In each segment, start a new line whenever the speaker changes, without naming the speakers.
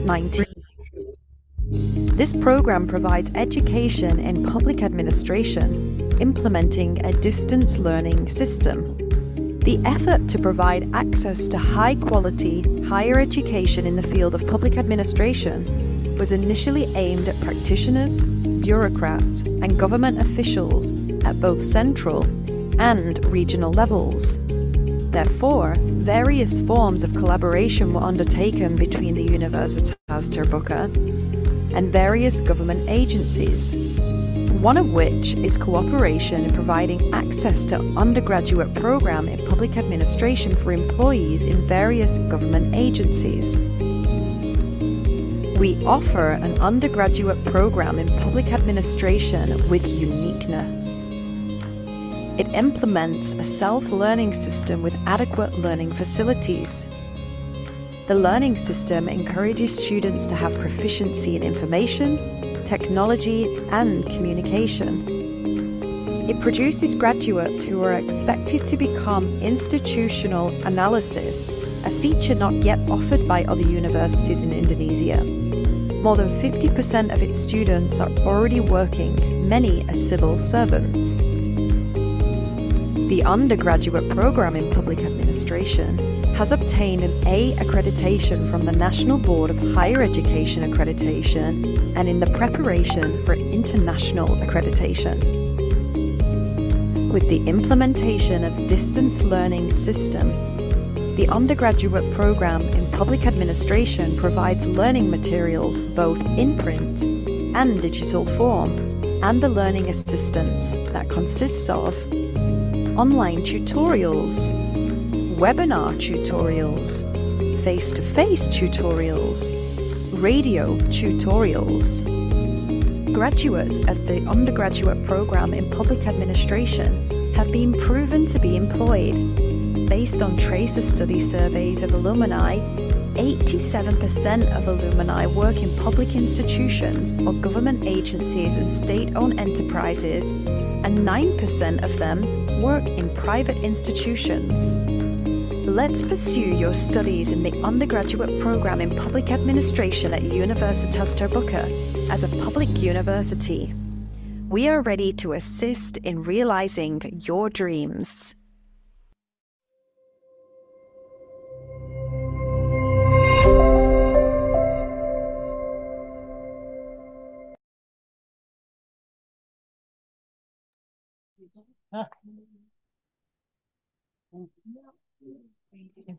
COVID-19. This program provides education in public administration, implementing a distance learning system. The effort to provide access to high-quality higher education in the field of public administration was initially aimed at practitioners, bureaucrats, and government officials at both central and regional levels. Therefore, various forms of collaboration were undertaken between the Universitas Terbuka and various government agencies, one of which is cooperation in providing access to undergraduate program in public administration for employees in various government agencies. We offer an undergraduate program in public administration with uniqueness. It implements a self-learning system with adequate learning facilities. The learning system encourages students to have proficiency in information, technology, and communication. It produces graduates who are expected to become institutional analysis, a feature not yet offered by other universities in Indonesia. More than 50% of its students are already working, many as civil servants. The undergraduate program in public administration has obtained an A accreditation from the National Board of Higher Education Accreditation and in the preparation for international accreditation. With the implementation of distance learning system, the undergraduate program in public administration provides learning materials both in print and digital form, and the learning assistance that consists of online tutorials, webinar tutorials, face-to-face tutorials, radio tutorials. Graduates of the undergraduate program in public administration have been proven to be employed. Based on Tracer study surveys of alumni, 87% of alumni work in public institutions or government agencies and state-owned enterprises, and 9% of them work in private institutions. Let's pursue your studies in the undergraduate program in public administration at Universitas Terbuka as a public university. We are ready to assist in realizing your dreams.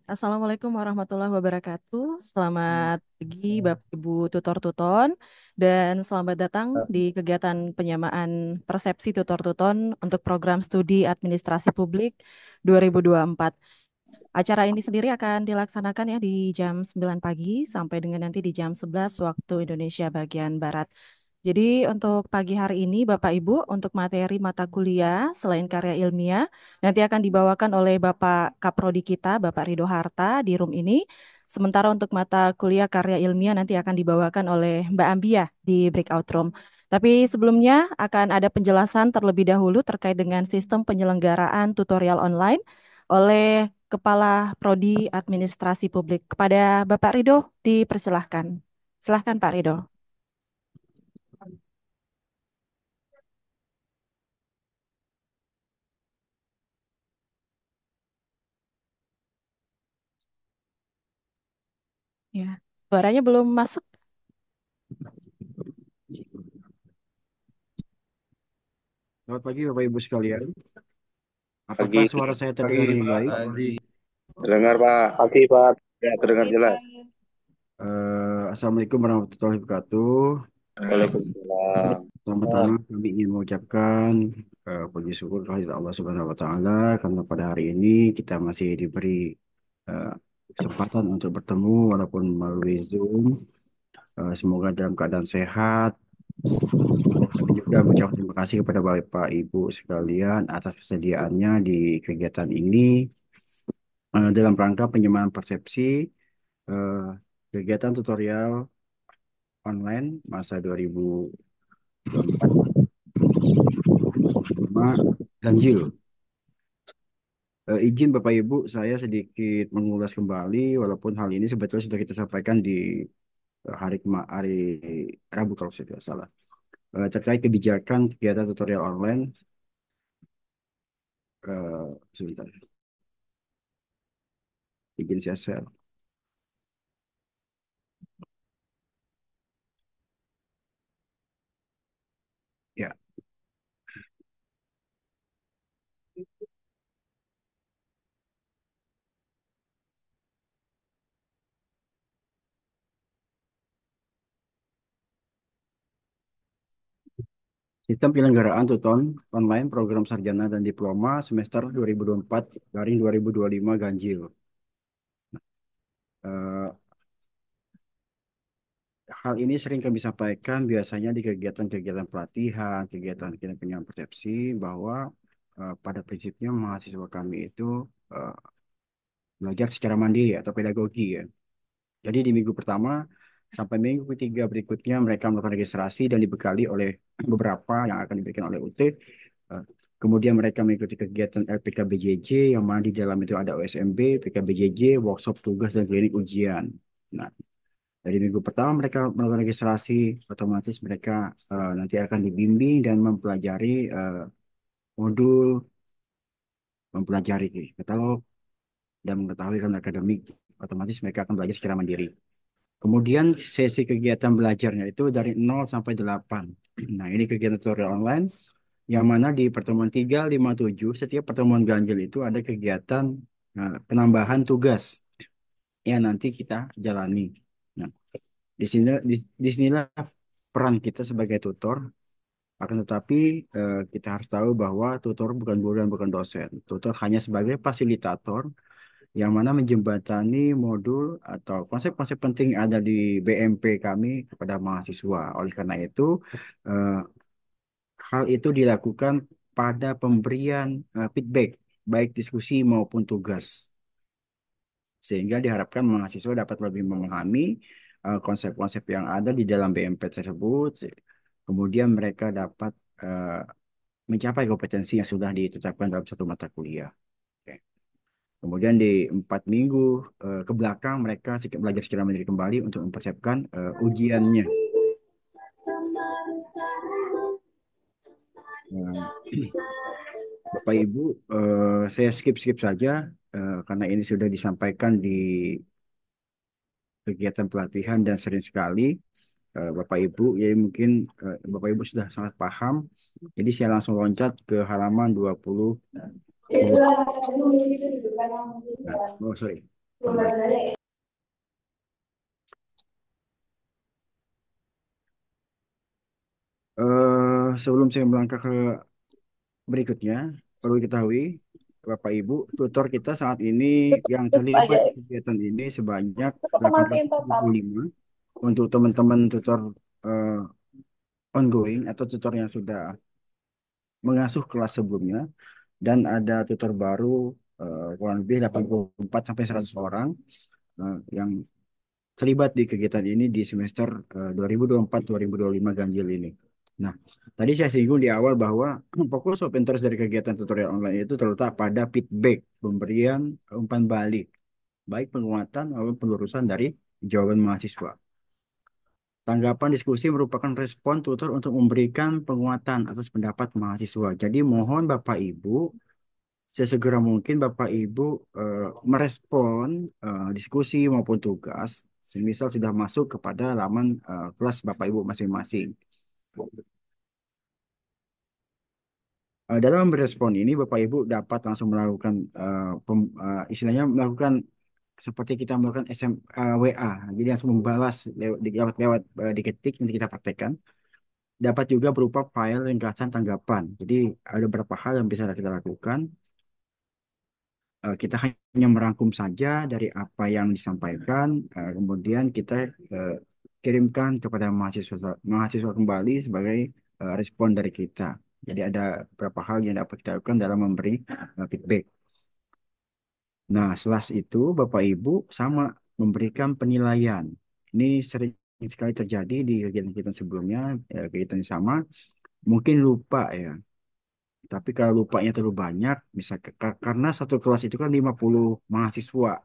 Assalamualaikum warahmatullahi wabarakatuh. Selamat pagi Bapak Ibu tutor-tuton dan selamat datang di kegiatan penyamaan persepsi tutor-tuton untuk program studi Administrasi Publik 2024. Acara ini sendiri akan dilaksanakan ya di jam 9 pagi sampai dengan nanti di jam 11 waktu Indonesia bagian Barat. Jadi untuk pagi hari ini Bapak Ibu untuk materi mata kuliah selain karya ilmiah nanti akan dibawakan oleh Bapak Kaprodi kita Bapak Ridho Harta di room ini. Sementara untuk mata kuliah karya ilmiah nanti akan dibawakan oleh Mbak Ambia di breakout room. Tapi sebelumnya akan ada penjelasan terlebih dahulu terkait dengan sistem penyelenggaraan tutorial online oleh Kepala Prodi Administrasi Publik. Kepada Bapak Ridho dipersilahkan. Silahkan Pak Ridho. Ya, suaranya belum masuk.
Selamat pagi Bapak Ibu sekalian. Apakah
Pagi.
suara saya terdengar dengan baik?
Terdengar Pak. Pagi Pak. Ya, terdengar jelas.
Assalamualaikum warahmatullahi wabarakatuh.
Waalaikumsalam.
Pertama-tama kami ingin mengucapkan puji syukur kehadirat Allah Subhanahu wa taala karena pada hari ini kita masih diberi kesempatan untuk bertemu walaupun melalui Zoom. Semoga dalam keadaan sehat. Dan kami juga mengucapkan terima kasih kepada Bapak Ibu sekalian atas kesediaannya di kegiatan ini dalam rangka penyamaan persepsi kegiatan tutorial online masa 2024 ganjil. Izin Bapak Ibu, saya sedikit mengulas kembali walaupun hal ini sebetulnya sudah kita sampaikan di hari Rabu kalau saya tidak salah. Terkait kebijakan kegiatan tutorial online. Sebentar, izin saya share. Ya, sistem penyelenggaraan tuton online program sarjana dan diploma semester 2024 garing 2025 ganjil. Eh, Hal ini sering kami sampaikan biasanya di kegiatan-kegiatan pelatihan, kegiatan-kegiatan penyampaian persepsi bahwa pada prinsipnya mahasiswa kami itu eh, belajar secara mandiri atau pedagogi ya. Jadi di minggu pertama sampai minggu ketiga berikutnya mereka melakukan registrasi dan dibekali oleh beberapa yang akan diberikan oleh UT. Eh, Kemudian mereka mengikuti kegiatan LPKBJJ yang mana di dalam itu ada OSMB, PKBJJ, workshop tugas dan klinik ujian. Nah, dari minggu pertama mereka melakukan registrasi, otomatis mereka nanti akan dibimbing dan mempelajari modul, mempelajari katalog dan mengetahui kan akademik. Otomatis mereka akan belajar secara mandiri. Kemudian sesi kegiatan belajarnya itu dari 0 sampai 8. Nah, ini kegiatan tutorial online yang mana di pertemuan 3, 5, 7, setiap pertemuan ganjil itu ada kegiatan penambahan tugas yang nanti kita jalani. Nah, di sinilah peran kita sebagai tutor. Akan tetapi kita harus tahu bahwa tutor bukan guru dan bukan dosen. Tutor hanya sebagai fasilitator yang mana menjembatani modul atau konsep-konsep penting yang ada di BMP kami kepada mahasiswa. Oleh karena itu, eh, hal itu dilakukan pada pemberian feedback, baik diskusi maupun tugas, sehingga diharapkan mahasiswa dapat lebih memahami konsep-konsep yang ada di dalam BMP tersebut. Kemudian mereka dapat eh, mencapai kompetensi yang sudah ditetapkan dalam satu mata kuliah. Oke. Kemudian di 4 minggu ke belakang mereka belajar secara mandiri kembali untuk mempersiapkan ujiannya. Nah, Bapak Ibu, saya skip-skip saja karena ini sudah disampaikan di kegiatan pelatihan dan sering sekali Bapak Ibu, ya mungkin Bapak Ibu sudah sangat paham. Jadi saya langsung loncat ke halaman 22. Nah, oh sorry. Sebelum saya melangkah ke berikutnya, perlu diketahui Bapak Ibu, tutor kita saat ini yang terlibat di kegiatan ini sebanyak 875 untuk teman-teman tutor eh, ongoing atau tutor yang sudah mengasuh kelas sebelumnya, dan ada tutor baru kurang lebih 84 sampai 100 orang yang terlibat di kegiatan ini di semester 2024-2025 ganjil ini. Nah, tadi saya singgung di awal bahwa fokus of interest dari kegiatan tutorial online itu terletak pada feedback, pemberian umpan balik, baik penguatan maupun pelurusan dari jawaban mahasiswa. Tanggapan diskusi merupakan respon tutor untuk memberikan penguatan atas pendapat mahasiswa. Jadi mohon Bapak Ibu, sesegera mungkin Bapak Ibu merespon diskusi maupun tugas, semisal sudah masuk kepada laman kelas Bapak Ibu masing-masing. Dalam merespon ini, Bapak Ibu dapat langsung melakukan istilahnya melakukan seperti kita melakukan WA, jadi langsung membalas lewat diketik nanti kita praktekkan. Dapat juga berupa file ringkasan tanggapan. Jadi ada beberapa hal yang bisa kita lakukan. Kita hanya merangkum saja dari apa yang disampaikan, kemudian kita eh, kirimkan kepada mahasiswa mahasiswa kembali sebagai respon dari kita. Jadi ada beberapa hal yang dapat kita lakukan dalam memberi feedback. Nah, setelah itu Bapak Ibu sama memberikan penilaian. Ini sering sekali terjadi di kegiatan-kegiatan sebelumnya, kegiatan yang sama. Mungkin lupa ya. Tapi kalau lupanya terlalu banyak, bisa karena satu kelas itu kan 50 mahasiswa.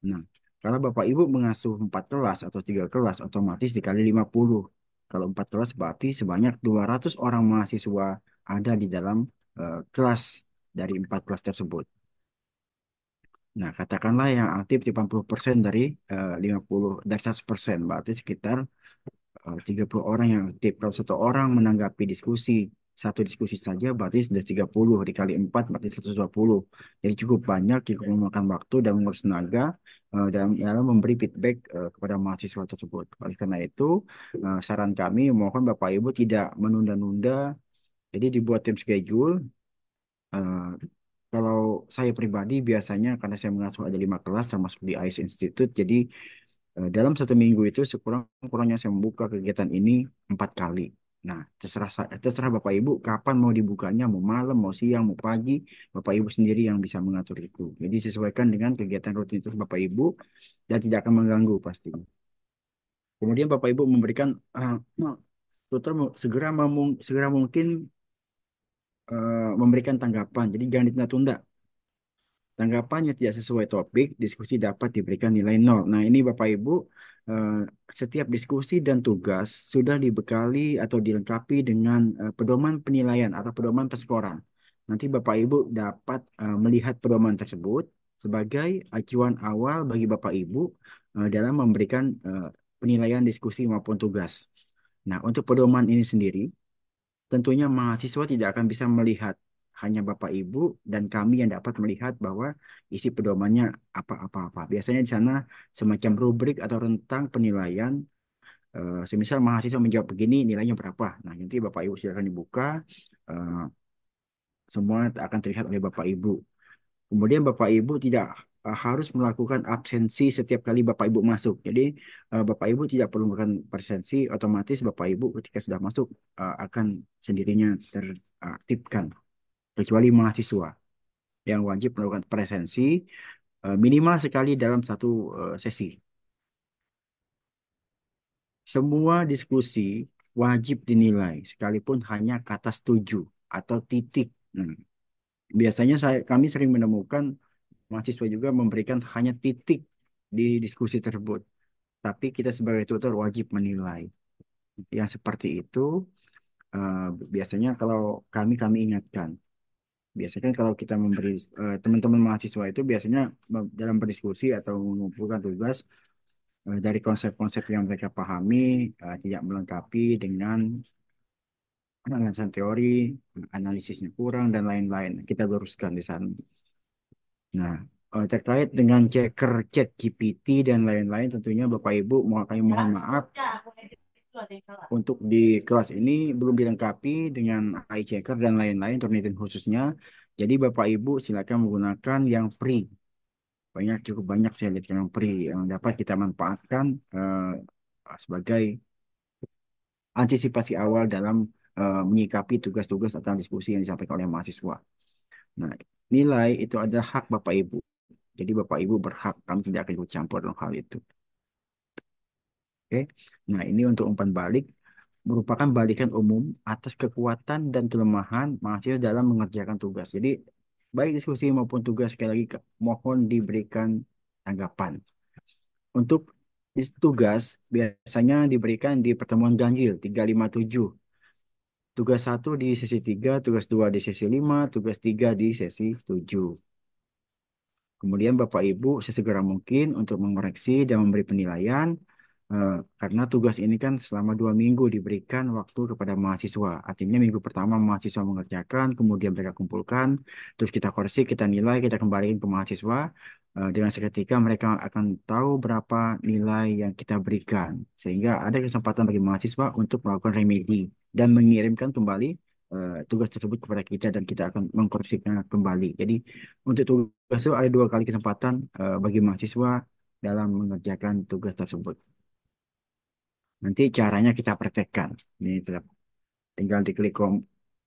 Nah, Kalau Bapak Ibu mengasuh 4 kelas atau 3 kelas, otomatis dikali 50. Kalau 4 kelas berarti sebanyak 200 orang mahasiswa ada di dalam kelas dari 4 kelas tersebut. Nah, katakanlah yang aktif 80% dari 50 dari 100%, berarti sekitar 30 orang yang aktif. Kalau satu orang menanggapi diskusi, satu diskusi saja berarti sudah 30 dikali 4 berarti 120. Jadi cukup banyak, cukup memakan waktu dan menguras tenaga dalam memberi feedback kepada mahasiswa tersebut. Oleh karena itu, saran kami mohon Bapak Ibu tidak menunda-nunda. Jadi dibuat tim schedule. eh, Kalau saya pribadi biasanya karena saya mengasuh ada 5 kelas termasuk di AIS Institute, jadi dalam satu minggu itu sekurang-kurangnya saya membuka kegiatan ini 4 kali. Nah, terserah Bapak Ibu kapan mau dibukanya, mau malam, mau siang, mau pagi, Bapak Ibu sendiri yang bisa mengatur itu. Jadi sesuaikan dengan kegiatan rutinitas Bapak Ibu dan tidak akan mengganggu pasti. Kemudian Bapak Ibu memberikan tutor segera mungkin memberikan tanggapan. Jadi jangan ditunda-tunda. Tanggapannya tidak sesuai topik, diskusi dapat diberikan nilai nol. Nah, ini Bapak Ibu, eh, setiap diskusi dan tugas sudah dibekali atau dilengkapi dengan pedoman penilaian atau pedoman perskoran. Nanti Bapak Ibu dapat melihat pedoman tersebut sebagai acuan awal bagi Bapak Ibu dalam memberikan penilaian diskusi maupun tugas. Nah, untuk pedoman ini sendiri, tentunya mahasiswa tidak akan bisa melihat, hanya Bapak Ibu dan kami yang dapat melihat bahwa isi pedomannya apa-apa. Biasanya di sana semacam rubrik atau rentang penilaian. Semisal mahasiswa menjawab begini, nilainya berapa. Nah, nanti Bapak Ibu silakan dibuka. eh, Semua akan terlihat oleh Bapak Ibu. Kemudian Bapak Ibu tidak harus melakukan absensi setiap kali Bapak Ibu masuk. Jadi Bapak Ibu tidak perlu melakukan presensi, otomatis Bapak Ibu ketika sudah masuk akan sendirinya teraktifkan. Kecuali mahasiswa yang wajib melakukan presensi minimal sekali dalam satu sesi. Semua diskusi wajib dinilai, sekalipun hanya kata setuju atau titik. Nah, biasanya kami sering menemukan mahasiswa juga memberikan hanya titik di diskusi tersebut. Tapi kita sebagai tutor wajib menilai. Yang seperti itu eh, biasanya kalau kami ingatkan. Biasanya kan kalau kita memberi teman-teman mahasiswa itu biasanya dalam berdiskusi atau mengumpulkan tugas dari konsep-konsep yang mereka pahami tidak melengkapi dengan penjelasan teori, analisisnya kurang dan lain-lain. Kita luruskan di sana. Nah, terkait dengan checker chat GPT dan lain-lain, tentunya Bapak Ibu kami mohon maaf untuk di kelas ini belum dilengkapi dengan AI checker dan lain-lain, Turnitin khususnya. Jadi Bapak Ibu silakan menggunakan yang free. Cukup banyak saya lihat yang free yang dapat kita manfaatkan sebagai antisipasi awal dalam menyikapi tugas-tugas atau diskusi yang disampaikan oleh mahasiswa. Nah, nilai itu adalah hak Bapak Ibu. Jadi Bapak Ibu berhak, kami tidak akan ikut campur dalam hal itu. Oke. Nah, ini untuk umpan balik merupakan balikan umum atas kekuatan dan kelemahan mahasiswa dalam mengerjakan tugas. Jadi, baik diskusi maupun tugas, sekali lagi mohon diberikan tanggapan. Untuk tugas biasanya diberikan di pertemuan ganjil 357. Tugas 1 di sesi 3, tugas 2 di sesi 5, tugas 3 di sesi 7. Kemudian Bapak Ibu sesegera mungkin untuk mengoreksi dan memberi penilaian karena tugas ini kan selama 2 minggu diberikan waktu kepada mahasiswa. Artinya minggu pertama mahasiswa mengerjakan, kemudian mereka kumpulkan, terus kita koreksi, kita nilai, kita kembalikan ke mahasiswa. Dengan seketika mereka akan tahu berapa nilai yang kita berikan. Sehingga ada kesempatan bagi mahasiswa untuk melakukan remedi dan mengirimkan kembali tugas tersebut kepada kita dan kita akan mengkoreksinya kembali. Jadi untuk tugas itu ada 2 kali kesempatan bagi mahasiswa dalam mengerjakan tugas tersebut. Nanti caranya kita praktekkan. Ini tinggal diklik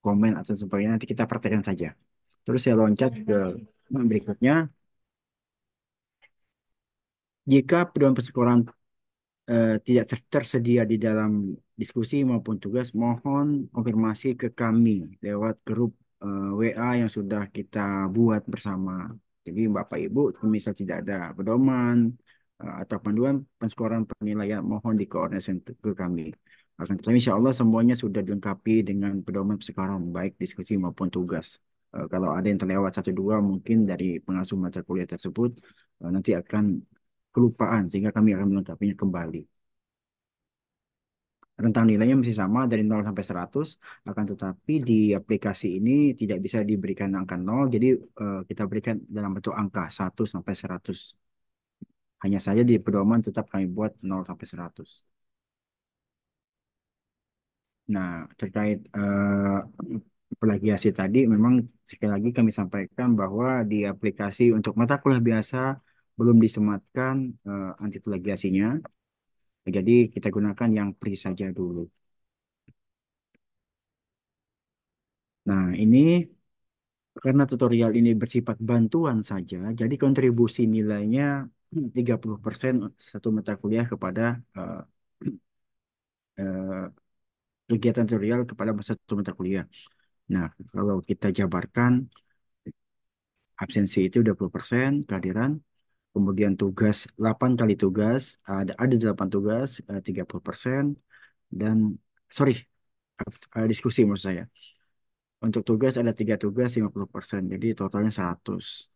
komen atau sebagainya, nanti kita praktekkan saja. Terus saya loncat ke berikutnya. Jika pedoman persekolah tidak tersedia di dalam diskusi maupun tugas, mohon konfirmasi ke kami lewat grup WA yang sudah kita buat bersama. Jadi Bapak Ibu, misal tidak ada pedoman, atau panduan penskoran penilaian mohon dikoordinasikan ke kami. Akan tetapi insya Allah semuanya sudah dilengkapi dengan pedoman penskoran baik diskusi maupun tugas. Kalau ada yang terlewat satu dua mungkin dari pengasuh mata kuliah tersebut nanti akan kelupaan sehingga kami akan melengkapinya kembali. Rentang nilainya masih sama dari 0 sampai 100, akan tetapi di aplikasi ini tidak bisa diberikan angka 0, jadi kita berikan dalam bentuk angka 1 sampai 100. Hanya saja di pedoman tetap kami buat 0 sampai 100. Nah, terkait plagiasi tadi, memang sekali lagi kami sampaikan bahwa di aplikasi untuk mata kuliah biasa belum disematkan anti plagiasinya. Jadi kita gunakan yang free saja dulu. Nah, ini karena tutorial ini bersifat bantuan saja, jadi kontribusi nilainya 30% satu mata kuliah kepada eh, eh, kegiatan tutorial kepada satu mata kuliah. Nah, kalau kita jabarkan, absensi itu 20% kehadiran, kemudian tugas 8 kali tugas, ada 8 tugas, 30%, dan sorry, diskusi maksud saya. Untuk tugas ada 3 tugas 50%, jadi totalnya 100.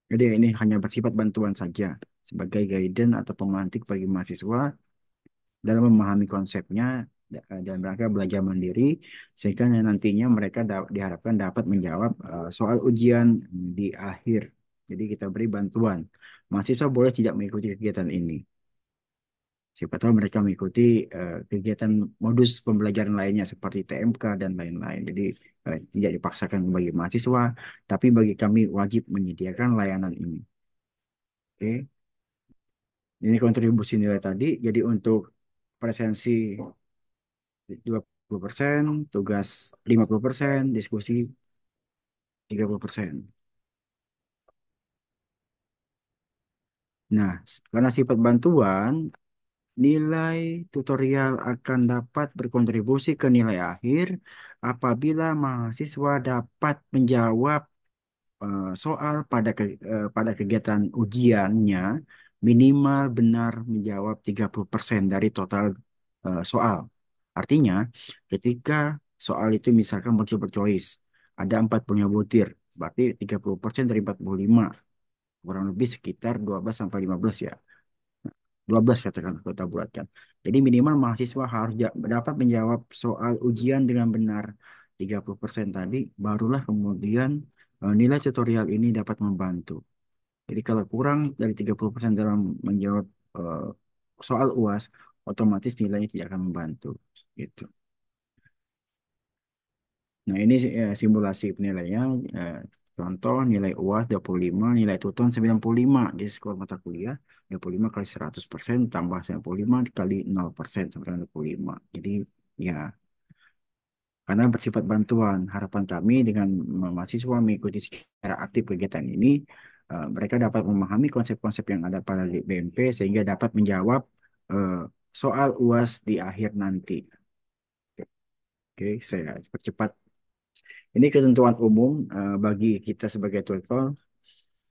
Jadi ini hanya bersifat bantuan saja sebagai guidance atau pemantik bagi mahasiswa dalam memahami konsepnya dan mereka belajar mandiri sehingga nantinya mereka diharapkan dapat menjawab soal ujian di akhir. Jadi kita beri bantuan. Mahasiswa boleh tidak mengikuti kegiatan ini. Siapa tahu mereka mengikuti kegiatan modus pembelajaran lainnya seperti TMK dan lain-lain. Jadi tidak dipaksakan bagi mahasiswa, tapi bagi kami wajib menyediakan layanan ini. Oke. Ini kontribusi nilai tadi. Jadi untuk presensi 20%, tugas 50%, diskusi 30%. Nah, karena sifat bantuan, nilai tutorial akan dapat berkontribusi ke nilai akhir apabila mahasiswa dapat menjawab soal pada kegiatan ujiannya minimal benar menjawab 30% dari total soal. Artinya, ketika soal itu misalkan multiple choice, ada 40 butir, berarti 30% dari 45, kurang lebih sekitar 12 sampai 15 ya. 12 katakan kita bulatkan. Jadi minimal mahasiswa harus dapat menjawab soal ujian dengan benar 30% tadi, barulah kemudian nilai tutorial ini dapat membantu. Jadi kalau kurang dari 30% dalam menjawab eh, soal UAS, otomatis nilainya tidak akan membantu. Gitu. Nah ini simulasi penilaian. Contoh nilai UAS 25, nilai tuton 95 di skor mata kuliah. 25 kali 100% tambah 95 kali 0% sampai dengan 25. Jadi ya karena bersifat bantuan, harapan kami dengan mahasiswa mengikuti secara aktif kegiatan ini, mereka dapat memahami konsep-konsep yang ada pada BMP sehingga dapat menjawab eh, soal UAS di akhir nanti. Oke, saya percepat. Ini ketentuan umum bagi kita sebagai tutor.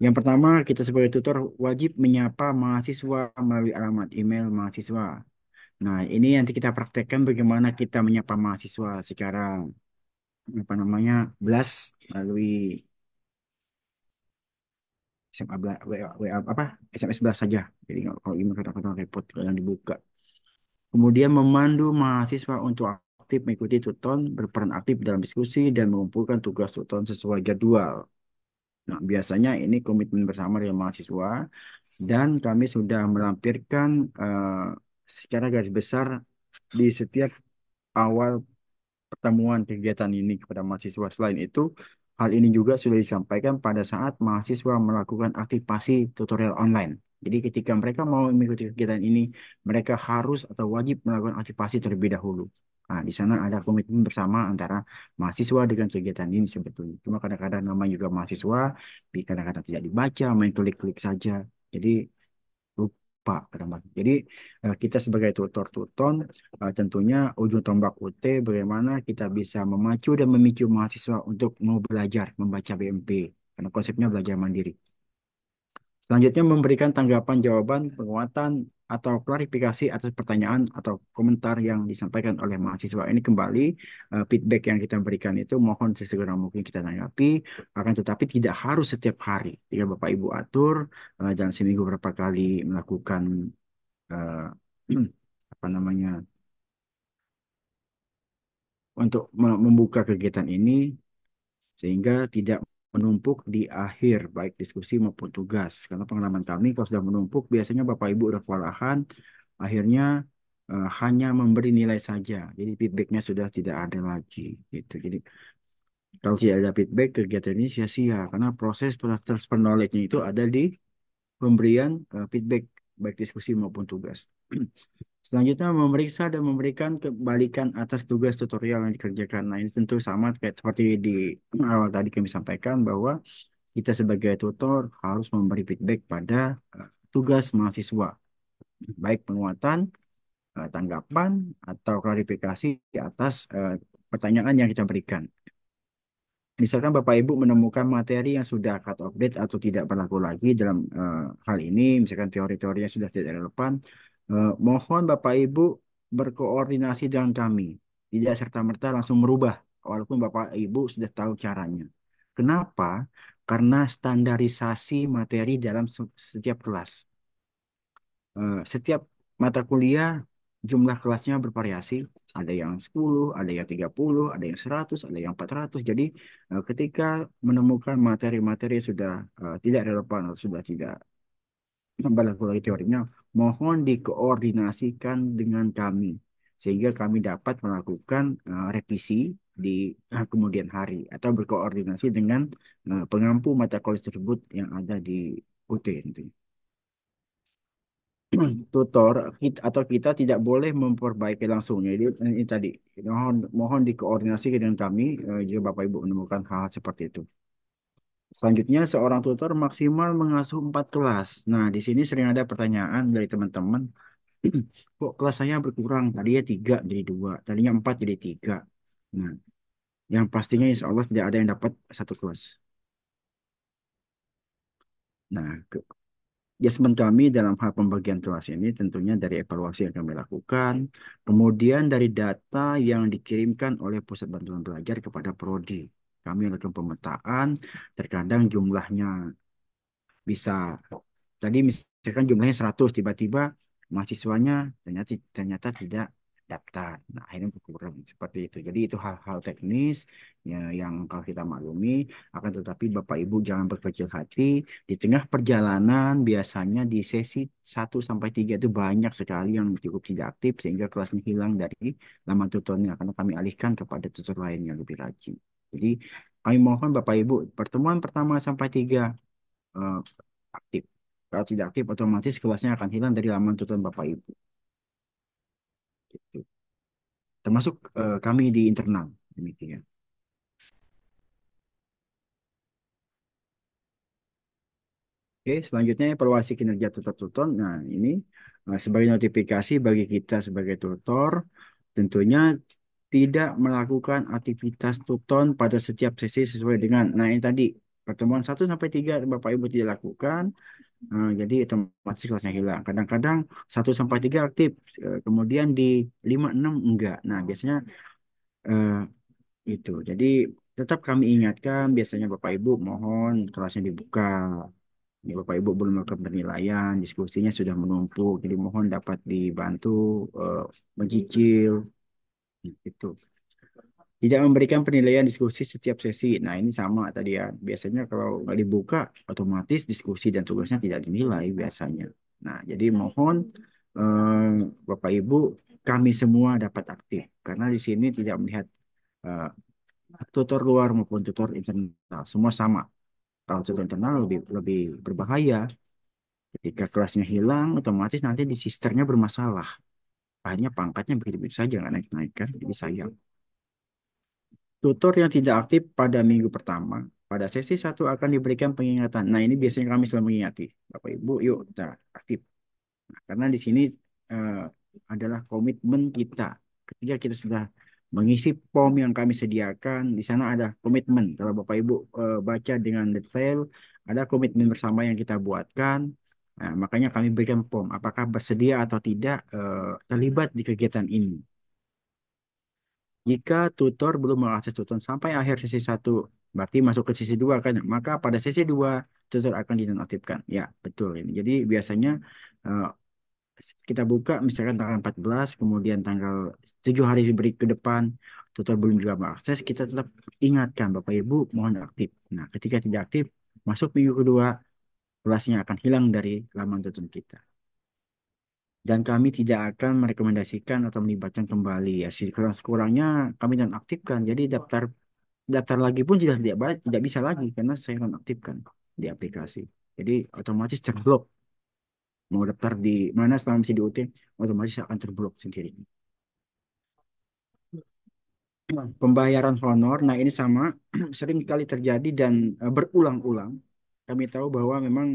Yang pertama, kita sebagai tutor wajib menyapa mahasiswa melalui alamat email mahasiswa. Nah, ini nanti kita praktekkan bagaimana kita menyapa mahasiswa secara apa namanya blast melalui SMA WA, apa SMS blast saja. Jadi kalau email kadang-kadang repot yang dibuka. Kemudian memandu mahasiswa untuk aktif mengikuti tuton, berperan aktif dalam diskusi dan mengumpulkan tugas tuton sesuai jadwal. Nah, biasanya ini komitmen bersama dengan mahasiswa dan kami sudah melampirkan secara garis besar di setiap awal pertemuan kegiatan ini kepada mahasiswa. Selain itu, hal ini juga sudah disampaikan pada saat mahasiswa melakukan aktivasi tutorial online. Jadi ketika mereka mau mengikuti kegiatan ini, mereka harus atau wajib melakukan aktivasi terlebih dahulu. Nah, di sana ada komitmen bersama antara mahasiswa dengan kegiatan ini sebetulnya. Cuma kadang-kadang nama juga mahasiswa, kadang-kadang tidak dibaca, main klik-klik saja. Jadi lupa kadang-kadang. Jadi kita sebagai tutor-tuton tentunya ujung tombak UT bagaimana kita bisa memacu dan memicu mahasiswa untuk mau belajar membaca BMP karena konsepnya belajar mandiri. Selanjutnya memberikan tanggapan, jawaban, penguatan, atau klarifikasi atas pertanyaan atau komentar yang disampaikan oleh mahasiswa. Ini kembali feedback yang kita berikan itu mohon sesegera mungkin kita tanggapi, akan tetapi tidak harus setiap hari. Jika Bapak Ibu atur, jangan seminggu berapa kali melakukan eh, apa namanya untuk membuka kegiatan ini sehingga tidak menumpuk di akhir baik diskusi maupun tugas. Karena pengalaman kami kalau sudah menumpuk biasanya Bapak Ibu udah kewalahan, akhirnya hanya memberi nilai saja. Jadi feedbacknya sudah tidak ada lagi gitu. Jadi kalau tidak ada feedback kegiatan ini sia-sia karena proses transfer knowledge-nya itu ada di pemberian feedback baik diskusi maupun tugas. Selanjutnya memeriksa dan memberikan kebalikan atas tugas tutorial yang dikerjakan. Nah, ini tentu sama kayak seperti di awal tadi kami sampaikan bahwa kita sebagai tutor harus memberi feedback pada tugas mahasiswa, baik penguatan, tanggapan, atau klarifikasi atas pertanyaan yang kita berikan. Misalkan Bapak Ibu menemukan materi yang sudah cut off date atau tidak berlaku lagi dalam hal ini, misalkan teori-teorinya sudah tidak relevan, mohon Bapak Ibu berkoordinasi dengan kami. Tidak serta-merta langsung merubah, walaupun Bapak Ibu sudah tahu caranya. Kenapa? Karena standarisasi materi dalam setiap kelas. Setiap mata kuliah jumlah kelasnya bervariasi. Ada yang 10, ada yang 30, ada yang 100, ada yang 400. Jadi ketika menemukan materi-materi yang sudah tidak relevan atau sudah tidak berlaku lagi teorinya, mohon dikoordinasikan dengan kami sehingga kami dapat melakukan revisi di kemudian hari atau berkoordinasi dengan pengampu mata kuliah tersebut yang ada di UT. Tentunya. Tutor atau kita tidak boleh memperbaiki langsung. Jadi ini tadi mohon dikoordinasi dengan kami jika Bapak Ibu menemukan hal seperti itu. Selanjutnya seorang tutor maksimal mengasuh 4 kelas. Nah, di sini sering ada pertanyaan dari teman-teman, kok kelas saya berkurang? Tadinya 3 jadi 2, tadinya 4 jadi 3. Nah, yang pastinya insya Allah tidak ada yang dapat 1 kelas. Nah, Jasmine kami dalam hal pembagian kelas ini tentunya dari evaluasi yang kami lakukan, kemudian dari data yang dikirimkan oleh Pusat Bantuan Belajar kepada Prodi. Kami lakukan pemetaan, terkadang jumlahnya bisa, tadi misalkan jumlahnya 100, tiba-tiba mahasiswanya ternyata tidak daftar. Nah, akhirnya berkurang seperti itu. Jadi itu hal-hal teknis ya, yang kalau kita maklumi, akan tetapi Bapak Ibu jangan berkecil hati. Di tengah perjalanan biasanya di sesi 1 sampai 3 itu banyak sekali yang cukup tidak aktif sehingga kelasnya hilang dari laman tutornya karena kami alihkan kepada tutor lain yang lebih rajin. Jadi kami mohon Bapak Ibu pertemuan pertama sampai 3 eh, aktif. Kalau tidak aktif, otomatis kelasnya akan hilang dari laman tutor Bapak Ibu. Gitu. Termasuk kami di internal. Demikian. Oke, selanjutnya evaluasi kinerja tutor-tutor. Nah, ini sebagai notifikasi bagi kita sebagai tutor, tentunya tidak melakukan aktivitas tuton pada setiap sesi sesuai dengan, nah ini tadi, pertemuan 1 sampai 3 Bapak Ibu tidak lakukan, jadi otomatis kelasnya hilang. Kadang-kadang 1 sampai 3 aktif, kemudian di 5, 6 enggak. Nah, biasanya eh, itu. Jadi tetap kami ingatkan, biasanya Bapak Ibu mohon kelasnya dibuka. Ini Bapak Ibu belum melakukan penilaian, diskusinya sudah menumpuk, jadi mohon dapat dibantu mencicil, gitu. Tidak memberikan penilaian diskusi setiap sesi. Nah, ini sama tadi ya. Biasanya kalau nggak dibuka, otomatis diskusi dan tugasnya tidak dinilai biasanya. Nah, jadi mohon Bapak Ibu, kami semua dapat aktif. Karena di sini tidak melihat eh, tutor luar maupun tutor internal. Semua sama. Kalau tutor internal lebih lebih berbahaya. Ketika kelasnya hilang, otomatis nanti di sisternya bermasalah. Akhirnya pangkatnya begitu-begitu saja nggak naik-naik kan. Jadi sayang. Tutor yang tidak aktif pada minggu pertama, pada sesi 1 akan diberikan pengingatan. Nah, ini biasanya kami selalu mengingati. Bapak Ibu, yuk kita aktif. Nah, karena di sini eh, adalah komitmen kita. Ketika kita sudah mengisi form yang kami sediakan, di sana ada komitmen. Kalau Bapak Ibu baca dengan detail, Ada komitmen bersama yang kita buatkan. Nah, makanya kami berikan form, apakah bersedia atau tidak terlibat di kegiatan ini. Jika tutor belum mengakses tutor sampai akhir sesi satu, berarti masuk ke sesi 2 kan, maka pada sesi 2 tutor akan dinonaktifkan. Ya, betul ini. Jadi biasanya eh, kita buka misalkan tanggal 14, kemudian tanggal 7 hari beri ke depan, tutor belum juga mengakses, kita tetap ingatkan Bapak Ibu mohon aktif. Nah, ketika tidak aktif, masuk minggu kedua, kelasnya akan hilang dari laman tutor kita. Dan kami tidak akan merekomendasikan atau melibatkan kembali ya sekurang-kurangnya kami nonaktifkan. Jadi daftar daftar lagi pun sudah tidak bisa lagi karena saya nonaktifkan di aplikasi. Jadi otomatis terblok. Mau daftar di mana selama masih di UT, otomatis akan terblok sendiri. Pembayaran honor, nah ini sama sering kali terjadi dan berulang-ulang. Kami tahu bahwa memang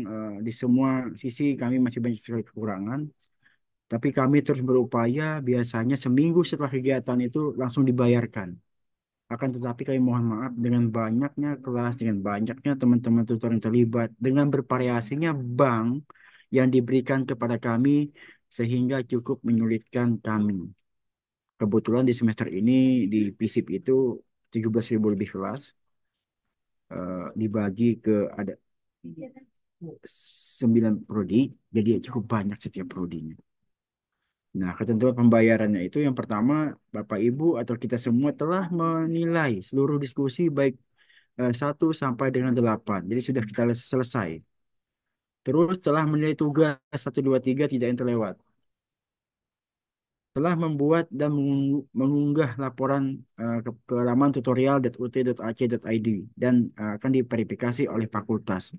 di semua sisi kami masih banyak sekali kekurangan, tapi kami terus berupaya biasanya seminggu setelah kegiatan itu langsung dibayarkan. Akan tetapi kami mohon maaf dengan banyaknya kelas, dengan banyaknya teman-teman tutor yang terlibat, dengan bervariasinya bank yang diberikan kepada kami sehingga cukup menyulitkan kami. Kebetulan di semester ini di FISIP itu 17.000 lebih kelas dibagi ke ada 9 prodi, jadi cukup banyak setiap prodinya. Nah, ketentuan pembayarannya itu yang pertama, Bapak Ibu atau kita semua telah menilai seluruh diskusi baik 1 sampai dengan 8. Jadi sudah kita selesai. Terus setelah menilai tugas 1, 2, 3 tidak yang terlewat. Telah membuat dan mengunggah laporan ke laman tutorial.ut.ac.id dan akan diverifikasi oleh fakultas.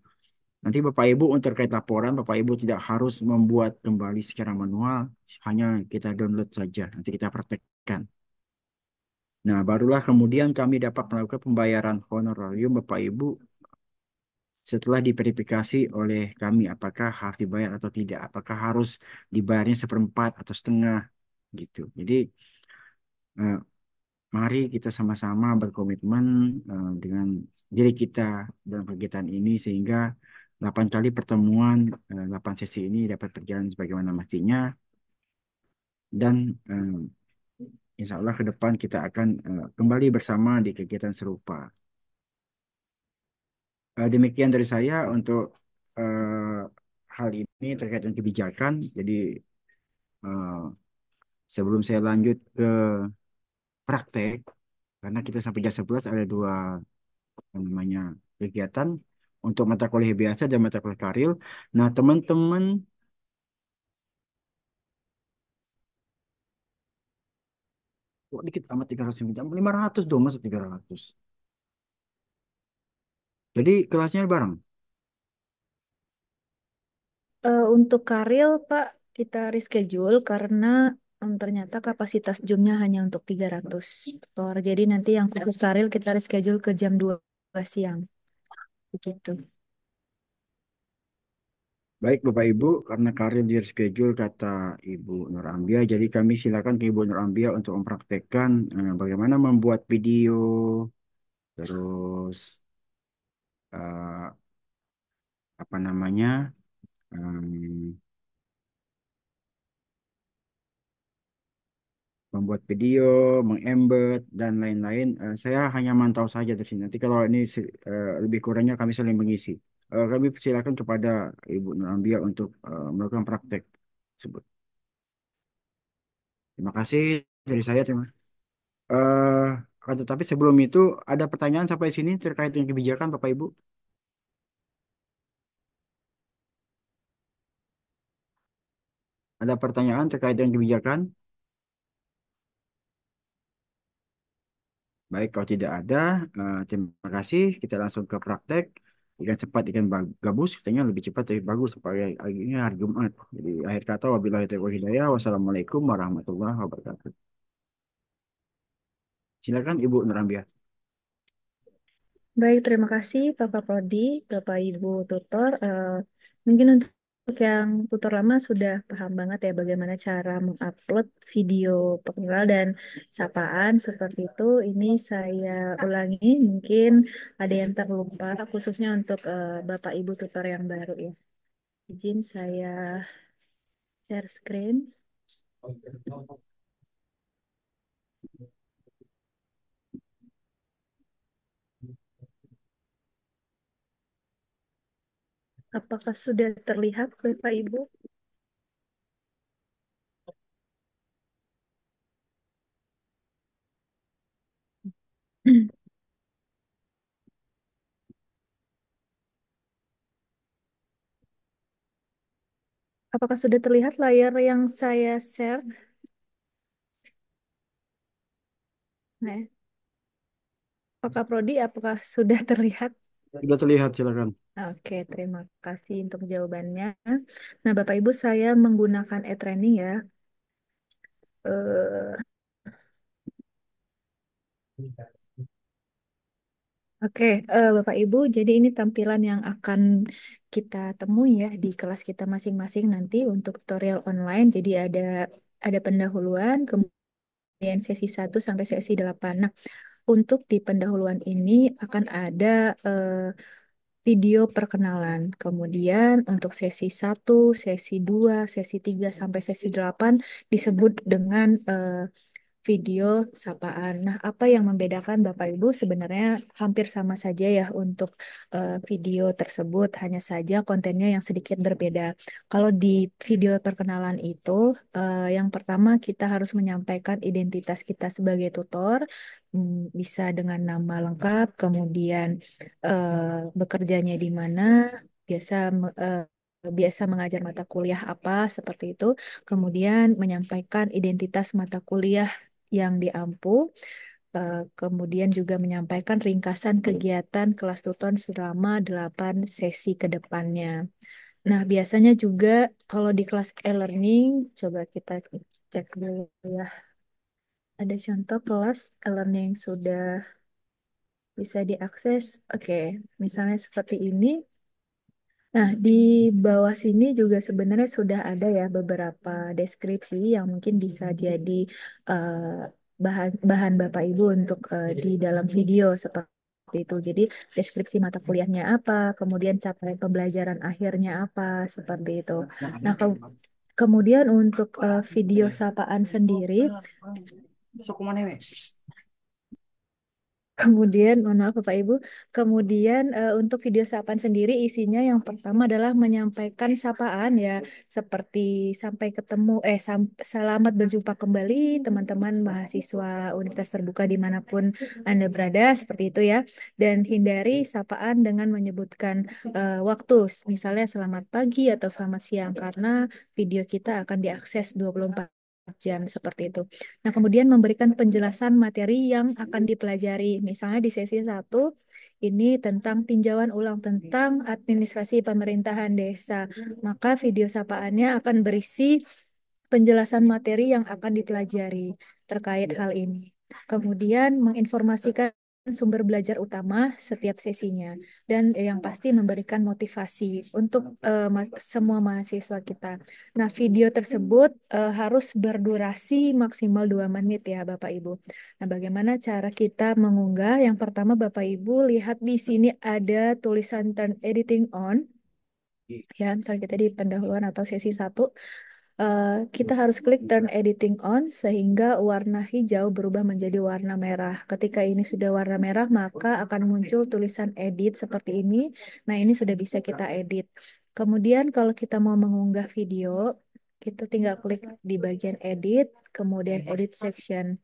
Nanti Bapak Ibu untuk terkait laporan, Bapak Ibu tidak harus membuat kembali secara manual, hanya kita download saja, nanti kita praktekkan. Nah, barulah kemudian kami dapat melakukan pembayaran honorarium Bapak Ibu setelah diverifikasi oleh kami apakah harus dibayar atau tidak, apakah harus dibayarnya seperempat atau setengah gitu. Jadi eh, mari kita sama-sama berkomitmen dengan diri kita dalam kegiatan ini sehingga 8 kali pertemuan, 8 sesi ini dapat berjalan sebagaimana mestinya dan insya Allah ke depan kita akan kembali bersama di kegiatan serupa. Demikian dari saya untuk eh, hal ini terkait dengan kebijakan. Jadi eh, sebelum saya lanjut ke praktek, karena kita sampai jam 11 ada dua apa namanya kegiatan untuk mata kuliah biasa dan mata kuliah karir. Nah, teman-teman, kok dikit amat 300 jam, 500 dong, masa 300. Jadi kelasnya bareng.
Untuk Karil, Pak, kita reschedule karena ternyata kapasitas jamnya hanya untuk 300 tutor. Jadi nanti yang khusus Karil kita reschedule ke jam 2 siang. Begitu.
Baik Bapak Ibu, karena karir di reschedule kata Ibu Nur Ambia, jadi kami silakan ke Ibu Nur Ambia untuk mempraktekkan bagaimana membuat video, terus eh, apa namanya, em, membuat video, mengembed dan lain-lain. Saya hanya mantau saja di sini. Nanti kalau ini lebih kurangnya kami saling mengisi. Kami silakan kepada Ibu Nur Ambia untuk melakukan praktek tersebut. Terima kasih dari saya. Eh, akan tetapi sebelum itu ada pertanyaan sampai sini terkait dengan kebijakan Bapak Ibu. Ada pertanyaan terkait dengan kebijakan? Baik, kalau tidak ada, terima kasih. Kita langsung ke praktek. Ikan cepat, ikan gabus, katanya lebih cepat lebih bagus supaya ini hari Jumat. Jadi akhir kata wabillahi taufiq hidayah. Wassalamualaikum warahmatullahi wabarakatuh. Silakan Ibu Nurambia.
Baik, terima kasih Bapak Prodi, Bapak Ibu Tutor. Mungkin untuk yang tutor lama sudah paham banget ya bagaimana cara mengupload video pengenal dan sapaan seperti itu. Ini saya ulangi, mungkin ada yang terlupa khususnya untuk Bapak Ibu tutor yang baru ya. Izin saya share screen. Apakah sudah terlihat Bapak Ibu? Apakah sudah terlihat layar yang saya share? Nah, Pak Prodi, apakah sudah terlihat?
Sudah terlihat, silakan.
Oke, terima kasih untuk jawabannya. Nah, Bapak Ibu, saya menggunakan e-training ya. Eh, Oke, Bapak Ibu, jadi ini tampilan yang akan kita temui ya di kelas kita masing-masing nanti untuk tutorial online. Jadi ada pendahuluan, kemudian sesi 1 sampai sesi 8. Nah, untuk di pendahuluan ini akan ada video perkenalan. Kemudian untuk sesi 1, sesi 2, sesi 3 sampai sesi 8 disebut dengan video sapaan. Nah, apa yang membedakan Bapak Ibu sebenarnya hampir sama saja ya untuk video tersebut, hanya saja kontennya yang sedikit berbeda. Kalau di video perkenalan itu, yang pertama kita harus menyampaikan identitas kita sebagai tutor, bisa dengan nama lengkap, kemudian bekerjanya di mana, biasa biasa mengajar mata kuliah apa seperti itu, kemudian menyampaikan identitas mata kuliah yang diampu, kemudian juga menyampaikan ringkasan kegiatan kelas tutor selama 8 sesi ke depannya. Nah, biasanya juga kalau di kelas e-learning, coba kita cek dulu ya. Ada contoh kelas e-learning sudah bisa diakses. Oke, misalnya seperti ini. Nah, di bawah sini juga sebenarnya sudah ada ya beberapa deskripsi yang mungkin bisa jadi eh, bahan bahan Bapak Ibu untuk di dalam video seperti itu. Jadi deskripsi mata kuliahnya apa, kemudian capaian pembelajaran akhirnya apa, seperti itu. Nah, kemudian untuk video sapaan sendiri,
Sok kemana, Mek?
kemudian, mohon maaf Bapak Ibu, kemudian untuk video sapaan sendiri isinya yang pertama adalah menyampaikan sapaan ya, seperti sampai ketemu, selamat berjumpa kembali teman-teman mahasiswa Universitas Terbuka dimanapun Anda berada, seperti itu ya. Dan hindari sapaan dengan menyebutkan waktu, misalnya selamat pagi atau selamat siang, karena video kita akan diakses 24 jam seperti itu. Nah, kemudian memberikan penjelasan materi yang akan dipelajari. Misalnya di sesi 1 ini tentang tinjauan ulang tentang administrasi pemerintahan desa. Maka video sapaannya akan berisi penjelasan materi yang akan dipelajari terkait hal ini. Kemudian menginformasikan sumber belajar utama setiap sesinya dan yang pasti memberikan motivasi untuk semua mahasiswa kita. Nah, video tersebut harus berdurasi maksimal 2 menit ya Bapak Ibu. Nah, bagaimana cara kita mengunggah? Yang pertama Bapak Ibu lihat di sini ada tulisan turn editing on. Ya, misalnya kita di pendahuluan atau sesi 1, kita harus klik turn editing on sehingga warna hijau berubah menjadi warna merah. Ketika ini sudah warna merah, maka akan muncul tulisan edit seperti ini. Nah, ini sudah bisa kita edit. Kemudian kalau kita mau mengunggah video, kita tinggal klik di bagian edit, kemudian edit section.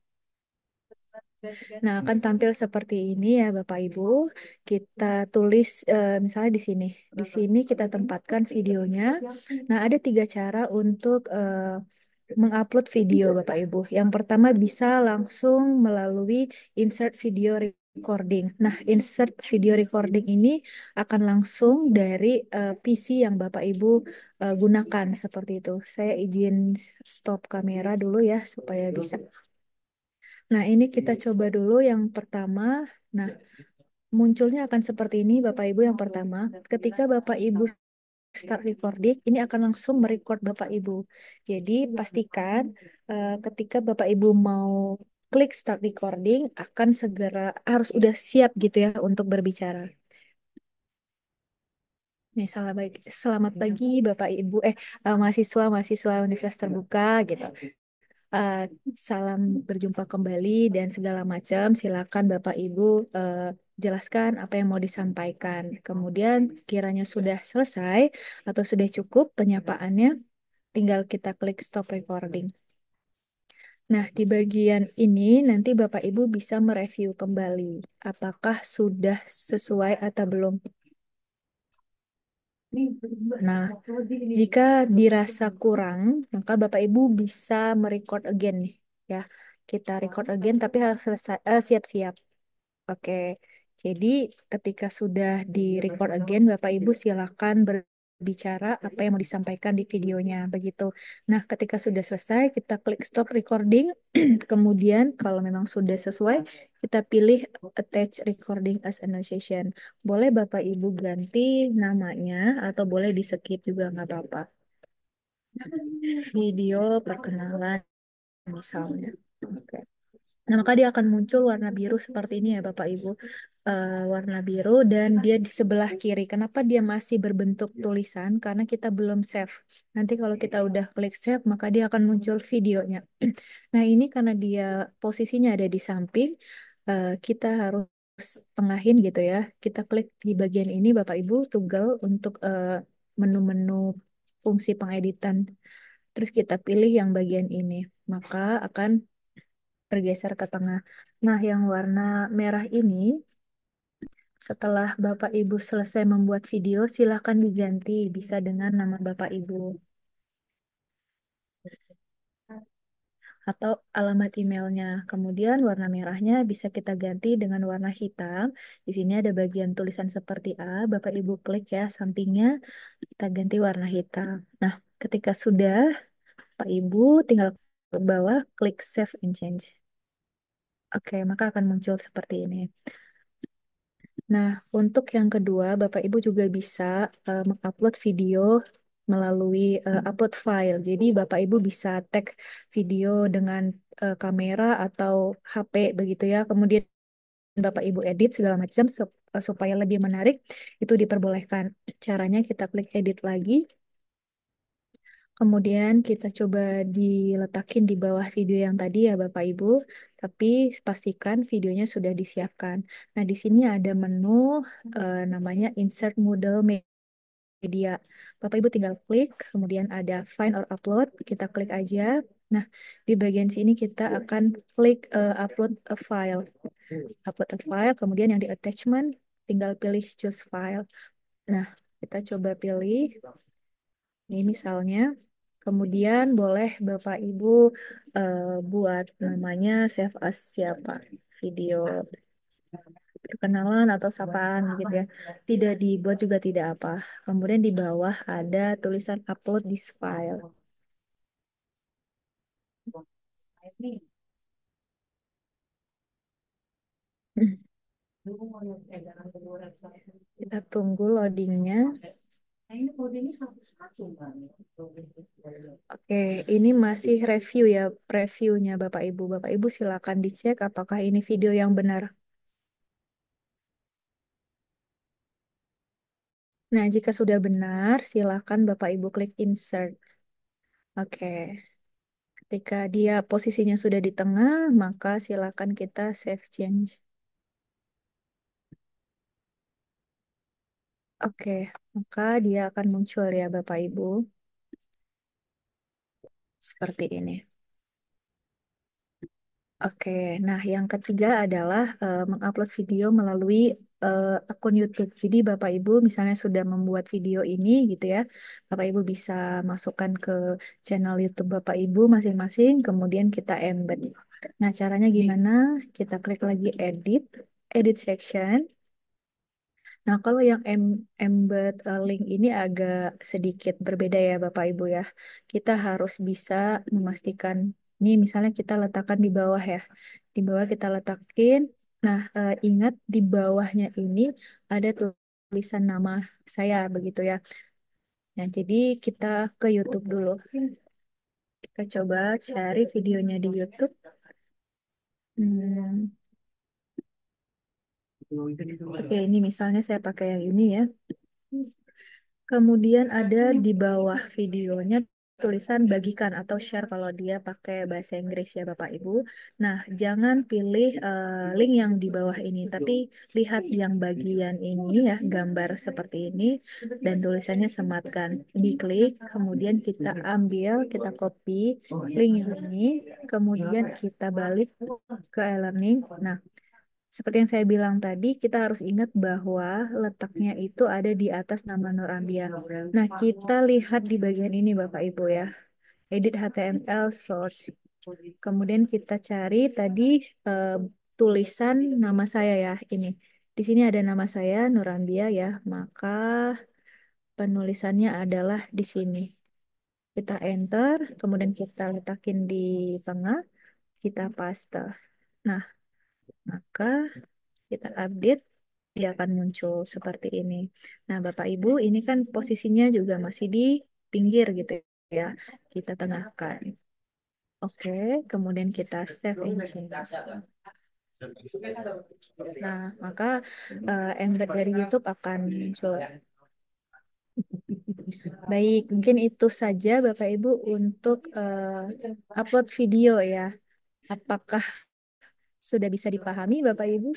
Nah, akan tampil seperti ini ya Bapak Ibu. Kita tulis misalnya di sini. Di sini kita tempatkan videonya. Nah, ada 3 cara untuk mengupload video Bapak Ibu. Yang pertama bisa langsung melalui insert video recording. Nah, insert video recording ini akan langsung dari PC yang Bapak Ibu gunakan seperti itu. Saya izin stop kamera dulu ya supaya bisa. Nah, ini kita coba dulu yang pertama. Nah, munculnya akan seperti ini Bapak Ibu yang pertama. Ketika Bapak Ibu start recording, ini akan langsung merecord Bapak Ibu. Jadi pastikan ketika Bapak Ibu mau klik start recording akan segera harus udah siap gitu ya untuk berbicara. Nih, selamat pagi Bapak Ibu, mahasiswa Universitas Terbuka gitu. Eh, Salam berjumpa kembali dan segala macam. Silakan Bapak Ibu jelaskan apa yang mau disampaikan. Kemudian kiranya sudah selesai atau sudah cukup penyapaannya, tinggal kita klik stop recording. Nah, di bagian ini nanti Bapak Ibu bisa mereview kembali apakah sudah sesuai atau belum. Nah, jika dirasa kurang, maka Bapak Ibu bisa merecord again nih, ya. Kita record again tapi harus selesai siap-siap. Oke. Jadi ketika sudah di record again, Bapak Ibu silakan berbicara apa yang mau disampaikan di videonya begitu. Nah, ketika sudah selesai, kita klik stop recording. Kemudian kalau memang sudah sesuai, kita pilih attach recording as annotation. Boleh Bapak Ibu ganti namanya atau boleh di skip juga nggak apa-apa. Video perkenalan misalnya. Oke. Nah, maka dia akan muncul warna biru seperti ini ya Bapak Ibu. Warna biru dan dia di sebelah kiri. Kenapa dia masih berbentuk tulisan? Karena kita belum save. Nanti kalau kita udah klik save, maka dia akan muncul videonya. Nah, ini karena dia posisinya ada di samping, kita harus tengahin gitu ya. Kita klik di bagian ini Bapak Ibu, toggle untuk menu-menu fungsi pengeditan. Terus kita pilih yang bagian ini. Maka akan bergeser ke tengah. Nah, yang warna merah ini, setelah Bapak Ibu selesai membuat video, silakan diganti, bisa dengan nama Bapak Ibu atau alamat emailnya. Kemudian warna merahnya bisa kita ganti dengan warna hitam. Di sini ada bagian tulisan seperti A, Bapak Ibu klik ya sampingnya, kita ganti warna hitam. Nah, ketika sudah, Pak Ibu tinggal ke bawah, klik Save and Change. Oke, maka akan muncul seperti ini. Nah, untuk yang kedua, Bapak Ibu juga bisa mengupload video melalui upload file. Jadi Bapak Ibu bisa tag video dengan kamera atau HP begitu ya. Kemudian Bapak Ibu edit segala macam supaya lebih menarik, itu diperbolehkan. Caranya kita klik edit lagi. Kemudian kita coba diletakin di bawah video yang tadi ya Bapak Ibu, tapi pastikan videonya sudah disiapkan. Nah, di sini ada menu namanya Insert Model Media. Bapak Ibu tinggal klik, kemudian ada Find or Upload, kita klik aja. Nah, di bagian sini kita akan klik Upload a File. Upload a file, kemudian yang di attachment, tinggal pilih Choose File. Nah, kita coba pilih. Ini misalnya, kemudian boleh Bapak Ibu buat namanya save as siapa, video perkenalan atau sapaan gitu ya. Tidak dibuat juga tidak apa. Kemudian di bawah ada tulisan upload this file. Kita tunggu loadingnya. Oke, ini masih review ya, previewnya Bapak Ibu. Bapak Ibu silakan dicek apakah ini video yang benar. Nah, jika sudah benar, silakan Bapak Ibu klik insert. Oke, ketika dia posisinya sudah di tengah, maka silakan kita save change. Oke, maka dia akan muncul ya Bapak Ibu. Seperti ini. Oke, nah yang ketiga adalah mengupload video melalui akun YouTube. Jadi Bapak Ibu misalnya sudah membuat video ini gitu ya, Bapak Ibu bisa masukkan ke channel YouTube Bapak Ibu masing-masing, kemudian kita embed. Nah, caranya gimana? Kita klik lagi edit, edit section. Nah, kalau yang embed link ini agak sedikit berbeda ya Bapak Ibu ya. Kita harus bisa memastikan, ini misalnya kita letakkan di bawah ya. Di bawah kita letakin. Nah, ingat di bawahnya ini ada tulisan nama saya begitu ya. Nah, jadi kita ke YouTube dulu. Kita coba cari videonya di YouTube. Hmm, Oke, ini misalnya saya pakai yang ini ya. Kemudian ada di bawah videonya tulisan bagikan atau share kalau dia pakai bahasa Inggris ya Bapak Ibu. Nah, jangan pilih link yang di bawah ini, tapi lihat yang bagian ini ya, gambar seperti ini dan tulisannya sematkan. Diklik, kemudian kita ambil, kita copy link ini, kemudian kita balik ke e-learning. Nah, seperti yang saya bilang tadi, kita harus ingat bahwa letaknya itu ada di atas nama Nur Ambia. Nah, kita lihat di bagian ini Bapak Ibu ya. Edit HTML source. Kemudian kita cari tadi eh, tulisan nama saya ya, ini. Di sini ada nama saya Nur Ambia ya, maka penulisannya adalah di sini. Kita enter, kemudian kita letakin di tengah, kita paste. Nah, maka kita update, dia akan muncul seperti ini. Nah, Bapak Ibu, ini kan posisinya juga masih di pinggir gitu ya. Kita tengahkan. Oke, kemudian kita save and change. Nah, maka embed dari YouTube akan muncul. Baik, mungkin itu saja Bapak Ibu untuk upload video ya. Apakah sudah bisa dipahami Bapak Ibu?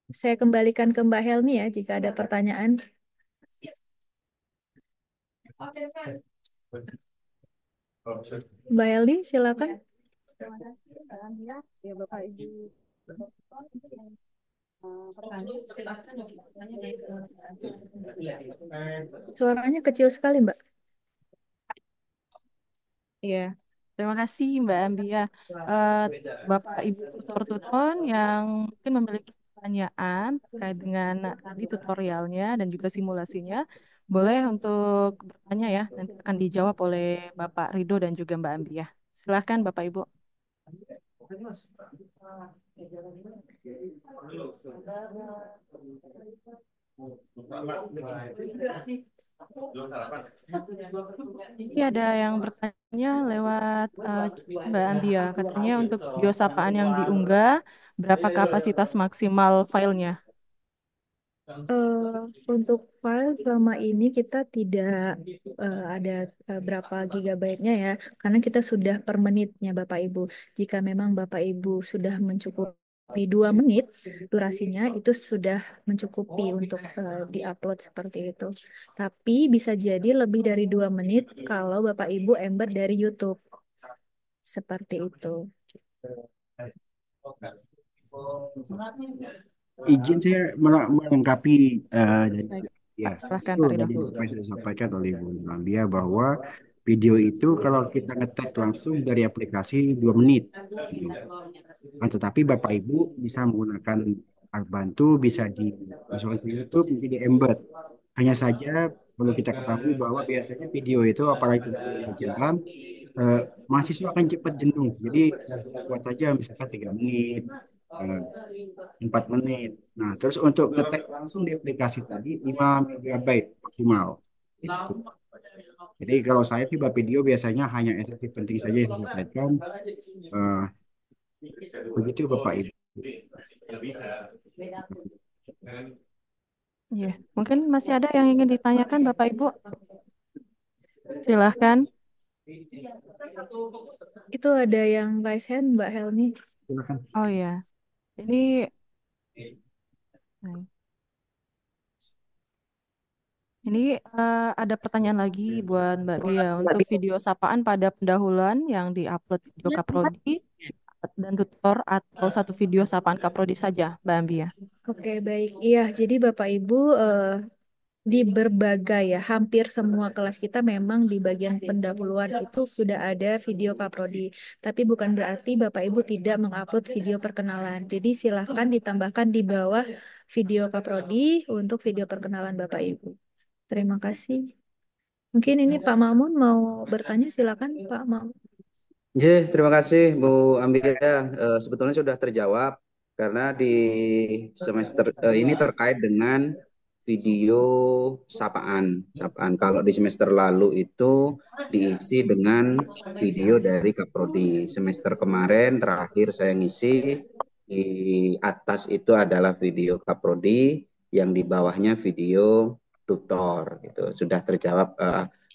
Saya kembalikan ke Mbak Helmi ya jika ada pertanyaan. Mbak Helmi, silakan.
Terima kasih Mbak Ambia. Ya Bapak Ibu.
Suaranya kecil sekali, Mbak.
Iya, terima kasih Mbak Ambia. Eh, Bapak Ibu tutor-tutor yang mungkin memiliki pertanyaan terkait dengan tadi tutorialnya dan juga simulasinya, boleh untuk bertanya ya, nanti akan dijawab oleh Bapak Rido dan juga Mbak Ambia. Silahkan Bapak Ibu. Ini ada yang bertanya lewat Mbak Ambia, katanya untuk video sapaan yang diunggah, berapa kapasitas maksimal filenya?
Untuk file selama ini kita tidak ada berapa gigabyte-nya ya, karena kita sudah per menitnya Bapak Ibu. Jika memang Bapak Ibu sudah mencukupi 2 menit durasinya, itu sudah mencukupi untuk diupload seperti itu. Tapi bisa jadi lebih dari 2 menit kalau Bapak Ibu embed dari YouTube. Seperti itu.
Izin saya melengkapi dari
Baik,
ya
Pak, silahkan
itu
Pak Rido.
tadi apa yang sudah disampaikan oleh Bu Nambia bahwa video itu kalau kita ngetek langsung dari aplikasi 2 menit. Nah, tetapi Bapak Ibu bisa menggunakan alat bantu, bisa dimasukkan ke YouTube, menjadi embed. Hanya saja perlu kita ketahui bahwa biasanya video itu apalagi video jalan eh, mahasiswa akan cepat jenuh. Jadi buat saja misalkan 3 menit, eh, 4 menit. Nah, terus untuk ngetek langsung di aplikasi tadi 5 MB maksimal. Itu. Jadi kalau saya sih buat video biasanya hanya esensi penting saja yang saya sampaikan. Eh, Begitu Bapak Ibu.
Iya, mungkin masih ada yang ingin ditanyakan Bapak Ibu. Silahkan.
Itu ada yang raise hand Mbak Helmi.
Silakan.
Oh ya, ini nah, ini ada pertanyaan lagi buat Mbak Bia untuk video sapaan pada pendahuluan yang diupload video Kaprodi dan tutor atau satu video sapaan Kaprodi saja, Mbak Bia.
Oke, baik. Iya, jadi Bapak Ibu di berbagai ya, hampir semua kelas kita memang di bagian pendahuluan itu sudah ada video Kaprodi. Tapi bukan berarti Bapak Ibu tidak mengupload video perkenalan. Jadi silahkan ditambahkan di bawah video Kaprodi untuk video perkenalan Bapak Ibu. Terima kasih. Mungkin ini Pak Mamun mau bertanya, silakan Pak Mamun.
Terima kasih Bu Ambia. Sebetulnya sudah terjawab karena di semester ini terkait dengan video sapaan. Kalau di semester lalu itu diisi dengan video dari Kaprodi. Semester kemarin terakhir saya ngisi di atas itu adalah video Kaprodi, yang di bawahnya video tutor gitu. Sudah terjawab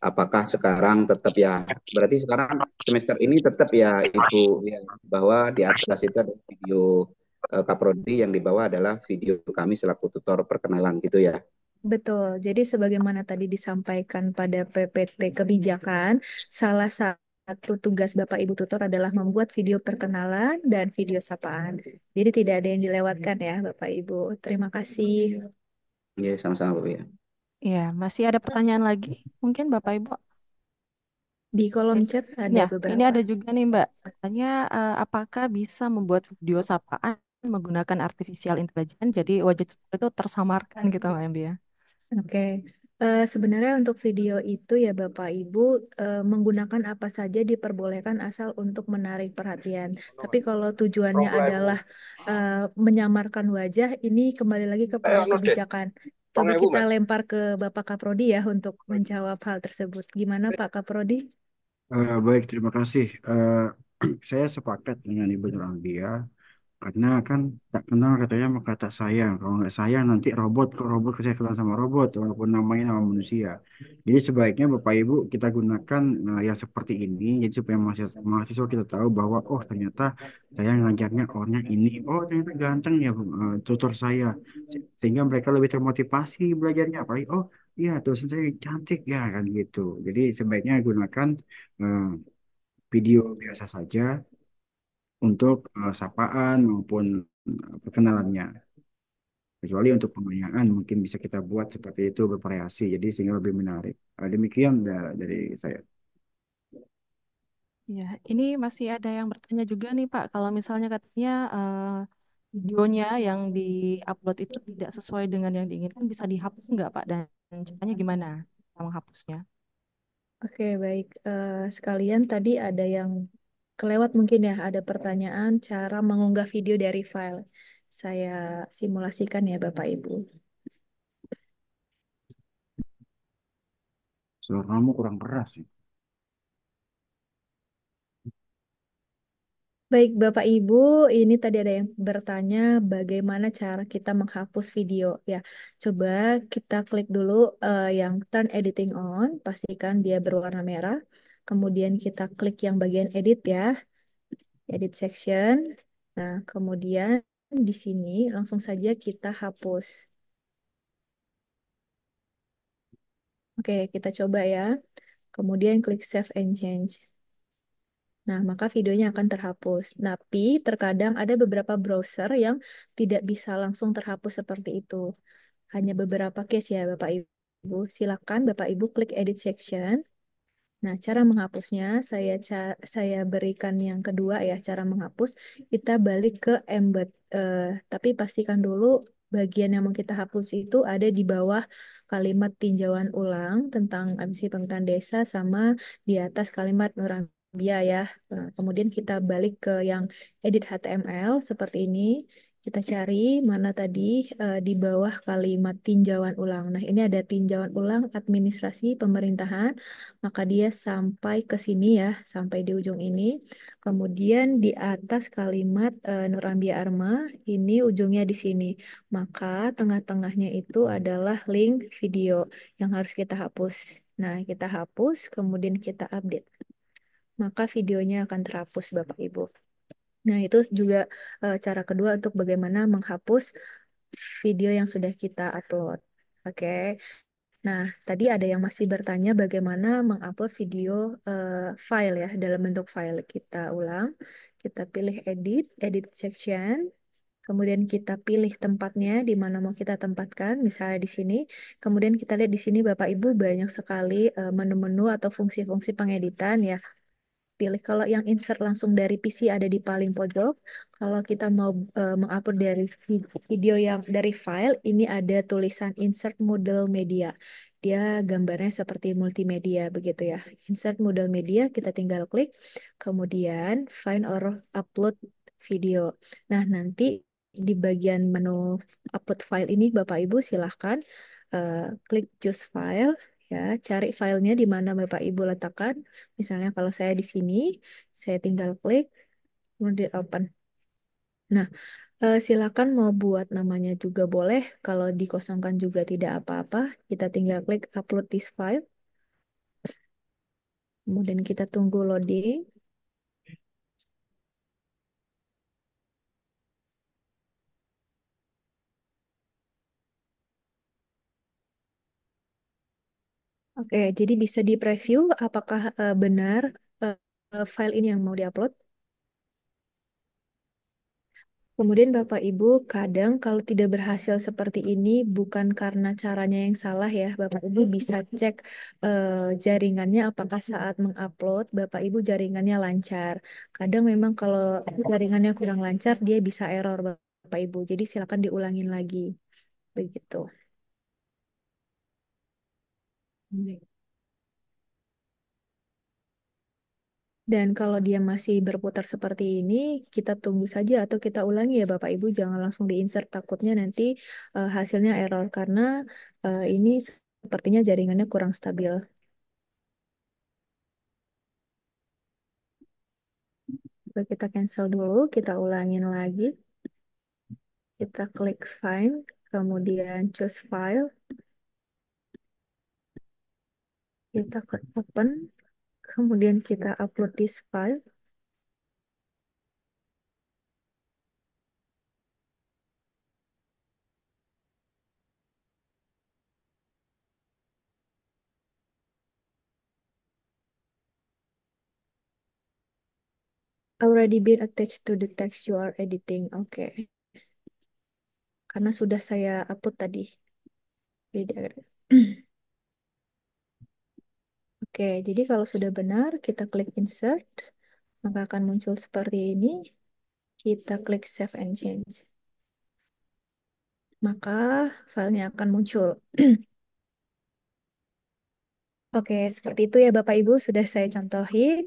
apakah sekarang tetap ya, berarti sekarang semester ini tetap ya Ibu ya, bahwa di atas itu ada video Kaprodi, yang di bawah adalah video kami selaku tutor perkenalan gitu ya.
Betul. Jadi sebagaimana tadi disampaikan pada PPT kebijakan, salah satu tugas Bapak Ibu tutor adalah membuat video perkenalan dan video sapaan. Jadi tidak ada yang dilewatkan ya Bapak Ibu. Terima kasih.
Ya, sama-sama Bu ya.
Ya, masih ada pertanyaan lagi? Mungkin Bapak Ibu.
Di kolom chat ada
Ya, ini
beberapa.
ada juga nih Mbak. Katanya apakah bisa membuat video sapaan menggunakan artificial intelligence jadi wajah itu tersamarkan gitu Mbak Embi ya?
Oke, sebenarnya untuk video itu ya Bapak Ibu menggunakan apa saja diperbolehkan asal untuk menarik perhatian. Tapi kalau tujuannya adalah menyamarkan wajah, ini kembali lagi kepada kebijakan. Coba kita lempar ke Bapak Kaprodi ya untuk menjawab hal tersebut. Gimana Pak Kaprodi?
Baik, terima kasih. Saya sepakat dengan Ibu Nur Ambia. Karena kan tak kenal katanya maka tak sayang. Kalau nggak sayang nanti robot, kok robot saya kenal sama robot walaupun namanya nama manusia. Jadi sebaiknya Bapak Ibu kita gunakan yang seperti ini. Jadi supaya mahasiswa, mahasiswa kita tahu bahwa oh ternyata saya ngajarnya orangnya ini. Oh ternyata ganteng ya tutor saya. Sehingga mereka lebih termotivasi belajarnya. Apalagi oh iya dosen saya cantik ya kan gitu. Jadi sebaiknya gunakan eh, video biasa saja untuk sapaan maupun perkenalannya. Kecuali untuk pengayaan mungkin bisa kita buat seperti itu bervariasi jadi sehingga lebih menarik. Demikian dari saya.
Ya, ini masih ada yang bertanya juga nih Pak. Kalau misalnya katanya videonya yang di-upload itu tidak sesuai dengan yang diinginkan, bisa dihapus nggak Pak? Dan caranya gimana cara menghapusnya?
Oke, baik. Sekalian tadi ada yang kelewat mungkin ya, ada pertanyaan cara mengunggah video dari file. Saya simulasikan ya Bapak Ibu.
Suara kamu kurang keras sih.
Baik, Bapak Ibu, ini tadi ada yang bertanya bagaimana cara kita menghapus video. Ya, coba kita klik dulu yang turn editing on, pastikan dia berwarna merah. Kemudian kita klik yang bagian edit ya, edit section. Nah, kemudian di sini langsung saja kita hapus. Oke, kita coba ya. Kemudian klik save and change. Nah, maka videonya akan terhapus. Tapi terkadang ada beberapa browser yang tidak bisa langsung terhapus seperti itu. Hanya beberapa case ya, Bapak Ibu. Silakan Bapak Ibu klik edit section. Nah, cara menghapusnya saya berikan yang kedua ya, cara menghapus. Kita balik ke embed. Tapi pastikan dulu bagian yang mau kita hapus itu ada di bawah kalimat tinjauan ulang tentang ambisi pemerintahan desa sama di atas kalimat Nurambia ya. Kemudian kita balik ke yang edit HTML seperti ini. Kita cari mana tadi di bawah kalimat tinjauan ulang. Nah, ini ada tinjauan ulang administrasi pemerintahan, maka dia sampai ke sini ya, sampai di ujung ini. Kemudian di atas kalimat Nurambia Arma, ini ujungnya di sini. Maka tengah-tengahnya itu adalah link video yang harus kita hapus. Nah, kita hapus, kemudian kita update. Maka videonya akan terhapus, Bapak Ibu. Nah, itu juga cara kedua untuk bagaimana menghapus video yang sudah kita upload. Oke. Nah, tadi ada yang masih bertanya bagaimana mengupload video file ya dalam bentuk file. Kita ulang, kita pilih edit section, kemudian kita pilih tempatnya di mana mau kita tempatkan, misalnya di sini. Kemudian kita lihat di sini Bapak Ibu banyak sekali menu-menu atau fungsi-fungsi pengeditan ya. Pilih kalau yang insert langsung dari PC ada di paling pojok. Kalau kita mau mengupload dari video yang dari file, ini ada tulisan insert model media. Dia gambarnya seperti multimedia begitu ya. Insert model media, kita tinggal klik. Kemudian find or upload video. Nah, nanti di bagian menu upload file ini, Bapak Ibu silahkan klik choose file, ya, cari filenya di mana Bapak Ibu letakkan. Misalnya kalau saya di sini, saya tinggal klik, kemudian open. Nah, silakan mau buat namanya juga boleh. Kalau dikosongkan juga tidak apa-apa. Kita tinggal klik upload this file. Kemudian kita tunggu loading. Oke, jadi bisa di preview apakah benar file ini yang mau diupload. Kemudian Bapak Ibu, kadang kalau tidak berhasil seperti ini bukan karena caranya yang salah ya. Bapak Ibu bisa cek jaringannya apakah saat mengupload Bapak Ibu jaringannya lancar. Kadang memang kalau jaringannya kurang lancar dia bisa error Bapak Ibu. Jadi silakan diulangin lagi. Begitu. Dan kalau dia masih berputar seperti ini, kita tunggu saja atau kita ulangi ya Bapak Ibu, jangan langsung diinsert takutnya nanti hasilnya error karena ini sepertinya jaringannya kurang stabil. Coba kita cancel dulu, kita ulangin lagi. Kita klik find, kemudian choose file, kita klik open, kemudian kita upload this file. Already been attached to the text you are editing. Oke. Karena sudah saya upload tadi. Oke, jadi kalau sudah benar, kita klik insert, maka akan muncul seperti ini. Kita klik save and change. Maka filenya akan muncul. Oke, seperti itu ya Bapak Ibu, sudah saya contohin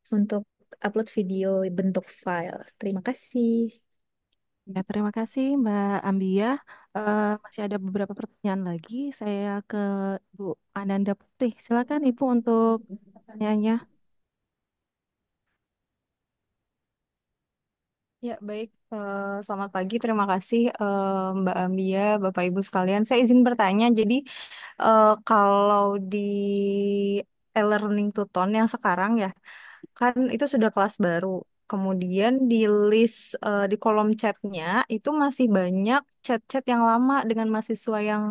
untuk upload video bentuk file. Terima kasih.
Ya, terima kasih Mbak Ambia. Masih ada beberapa pertanyaan lagi. Saya ke Bu Ananda Putri. Silakan Ibu untuk pertanyaannya.
Ya, baik. Selamat pagi. Terima kasih Mbak Ambia, Bapak Ibu sekalian. Saya izin bertanya. Jadi, kalau di e-learning Tuton yang sekarang ya, kan itu sudah kelas baru. Kemudian di list di kolom chatnya itu masih banyak chat-chat yang lama dengan mahasiswa yang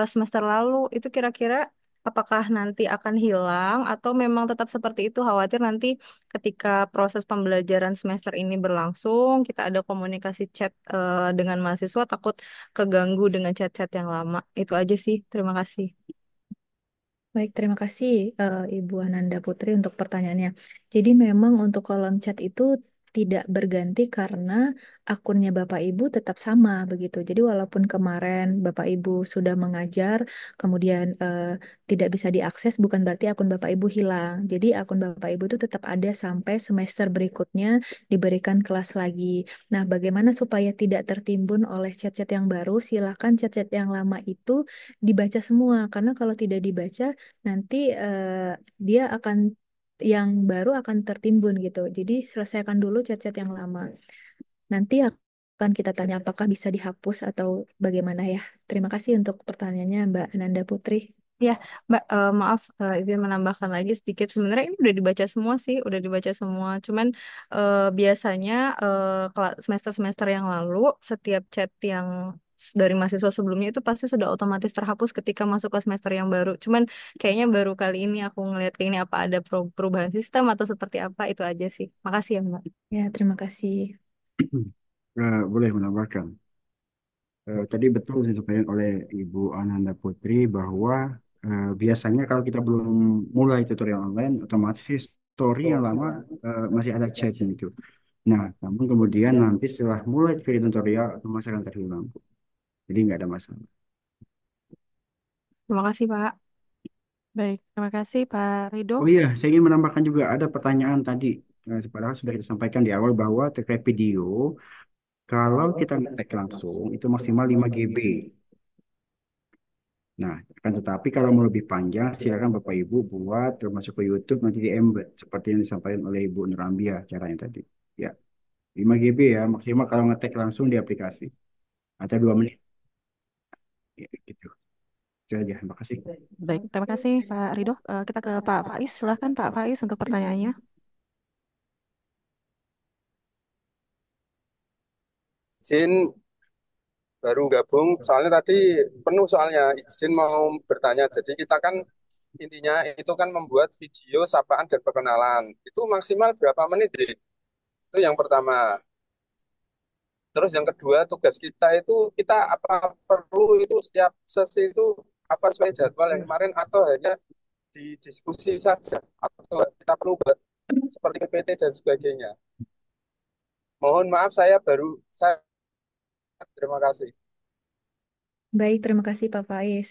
semester lalu. Itu kira-kira apakah nanti akan hilang atau memang tetap seperti itu? Khawatir nanti ketika proses pembelajaran semester ini berlangsung, kita ada komunikasi chat dengan mahasiswa takut keganggu dengan chat-chat yang lama. Itu aja sih. Terima kasih.
Baik, terima kasih Ibu Ananda Putri untuk pertanyaannya. Jadi memang untuk kolom chat itu tidak berganti karena akunnya Bapak Ibu tetap sama begitu. Jadi walaupun kemarin Bapak Ibu sudah mengajar, kemudian tidak bisa diakses, bukan berarti akun Bapak Ibu hilang. Jadi akun Bapak Ibu itu tetap ada sampai semester berikutnya diberikan kelas lagi. Nah, bagaimana supaya tidak tertimbun oleh chat-chat yang baru? Silakan chat-chat yang lama itu dibaca semua, karena kalau tidak dibaca nanti dia akan yang baru akan tertimbun gitu. Jadi selesaikan dulu chat-chat yang lama. Nanti akan kita tanya apakah bisa dihapus atau bagaimana ya. Terima kasih untuk pertanyaannya Mbak Ananda Putri.
Ya, Mbak, maaf izin menambahkan lagi sedikit. Sebenarnya ini udah dibaca semua sih, udah dibaca semua. Cuman biasanya semester-semester yang lalu, setiap chat yang dari mahasiswa sebelumnya itu pasti sudah otomatis terhapus ketika masuk ke semester yang baru. Cuman kayaknya baru kali ini aku ngeliat kayak ini apa ada perubahan sistem atau seperti apa, itu aja sih. Makasih ya, Mbak.
Ya, terima kasih.
Boleh menambahkan. Tadi betul disampaikan oleh Ibu Ananda Putri bahwa biasanya kalau kita belum mulai tutorial online, otomatis story yang lama masih ada chatnya itu. Nah, namun kemudian nanti setelah mulai tutorial, otomatis akan terhilang. Jadi nggak ada masalah.
Terima kasih, Pak.
Baik, terima kasih Pak Rido.
Oh iya, saya ingin menambahkan juga ada pertanyaan tadi. Padahal sudah kita sampaikan di awal bahwa terkait video, Kalau kita ngetek langsung itu maksimal 5 GB. Nah, akan tetapi kalau mau lebih panjang, silakan Bapak Ibu buat termasuk ke YouTube nanti di embed seperti yang disampaikan oleh Ibu Nurambia caranya tadi. Ya, 5 GB ya maksimal kalau ngetek langsung di aplikasi atau 2 menit. Ya, gitu. Itu aja. Terima kasih.
Baik, terima kasih Pak Ridho. Kita ke Pak Faiz. Silahkan Pak Faiz untuk pertanyaannya.
Izin baru gabung, soalnya tadi penuh soalnya. Izin mau bertanya. Jadi kita kan intinya itu kan membuat video sapaan dan perkenalan. Itu maksimal berapa menit sih? Itu yang pertama. Terus yang kedua, tugas kita itu kita apa perlu itu setiap sesi itu apa sesuai jadwal yang kemarin atau hanya didiskusi saja atau kita perlu buat seperti PPT dan sebagainya. Mohon maaf saya terima kasih.
Baik, terima kasih Pak Faiz.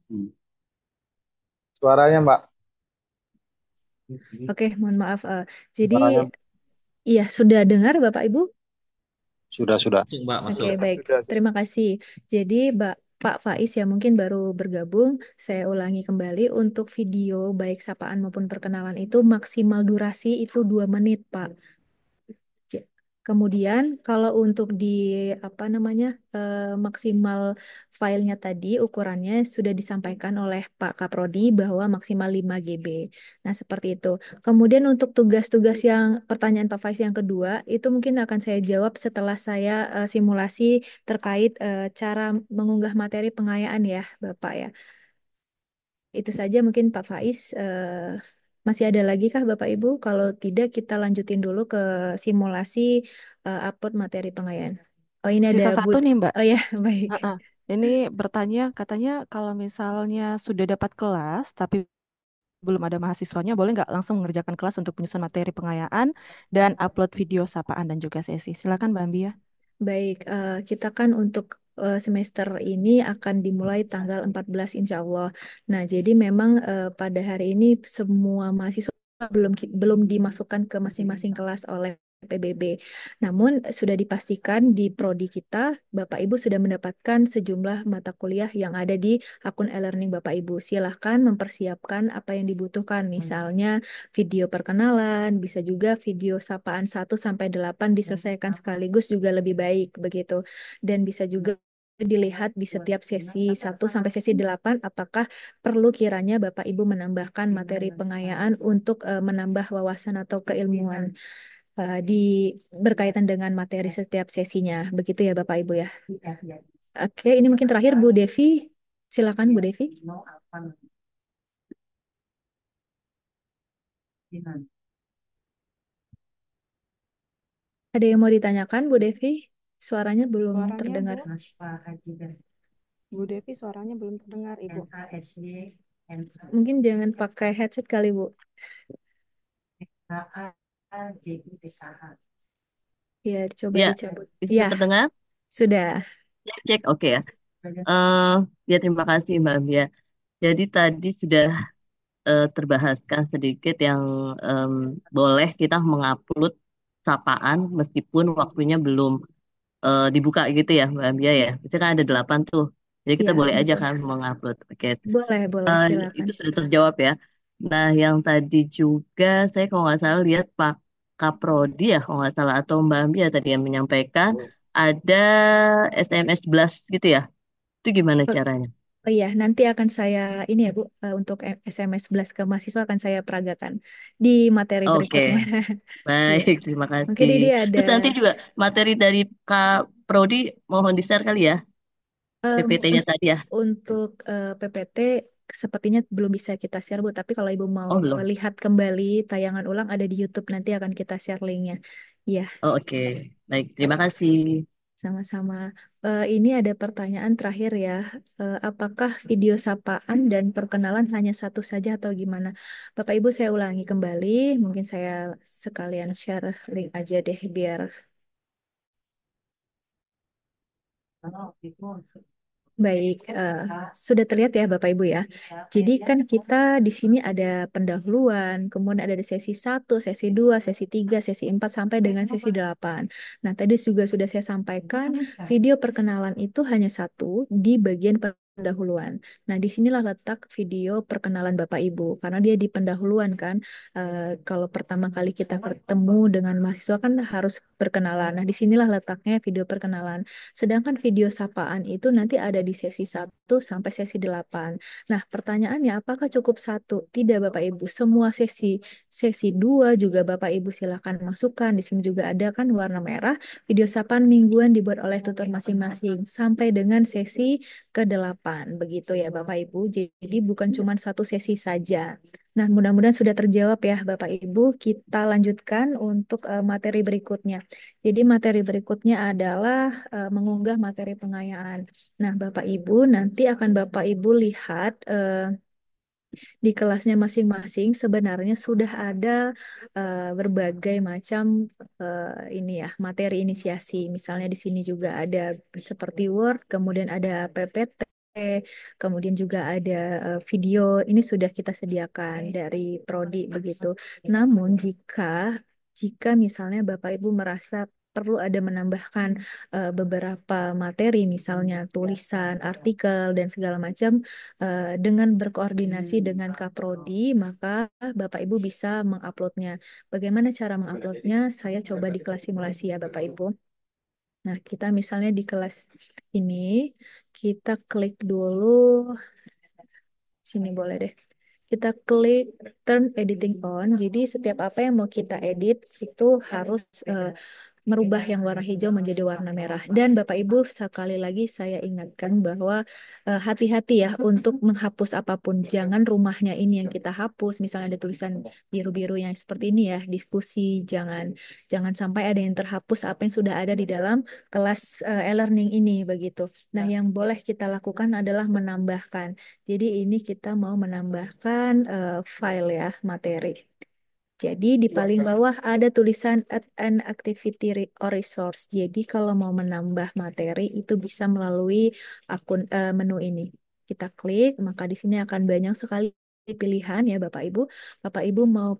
Hmm.
Suaranya, Mbak.
Oke, mohon maaf. Jadi,
Suaranya
iya, sudah dengar Bapak Ibu?
sudah.
Masuk, Mbak,
Oke,
masuk.
baik.
Sudah.
Terima kasih. Jadi, Pak Faiz ya mungkin baru bergabung. Saya ulangi kembali untuk video baik sapaan maupun perkenalan itu maksimal durasi itu 2 menit, Pak. Kemudian kalau untuk di apa namanya maksimal filenya tadi ukurannya sudah disampaikan oleh Pak Kaprodi bahwa maksimal 5 GB. Nah, seperti itu. Kemudian untuk tugas-tugas yang pertanyaan Pak Faiz yang kedua itu mungkin akan saya jawab setelah saya simulasi terkait cara mengunggah materi pengayaan ya, Bapak ya. Itu saja mungkin Pak Faiz. Masih ada lagi kah Bapak Ibu? Kalau tidak kita lanjutin dulu ke simulasi upload materi pengayaan. Oh ini ada
Sisa satu nih Mbak.
Oh ya, baik.
Ini bertanya katanya kalau misalnya sudah dapat kelas tapi belum ada mahasiswanya, boleh nggak langsung mengerjakan kelas untuk penyusun materi pengayaan dan upload video sapaan dan juga sesi. Silakan Mbak Ambia.
Baik, kita kan untuk semester ini akan dimulai tanggal 14 insya Allah. Nah, jadi memang pada hari ini semua mahasiswa belum dimasukkan ke masing-masing kelas oleh PBB. Namun sudah dipastikan di prodi kita, Bapak Ibu sudah mendapatkan sejumlah mata kuliah yang ada di akun e-learning Bapak Ibu. Silahkan mempersiapkan apa yang dibutuhkan, misalnya video perkenalan, bisa juga video sapaan 1 sampai 8 diselesaikan sekaligus juga lebih baik begitu. Dan bisa juga dilihat di setiap sesi 1 sampai sesi 8 apakah perlu kiranya Bapak Ibu menambahkan materi pengayaan untuk menambah wawasan atau keilmuan di berkaitan dengan materi setiap sesinya. Begitu ya Bapak Ibu ya. Oke, ini mungkin terakhir Bu Devi. Silakan Bu Devi. Ada yang mau ditanyakan Bu Devi? Suaranya belum terdengar.
Bu Devi suaranya belum terdengar Ibu.
Mungkin jangan pakai headset kali Bu. Ya, coba
Ya,
dicabut.
bisa
Ya,
terdengar?
sudah.
Cek, oke ya. Ya terima kasih Mbak Bia. Jadi tadi sudah terbahaskan sedikit yang boleh kita mengupload sapaan meskipun waktunya belum dibuka gitu ya Mbak Bia ya. Misalnya kan ada 8 tuh. Jadi kita
Ya,
boleh aja
betul.
kan mengupload. Oke,
Boleh, silakan.
itu sudah terjawab ya. Nah, yang tadi juga saya kalau nggak salah lihat Pak Kaprodi ya, kalau nggak salah atau Mbak Ambia tadi yang menyampaikan ada SMS blast gitu ya. Itu gimana caranya?
Oh iya, nanti akan saya ini ya Bu, untuk SMS blast ke mahasiswa akan saya peragakan di materi
Oke,
berikutnya. Iya.
baik, terima
Mungkin
kasih.
ini ada
Terus nanti juga materi dari Kak Prodi mohon di-share kali ya, PPT-nya tadi ya.
untuk PPT sepertinya belum bisa kita share Bu, tapi kalau Ibu mau
Oh, belum.
melihat kembali tayangan ulang ada di YouTube nanti akan kita share linknya. Iya.
Oh, oke. Baik, terima kasih.
Sama-sama. Ini ada pertanyaan terakhir ya. Apakah video sapaan dan perkenalan hanya satu saja atau gimana? Bapak Ibu saya ulangi kembali. Mungkin saya sekalian share link aja deh biar. Baik, sudah terlihat ya Bapak Ibu ya. Jadi kan kita di sini ada pendahuluan, kemudian ada di sesi 1, sesi 2, sesi 3, sesi 4 sampai dengan sesi 8. Nah, tadi juga sudah saya sampaikan video perkenalan itu hanya satu di bagian pendahuluan. Nah, disinilah letak video perkenalan Bapak Ibu, karena dia di pendahuluan kan. Kalau pertama kali kita ketemu dengan mahasiswa kan harus berkenalan. Nah, disinilah letaknya video perkenalan. Sedangkan video sapaan itu nanti ada di sesi 1 sampai sesi 8. Nah, pertanyaannya apakah cukup satu? Tidak, Bapak Ibu. Semua sesi 2 juga Bapak Ibu silakan masukkan. Di sini juga ada kan warna merah. Video sapaan mingguan dibuat oleh tutor masing-masing sampai dengan sesi ke-8. Begitu ya, Bapak Ibu. Jadi bukan cuma satu sesi saja. Nah, mudah-mudahan sudah terjawab ya, Bapak Ibu. Kita lanjutkan untuk materi berikutnya. Jadi materi berikutnya adalah mengunggah materi pengayaan. Nah, Bapak Ibu nanti akan Bapak Ibu lihat di kelasnya masing-masing sebenarnya sudah ada berbagai macam ini ya materi inisiasi. Misalnya di sini juga ada seperti Word, kemudian ada PPT, kemudian juga ada video. Ini sudah kita sediakan dari Prodi begitu. Namun jika misalnya Bapak Ibu merasa perlu ada menambahkan beberapa materi, misalnya tulisan, artikel, dan segala macam, dengan berkoordinasi dengan Kaprodi, maka Bapak Ibu bisa menguploadnya. Bagaimana cara menguploadnya? Saya coba di kelas simulasi ya Bapak Ibu. Nah, kita misalnya di kelas ini, kita klik dulu, sini boleh deh. Kita klik turn editing on. Jadi setiap apa yang mau kita edit itu harus merubah yang warna hijau menjadi warna merah. Dan Bapak Ibu, sekali lagi saya ingatkan bahwa hati-hati ya untuk menghapus apapun. Jangan rumahnya ini yang kita hapus. Misalnya ada tulisan biru-biru yang seperti ini ya, diskusi. Jangan sampai ada yang terhapus apa yang sudah ada di dalam kelas e-learning ini begitu. Nah, yang boleh kita lakukan adalah menambahkan. Jadi ini kita mau menambahkan file ya, materi. Jadi di paling bawah ada tulisan add an activity or resource. Jadi kalau mau menambah materi itu bisa melalui menu ini. Kita klik, maka di sini akan banyak sekali pilihan ya Bapak Ibu. Bapak Ibu mau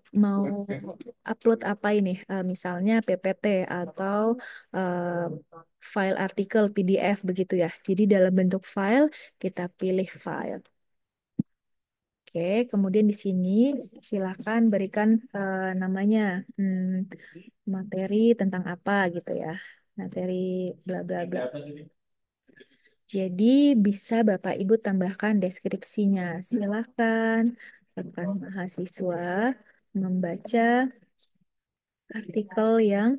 upload apa ini? Misalnya PPT atau eh, file artikel PDF begitu ya. Jadi dalam bentuk file kita pilih file. Oke, kemudian di sini silakan berikan namanya materi tentang apa gitu ya. Materi bla bla bla. Jadi bisa Bapak Ibu tambahkan deskripsinya. Silakan rekan mahasiswa membaca artikel yang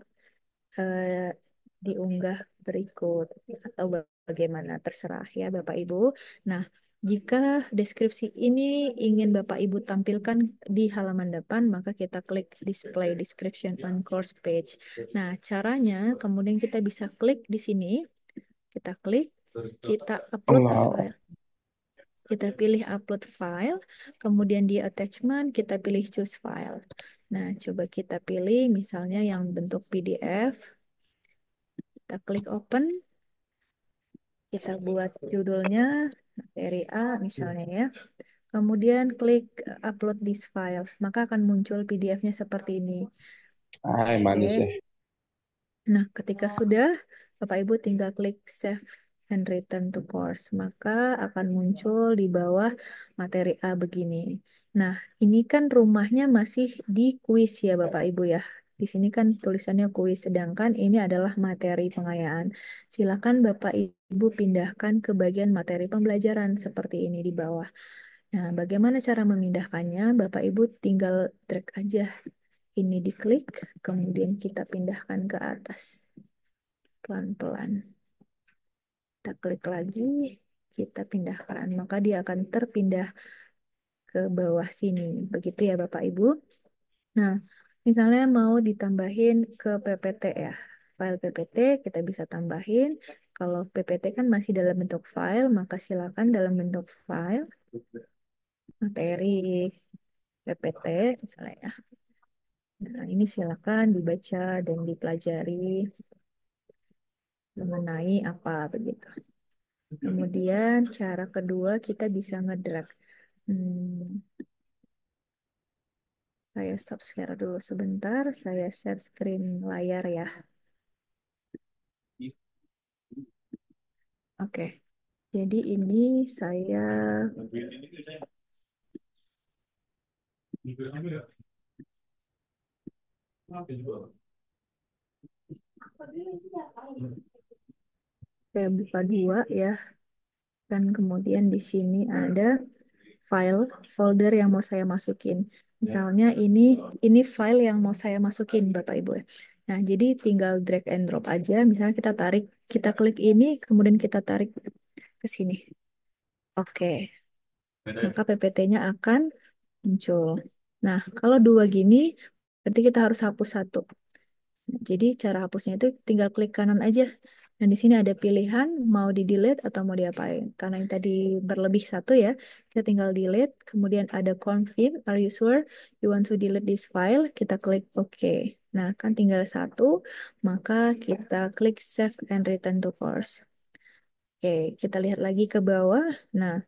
eh, diunggah berikut atau bagaimana terserah ya Bapak Ibu. Nah, jika deskripsi ini ingin Bapak Ibu tampilkan di halaman depan, maka kita klik display description on course page. Nah, caranya kemudian kita bisa klik di sini, kita klik, kita upload file. Kita pilih upload file, kemudian di attachment kita pilih choose file. Nah, coba kita pilih misalnya yang bentuk PDF. Kita klik open, kita buat judulnya materi A misalnya ya. Kemudian klik upload this file, maka akan muncul PDF-nya seperti ini.
Hai, manis ya.
Oke. Nah, ketika sudah, Bapak Ibu tinggal klik save and return to course, maka akan muncul di bawah materi A begini. Nah, ini kan rumahnya masih di kuis ya Bapak Ibu ya. Di sini kan tulisannya kuis, sedangkan ini adalah materi pengayaan. Silakan Bapak Ibu pindahkan ke bagian materi pembelajaran seperti ini di bawah. Nah, bagaimana cara memindahkannya? Bapak Ibu tinggal drag aja ini diklik, kemudian kita pindahkan ke atas. Pelan-pelan. Kita klik lagi, kita pindahkan. Maka dia akan terpindah ke bawah sini. Begitu ya Bapak Ibu. Nah, misalnya mau ditambahin ke PPT ya. File PPT kita bisa tambahin. Kalau PPT kan masih dalam bentuk file, maka silakan dalam bentuk file, materi PPT misalnya ya. Nah, ini silakan dibaca dan dipelajari mengenai apa begitu. Kemudian cara kedua kita bisa ngedrag. Hmm, saya stop share dulu sebentar. Saya share screen layar ya. Oke. Jadi ini saya buka dua ya. Dan kemudian di sini ada file folder yang mau saya masukin. Misalnya ini file yang mau saya masukin Bapak Ibu ya. Nah, jadi tinggal drag and drop aja. Misalnya kita klik ini, kemudian kita tarik ke sini. Oke, maka PPT-nya akan muncul. Nah, kalau dua gini, berarti kita harus hapus satu. Jadi cara hapusnya itu tinggal klik kanan aja. Dan di sini ada pilihan mau di delete atau mau diapain. Karena yang tadi berlebih satu ya, kita tinggal delete. Kemudian ada confirm, are you sure you want to delete this file? Kita klik OK. Nah, kan tinggal satu, maka kita klik save and return to course. Oke, kita lihat lagi ke bawah. Nah,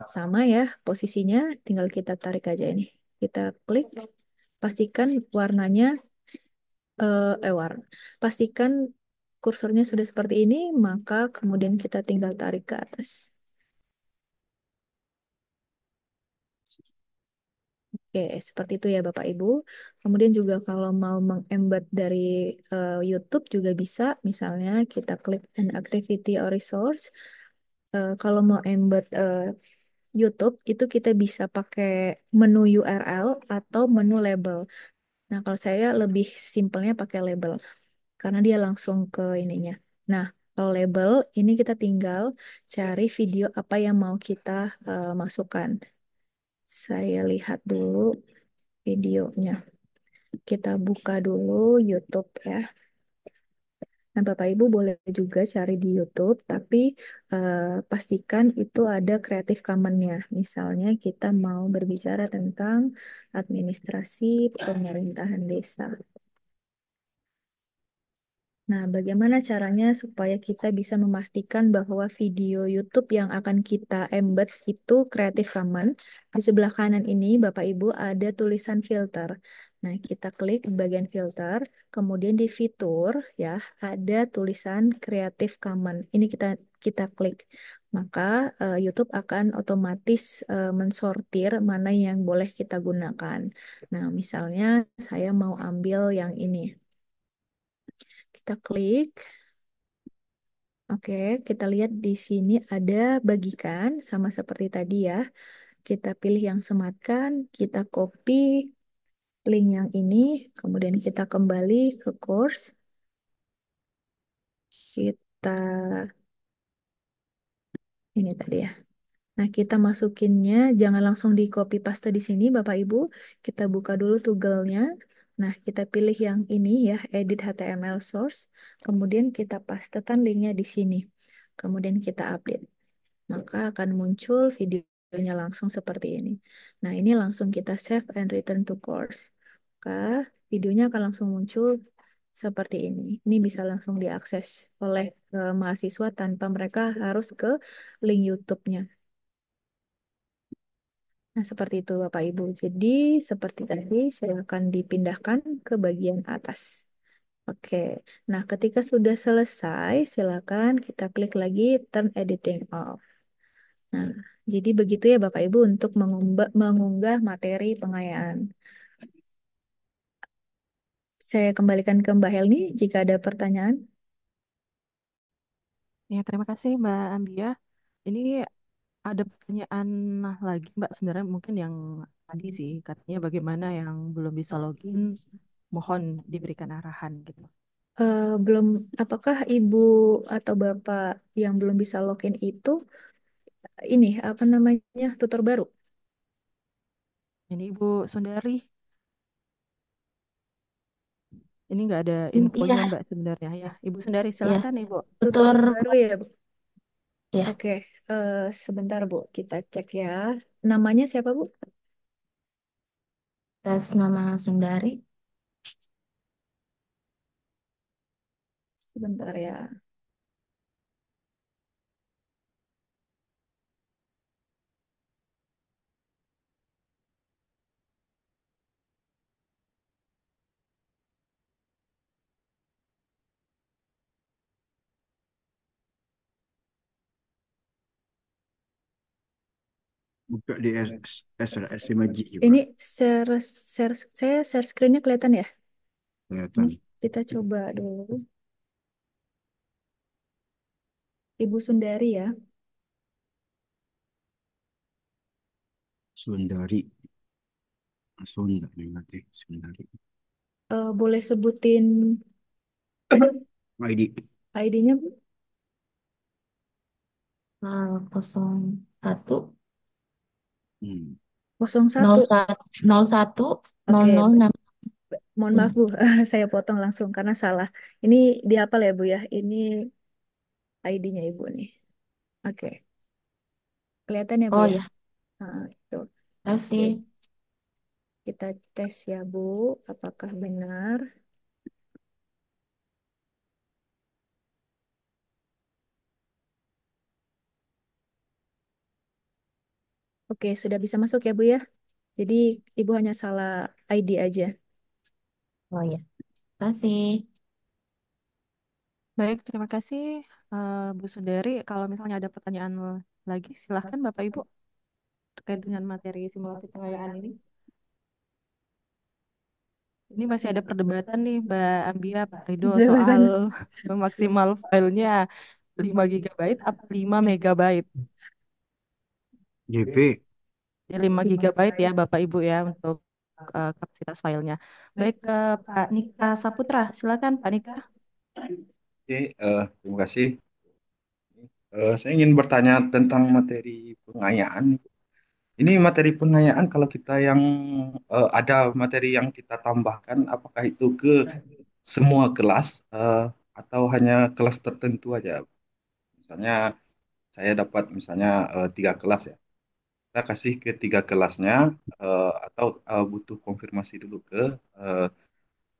sama ya posisinya, tinggal kita tarik aja ini. Kita klik, pastikan warnanya warna. Pastikan kursornya sudah seperti ini, maka kemudian kita tinggal tarik ke atas. Oke, seperti itu ya Bapak Ibu. Kemudian juga kalau mau mengembed dari YouTube juga bisa. Misalnya kita klik an activity or resource. Kalau mau embed YouTube itu kita bisa pakai menu URL atau menu label. Nah, kalau saya lebih simpelnya pakai label karena dia langsung ke ininya. Nah, kalau label ini kita tinggal cari video apa yang mau kita masukkan. Saya lihat dulu videonya. Kita buka dulu YouTube ya. Nah, Bapak Ibu boleh juga cari di YouTube, tapi pastikan itu ada Creative Commons-nya. Misalnya kita mau berbicara tentang administrasi pemerintahan desa. Nah, bagaimana caranya supaya kita bisa memastikan bahwa video YouTube yang akan kita embed itu Creative Commons? Di sebelah kanan ini, Bapak Ibu, ada tulisan filter. Nah, kita klik di bagian filter, kemudian di fitur, ya, ada tulisan Creative Commons. Ini kita klik. Maka YouTube akan otomatis mensortir mana yang boleh kita gunakan. Nah, misalnya saya mau ambil yang ini. Kita klik. Oke, kita lihat di sini ada bagikan sama seperti tadi ya. Kita pilih yang sematkan, kita copy link yang ini, kemudian kita kembali ke course. Kita ini tadi ya. Nah, kita masukinnya jangan langsung di copy paste di sini Bapak Ibu. Kita buka dulu Toggle-nya. Nah, kita pilih yang ini ya, edit HTML source. Kemudian kita pastekan linknya di sini. Kemudian kita update. Maka akan muncul videonya langsung seperti ini. Nah, ini langsung kita save and return to course. Maka videonya akan langsung muncul seperti ini. Ini bisa langsung diakses oleh mahasiswa tanpa mereka harus ke link YouTube-nya. Nah, seperti itu Bapak Ibu. Jadi, seperti tadi, silakan dipindahkan ke bagian atas. Oke. Nah, ketika sudah selesai, silakan kita klik lagi turn editing off. Nah, jadi begitu ya Bapak Ibu untuk mengunggah materi pengayaan. Saya kembalikan ke Mbak Helmi jika ada pertanyaan.
Ya, terima kasih Mbak Ambia. Ini ada pertanyaan lagi Mbak, sebenarnya mungkin yang tadi sih, katanya bagaimana yang belum bisa login, mohon diberikan arahan gitu.
Belum, apakah Ibu atau Bapak yang belum bisa login itu ini apa namanya tutor baru?
Ini Ibu Sundari, ini nggak ada infonya
Iya,
Mbak sebenarnya ya. Ibu Sundari
iya.
silahkan Ibu.
Tutor
Tutor,
baru ya, Bu?
ya,
Oke, sebentar Bu, kita cek ya. Namanya siapa Bu?
tes nama Sundari.
Sebentar ya.
Buka di SMG
Ini
juga
saya share screen-nya kelihatan ya? Ini
kelihatan.
kita coba dulu. Ibu Sundari ya.
Sundari. Sunda nih nanti Sundari.
Boleh sebutin
ID.
ID-nya, Bu?
01
Hmm.
01.
01
Oke,
006.
mohon maaf Bu, saya potong langsung karena salah. Ini dihafal ya Bu ya. Ini ID-nya Ibu nih. Oke, kelihatan ya Bu
Oh
ya.
ya,
Itu.
kasih.
Jadi kita tes ya Bu, apakah benar? Oke, sudah bisa masuk ya Bu ya. Jadi Ibu hanya salah ID aja.
Oh ya, kasih.
Baik, terima kasih Bu Sundari. Kalau misalnya ada pertanyaan lagi, silahkan Bapak Ibu terkait dengan materi simulasi pengayaan ini. Ini masih ada perdebatan nih Mbak Ambia, Pak Rido soal
Perdebatan.
maksimal filenya 5 gigabyte atau 5 megabyte.
JP.
Ya 5 gigabyte ya Bapak Ibu ya untuk kapasitas filenya. Baik ke Pak Nika Saputra, silakan Pak Nika.
Oke, terima kasih. Saya ingin bertanya tentang materi pengayaan. Ini materi pengayaan kalau kita yang ada materi yang kita tambahkan, apakah itu ke semua kelas atau hanya kelas tertentu aja? Misalnya saya dapat misalnya 3 kelas ya. Kita kasih ke 3 kelasnya atau butuh konfirmasi dulu ke eh,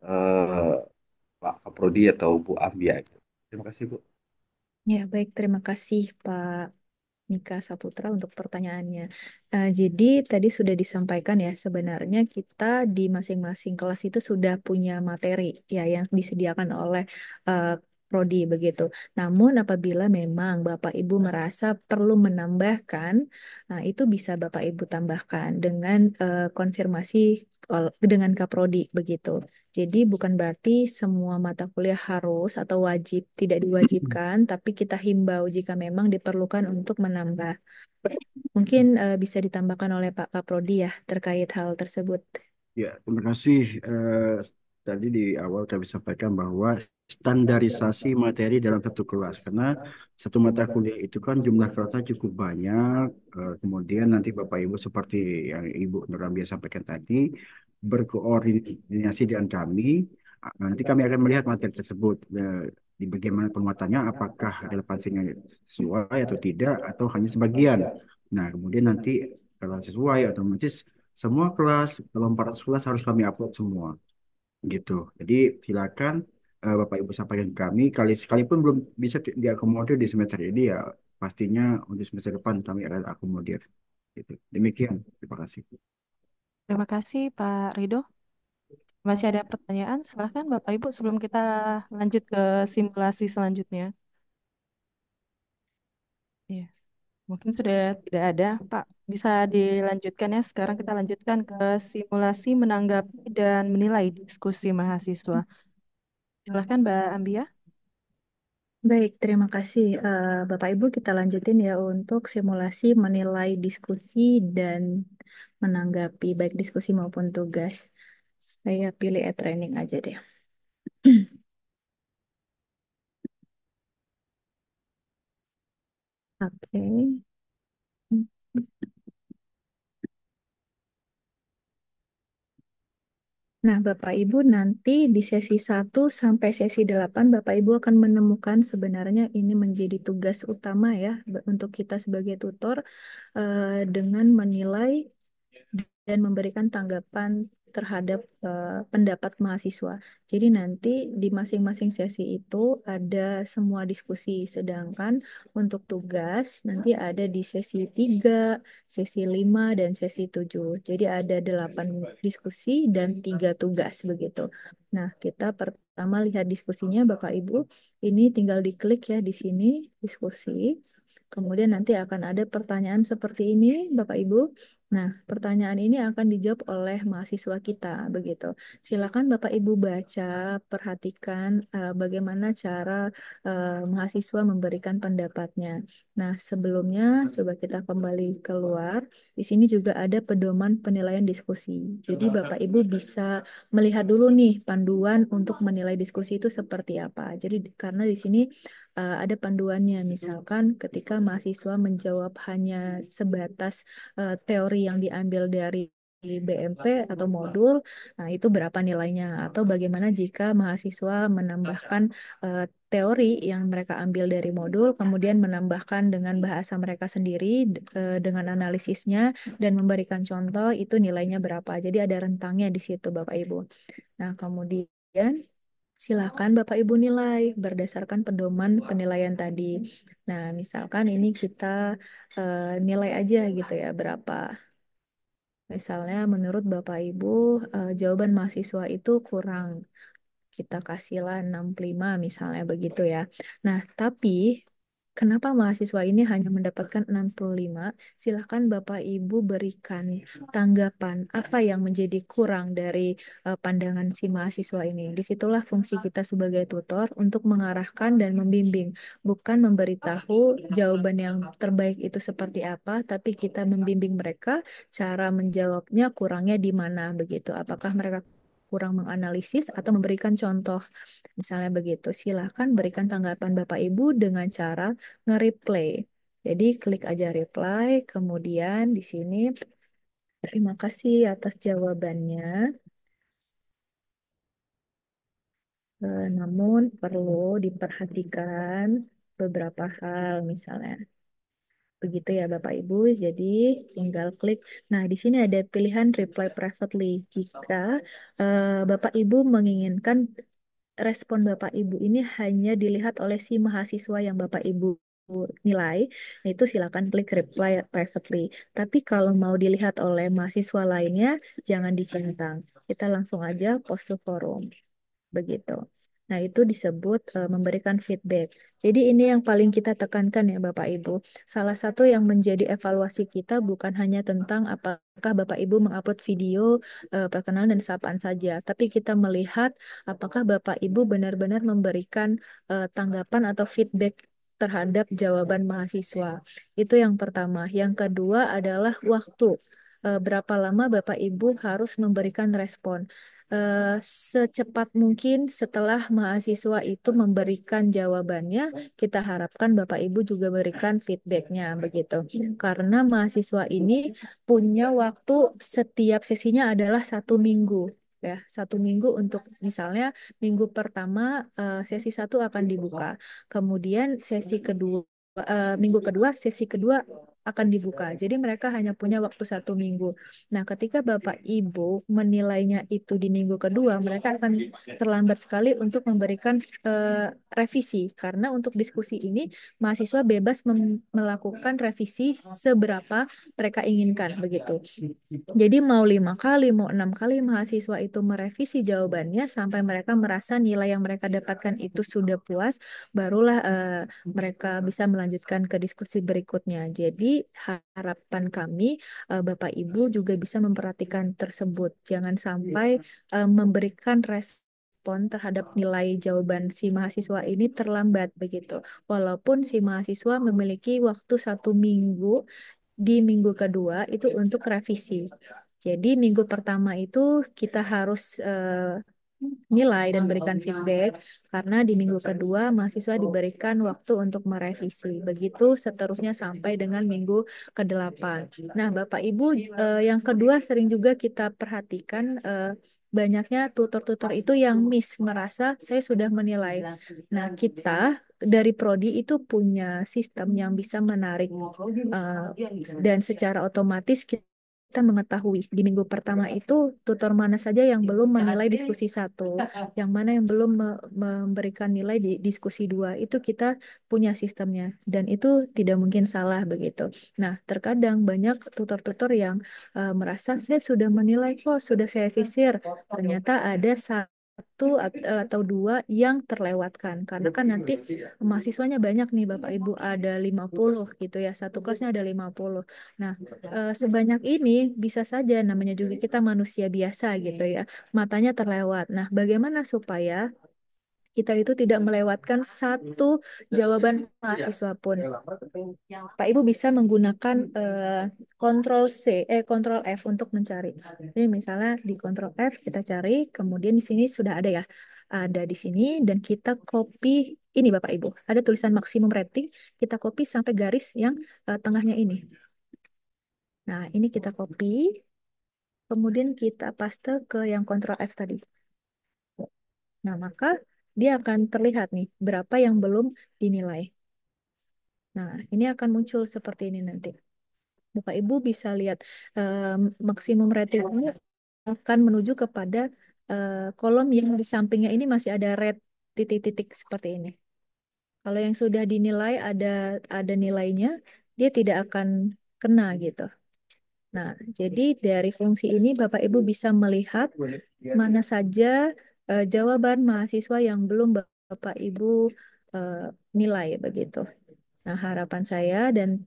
eh, Pak Kaprodi atau Bu Ambia gitu. Terima kasih Bu.
Ya, baik. Terima kasih Pak Nika Saputra untuk pertanyaannya. Jadi tadi sudah disampaikan ya, sebenarnya kita di masing-masing kelas itu sudah punya materi ya yang disediakan oleh eh, prodi begitu. Namun apabila memang Bapak Ibu merasa perlu menambahkan, itu bisa Bapak Ibu tambahkan dengan konfirmasi dengan Kaprodi begitu. Jadi bukan berarti semua mata kuliah harus atau wajib, tidak diwajibkan, tapi kita himbau jika memang diperlukan untuk menambah. Mungkin bisa ditambahkan oleh Pak Kaprodi ya terkait hal tersebut.
Ya, terima kasih. Tadi di awal kami sampaikan bahwa standarisasi materi dalam satu kelas, karena satu mata kuliah itu kan jumlah kelasnya cukup banyak. Kemudian nanti Bapak Ibu seperti yang Ibu Nurambia sampaikan tadi, berkoordinasi dengan kami. Nanti kami akan melihat materi tersebut, di bagaimana penguatannya, apakah relevansinya sesuai atau tidak, atau hanya sebagian. Nah, kemudian nanti kalau sesuai otomatis semua kelas, kalau 400 kelas harus kami upload semua, gitu. Jadi silakan Bapak Ibu sampaikan ke kami, sekalipun belum bisa diakomodir di semester ini ya, pastinya untuk semester depan kami akan akomodir. Gitu. Demikian, terima kasih.
Terima kasih Pak Rido. Masih ada pertanyaan? Silahkan Bapak Ibu sebelum kita lanjut ke simulasi selanjutnya. Iya, mungkin sudah tidak ada, Pak. Bisa dilanjutkan ya. Sekarang kita lanjutkan ke simulasi menanggapi dan menilai diskusi mahasiswa. Silahkan Mbak Ambia.
Baik, terima kasih. Bapak Ibu kita lanjutin ya untuk simulasi menilai diskusi dan menanggapi baik diskusi maupun tugas. Saya pilih e-training aja deh. Oke. Nah, Bapak Ibu nanti di sesi 1 sampai sesi 8 Bapak Ibu akan menemukan sebenarnya ini menjadi tugas utama ya untuk kita sebagai tutor dengan menilai dan memberikan tanggapan terhadap pendapat mahasiswa. Jadi nanti di masing-masing sesi itu ada semua diskusi, sedangkan untuk tugas nanti ada di sesi 3, sesi 5, dan sesi 7. Jadi ada 8 diskusi dan 3 tugas begitu. Nah, kita pertama lihat diskusinya Bapak Ibu. Ini tinggal diklik ya di sini diskusi. Kemudian nanti akan ada pertanyaan seperti ini, Bapak Ibu. Nah, pertanyaan ini akan dijawab oleh mahasiswa kita, begitu. Silakan Bapak Ibu baca, perhatikan bagaimana cara mahasiswa memberikan pendapatnya. Nah, sebelumnya coba kita kembali keluar. Di sini juga ada pedoman penilaian diskusi. Jadi Bapak Ibu bisa melihat dulu nih panduan untuk menilai diskusi itu seperti apa. Jadi karena di sini ada panduannya, misalkan ketika mahasiswa menjawab hanya sebatas teori yang diambil dari BMP atau modul, nah itu berapa nilainya? Atau bagaimana jika mahasiswa menambahkan teori yang mereka ambil dari modul, kemudian menambahkan dengan bahasa mereka sendiri, dengan analisisnya, dan memberikan contoh, itu nilainya berapa? Jadi ada rentangnya di situ, Bapak Ibu. Nah, kemudian silakan Bapak Ibu nilai berdasarkan pedoman penilaian tadi. Nah, misalkan ini kita nilai aja gitu ya, berapa. Misalnya menurut Bapak Ibu, jawaban mahasiswa itu kurang. Kita kasihlah 65 misalnya begitu ya. Nah, tapi kenapa mahasiswa ini hanya mendapatkan 65? Silahkan Bapak Ibu berikan tanggapan apa yang menjadi kurang dari pandangan si mahasiswa ini. Disitulah fungsi kita sebagai tutor untuk mengarahkan dan membimbing, bukan memberitahu jawaban yang terbaik itu seperti apa, tapi kita membimbing mereka cara menjawabnya kurangnya di mana begitu. Apakah mereka kurang menganalisis atau memberikan contoh. Misalnya begitu, silahkan berikan tanggapan Bapak Ibu dengan cara nge-replay. Jadi klik aja reply, kemudian di sini terima kasih atas jawabannya. Namun perlu diperhatikan beberapa hal misalnya. Begitu ya Bapak Ibu, jadi tinggal klik. Nah, di sini ada pilihan reply privately. Jika Bapak Ibu menginginkan respon Bapak Ibu ini hanya dilihat oleh si mahasiswa yang Bapak Ibu nilai, nah itu silakan klik reply privately. Tapi kalau mau dilihat oleh mahasiswa lainnya, jangan dicentang. Kita langsung aja post to forum. Begitu. Nah, itu disebut memberikan feedback. Jadi ini yang paling kita tekankan ya Bapak Ibu. Salah satu yang menjadi evaluasi kita bukan hanya tentang apakah Bapak Ibu mengupload video perkenalan dan sapaan saja, tapi kita melihat apakah Bapak Ibu benar-benar memberikan tanggapan atau feedback terhadap jawaban mahasiswa. Itu yang pertama. Yang kedua adalah waktu. Berapa lama Bapak Ibu harus memberikan respon secepat mungkin setelah mahasiswa itu memberikan jawabannya, kita harapkan Bapak Ibu juga berikan feedbacknya begitu. Karena mahasiswa ini punya waktu setiap sesinya adalah 1 minggu. Ya, 1 minggu untuk misalnya minggu pertama sesi 1 akan dibuka, kemudian minggu kedua sesi kedua akan dibuka. Jadi mereka hanya punya waktu 1 minggu. Nah, ketika Bapak Ibu menilainya itu di minggu kedua, mereka akan terlambat sekali untuk memberikan revisi. Karena untuk diskusi ini, mahasiswa bebas melakukan revisi seberapa mereka inginkan, begitu. Jadi mau 5 kali, mau 6 kali mahasiswa itu merevisi jawabannya sampai mereka merasa nilai yang mereka dapatkan itu sudah puas, barulah mereka bisa melanjutkan ke diskusi berikutnya. Jadi harapan kami Bapak Ibu juga bisa memperhatikan tersebut. Jangan sampai memberikan respon terhadap nilai jawaban si mahasiswa ini terlambat begitu. Walaupun si mahasiswa memiliki waktu 1 minggu di minggu kedua itu untuk revisi. Jadi minggu pertama itu kita harus nilai dan berikan feedback karena di minggu kedua mahasiswa diberikan waktu untuk merevisi. Begitu seterusnya sampai dengan minggu ke-8. Nah, Bapak Ibu, yang kedua sering juga kita perhatikan banyaknya tutor-tutor itu yang miss merasa saya sudah menilai. Nah, kita dari prodi itu punya sistem yang bisa menarik dan secara otomatis kita mengetahui di minggu pertama itu tutor mana saja yang belum menilai diskusi 1, yang mana yang belum memberikan nilai di diskusi 2, itu kita punya sistemnya dan itu tidak mungkin salah begitu. Nah, terkadang banyak tutor-tutor yang merasa saya sudah menilai kok, sudah saya sisir. Ternyata ada atau dua yang terlewatkan. Karena kan nanti mahasiswanya banyak nih Bapak Ibu, ada 50 gitu ya. Satu kelasnya ada 50. Nah, sebanyak ini bisa saja namanya juga kita manusia biasa gitu ya. Matanya terlewat. Nah, bagaimana supaya kita itu tidak melewatkan satu jawaban mahasiswa pun. Pak Ibu bisa menggunakan Ctrl C, Ctrl F untuk mencari. Jadi misalnya di Ctrl F kita cari, kemudian di sini sudah ada ya, ada di sini dan kita copy ini Bapak Ibu. Ada tulisan maksimum rating, kita copy sampai garis yang tengahnya ini. Nah ini kita copy, kemudian kita paste ke yang Ctrl F tadi. Nah maka dia akan terlihat nih berapa yang belum dinilai. Nah, ini akan muncul seperti ini nanti. Bapak Ibu bisa lihat maksimum rating ini akan menuju kepada kolom yang di sampingnya ini masih ada red titik-titik seperti ini. Kalau yang sudah dinilai ada nilainya, dia tidak akan kena gitu. Nah, jadi dari fungsi ini Bapak Ibu bisa melihat mana saja jawaban mahasiswa yang belum Bapak Ibu nilai begitu. Nah, harapan saya dan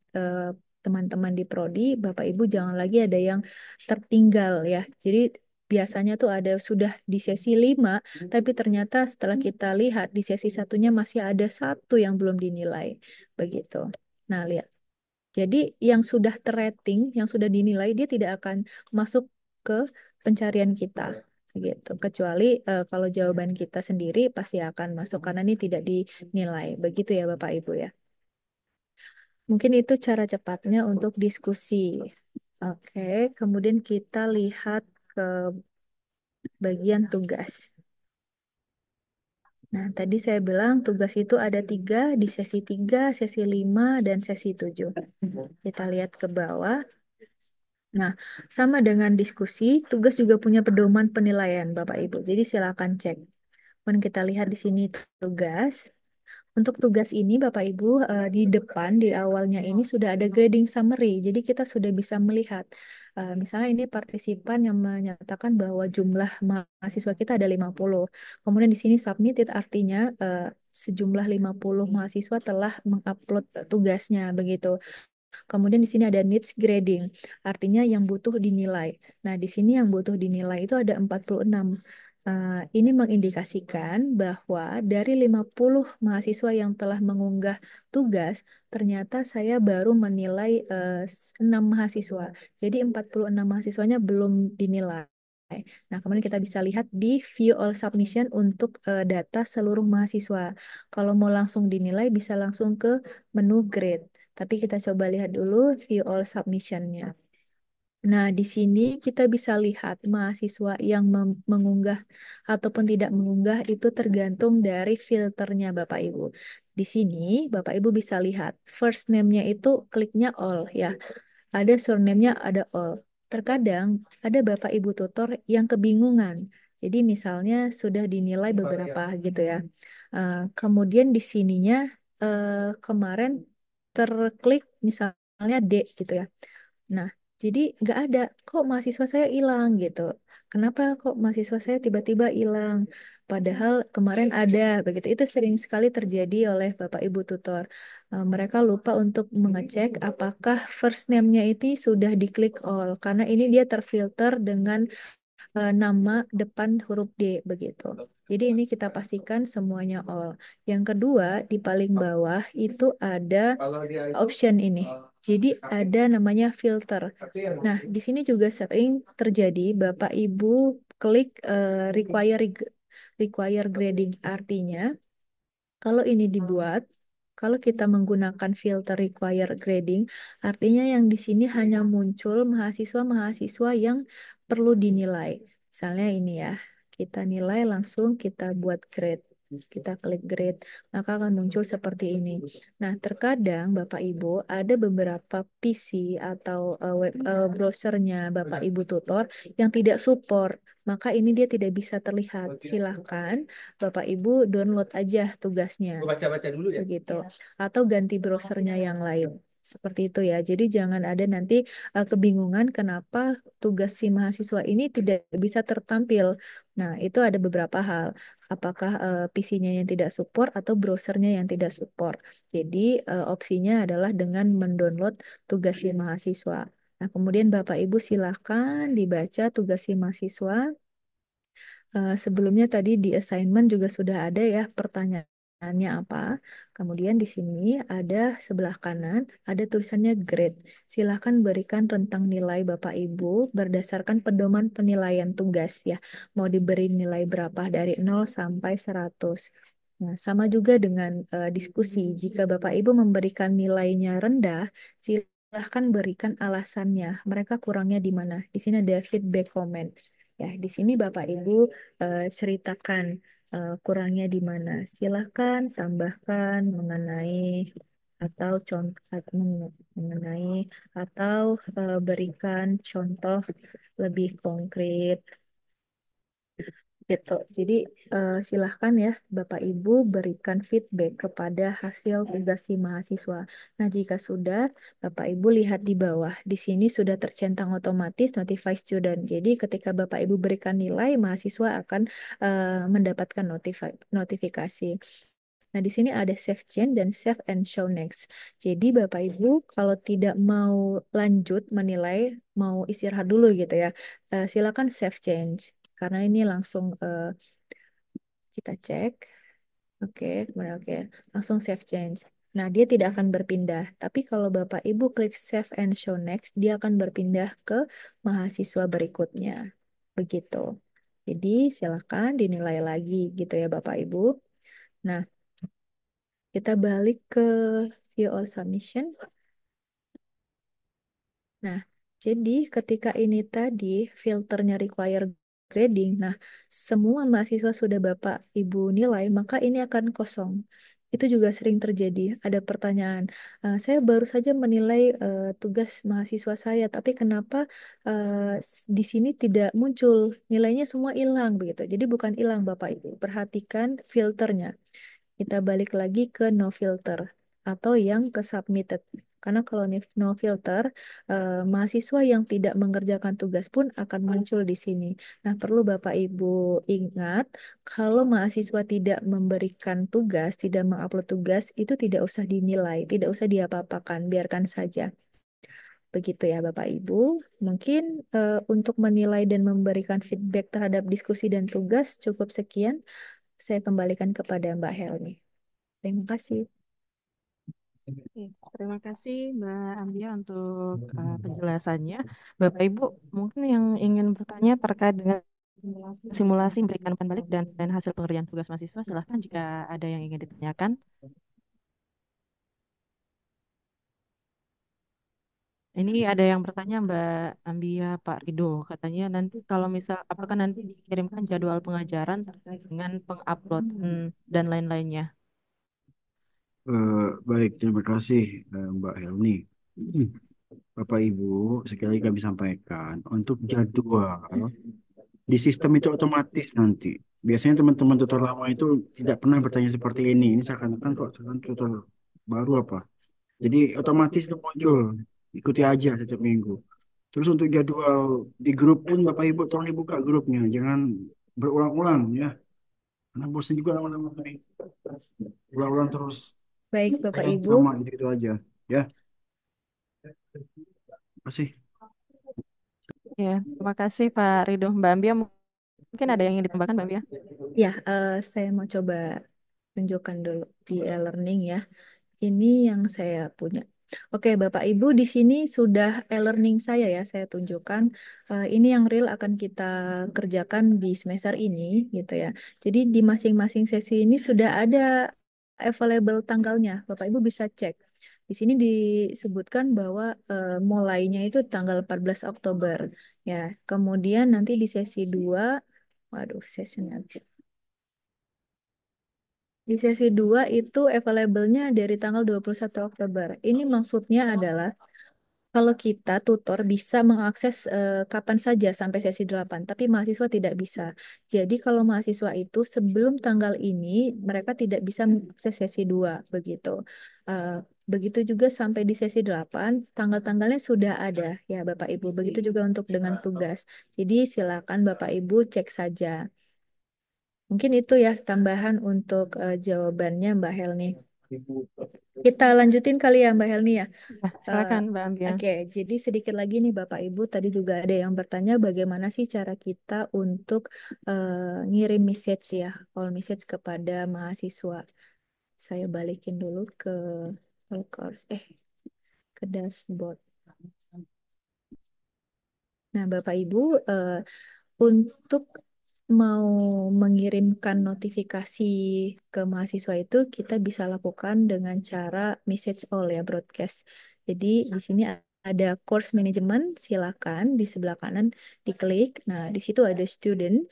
teman-teman di Prodi, Bapak Ibu jangan lagi ada yang tertinggal ya. Jadi biasanya tuh ada sudah di sesi 5, tapi ternyata setelah kita lihat di sesi satunya masih ada satu yang belum dinilai. Begitu. Nah, lihat. Jadi yang sudah terrating, yang sudah dinilai, dia tidak akan masuk ke pencarian kita. Gitu. Kecuali kalau jawaban kita sendiri pasti akan masuk karena ini tidak dinilai. Begitu ya Bapak Ibu ya. Mungkin itu cara cepatnya untuk diskusi. Oke, kemudian kita lihat ke bagian tugas. Nah, tadi saya bilang tugas itu ada 3 di sesi 3, sesi 5, dan sesi 7. Kita lihat ke bawah. Nah, sama dengan diskusi, tugas juga punya pedoman penilaian, Bapak Ibu. Jadi silakan cek. Kemudian kita lihat di sini tugas. Untuk tugas ini Bapak Ibu di depan di awalnya ini sudah ada grading summary. Jadi kita sudah bisa melihat misalnya ini partisipan yang menyatakan bahwa jumlah mahasiswa kita ada 50. Kemudian di sini submitted artinya sejumlah 50 mahasiswa telah mengupload tugasnya begitu. Kemudian di sini ada needs grading, artinya yang butuh dinilai. Nah, di sini yang butuh dinilai itu ada 46. Ini mengindikasikan bahwa dari 50 mahasiswa yang telah mengunggah tugas, ternyata saya baru menilai 6 mahasiswa. Jadi 46 mahasiswanya belum dinilai. Nah, kemudian kita bisa lihat di view all submission untuk data seluruh mahasiswa. Kalau mau langsung dinilai, bisa langsung ke menu grade. Tapi kita coba lihat dulu view all submission-nya. Nah, di sini kita bisa lihat mahasiswa yang mengunggah ataupun tidak mengunggah itu tergantung dari filternya Bapak Ibu. Di sini Bapak Ibu bisa lihat first name-nya itu kliknya all ya. Ada surname-nya ada all. Terkadang ada Bapak Ibu tutor yang kebingungan. Jadi misalnya sudah dinilai beberapa gitu ya. Kemudian di sininya kemarin terklik misalnya D gitu ya. Nah, jadi nggak ada, kok mahasiswa saya hilang gitu. Kenapa kok mahasiswa saya tiba-tiba hilang? Padahal kemarin ada, begitu. Itu sering sekali terjadi oleh Bapak Ibu tutor. Mereka lupa untuk mengecek apakah first name-nya itu sudah diklik all. Karena ini dia terfilter dengan nama depan huruf D begitu. Jadi ini kita pastikan semuanya all. Yang kedua, di paling bawah itu ada option ini. Jadi ada namanya filter. Nah, di sini juga sering terjadi Bapak Ibu klik require grading. Artinya kalau ini dibuat, kalau kita menggunakan filter require grading, artinya yang di sini hanya muncul mahasiswa-mahasiswa yang perlu dinilai. Misalnya ini ya, kita nilai langsung kita buat grade. Kita klik grade, maka akan muncul seperti ini. Nah, terkadang Bapak Ibu ada beberapa PC atau browsernya Bapak Ibu tutor yang tidak support, maka ini dia tidak bisa terlihat. Silahkan Bapak Ibu download aja tugasnya. Baca-baca dulu ya. Begitu. Atau ganti browsernya yang lain. Seperti itu ya. Jadi jangan ada nanti kebingungan kenapa tugas si mahasiswa ini tidak bisa tertampil. Nah, itu ada beberapa hal. Apakah PC-nya yang tidak support atau browsernya yang tidak support. Jadi opsinya adalah dengan mendownload tugas si mahasiswa. Nah, kemudian Bapak Ibu silakan dibaca tugas si mahasiswa. Sebelumnya tadi di assignment juga sudah ada ya pertanyaannya apa. Kemudian di sini ada sebelah kanan ada tulisannya grade. Silahkan berikan rentang nilai Bapak Ibu berdasarkan pedoman penilaian tugas ya. Mau diberi nilai berapa dari 0 sampai 100. Nah, sama juga dengan diskusi. Jika Bapak Ibu memberikan nilainya rendah, silahkan berikan alasannya. Mereka kurangnya di mana? Di sini ada feedback comment. Ya, di sini Bapak Ibu ceritakan kurangnya di mana. Silakan tambahkan mengenai atau contoh mengenai atau berikan contoh lebih konkret gitu. Jadi silahkan ya Bapak Ibu berikan feedback kepada hasil tugas si mahasiswa. Nah, jika sudah, Bapak Ibu lihat di bawah. Di sini sudah tercentang otomatis notify student. Jadi ketika Bapak Ibu berikan nilai, mahasiswa akan mendapatkan notifikasi. Nah, di sini ada save change dan save and show next. Jadi Bapak Ibu kalau tidak mau lanjut menilai, mau istirahat dulu gitu ya, silakan save change. Karena ini langsung kita cek. Oke, kemudian oke. Langsung save change. Nah, dia tidak akan berpindah. Tapi kalau Bapak Ibu klik save and show next, dia akan berpindah ke mahasiswa berikutnya. Begitu. Jadi silakan dinilai lagi gitu ya Bapak Ibu. Nah, kita balik ke view all submission. Nah, jadi ketika ini tadi filternya require grading, nah semua mahasiswa sudah Bapak Ibu nilai, maka ini akan kosong. Itu juga sering terjadi. Ada pertanyaan, saya baru saja menilai tugas mahasiswa saya, tapi kenapa di sini tidak muncul nilainya semua hilang begitu. Jadi bukan hilang Bapak Ibu, perhatikan filternya. Kita balik lagi ke no filter atau yang ke submitted. Karena kalau no filter, mahasiswa yang tidak mengerjakan tugas pun akan muncul di sini. Nah, perlu Bapak Ibu ingat, kalau mahasiswa tidak memberikan tugas, tidak mengupload tugas, itu tidak usah dinilai, tidak usah diapa-apakan, biarkan saja. Begitu ya Bapak Ibu. Mungkin untuk menilai dan memberikan feedback terhadap diskusi dan tugas cukup sekian. Saya kembalikan kepada Mbak Helmi. Terima kasih.
Oke, terima kasih Mbak Ambia untuk penjelasannya. Bapak Ibu, mungkin yang ingin bertanya terkait dengan simulasi memberikan umpan balik dan hasil pengerjaan tugas mahasiswa, silahkan jika ada yang ingin ditanyakan. Ini ada yang bertanya Mbak Ambia Pak Rido, katanya nanti kalau misal apakah nanti dikirimkan jadwal pengajaran terkait dengan penguploadan dan lain-lainnya.
Baik, terima kasih Mbak Helni. Bapak Ibu, sekali lagi kami sampaikan untuk jadwal di sistem itu otomatis nanti. Biasanya teman-teman tutor lama itu tidak pernah bertanya seperti ini. Ini seakan-akan kok sekarang tutor baru apa? Jadi otomatis itu muncul. Ikuti aja setiap minggu. Terus untuk jadwal di grup pun Bapak Ibu tolong dibuka grupnya. Jangan berulang-ulang ya. Karena bosan juga lama-lama ini. Ulang-ulang terus.
Baik Bapak Ibu.
Sama itu aja. Ya. Terima kasih.
Ya, terima kasih Pak Rido. Mbak Ambia mungkin ada yang ingin ditambahkan Mbak Ambia?
Ya, saya mau coba tunjukkan dulu di e-learning ya. Ini yang saya punya. Oke, Bapak Ibu, di sini sudah e-learning saya ya. Saya tunjukkan ini yang real akan kita kerjakan di semester ini gitu ya. Jadi di masing-masing sesi ini sudah ada available tanggalnya. Bapak Ibu bisa cek. Di sini disebutkan bahwa mulainya itu tanggal 14 Oktober ya. Kemudian nanti di sesi 2, waduh, sesinya di sesi 2 itu available-nya dari tanggal 21 Oktober. Ini maksudnya adalah kalau kita tutor bisa mengakses kapan saja sampai sesi 8, tapi mahasiswa tidak bisa. Jadi kalau mahasiswa itu sebelum tanggal ini mereka tidak bisa mengakses sesi 2 begitu. Begitu juga sampai di sesi 8, tanggal-tanggalnya sudah ada ya Bapak Ibu. Begitu juga untuk dengan tugas. Jadi silakan Bapak Ibu cek saja. Mungkin itu ya tambahan untuk jawabannya Mbak Helni. Kita lanjutin kali ya Mbak Helni ya.
Ya, silakan Mbak Ambia.
Oke, jadi sedikit lagi nih Bapak Ibu, tadi juga ada yang bertanya bagaimana sih cara kita untuk ngirim message ya, call message kepada mahasiswa. Saya balikin dulu ke all course, ke dashboard. Nah, Bapak Ibu, untuk mau mengirimkan notifikasi ke mahasiswa itu kita bisa lakukan dengan cara message all ya, broadcast. Jadi di sini ada course management, silakan di sebelah kanan diklik. Nah, di situ ada student.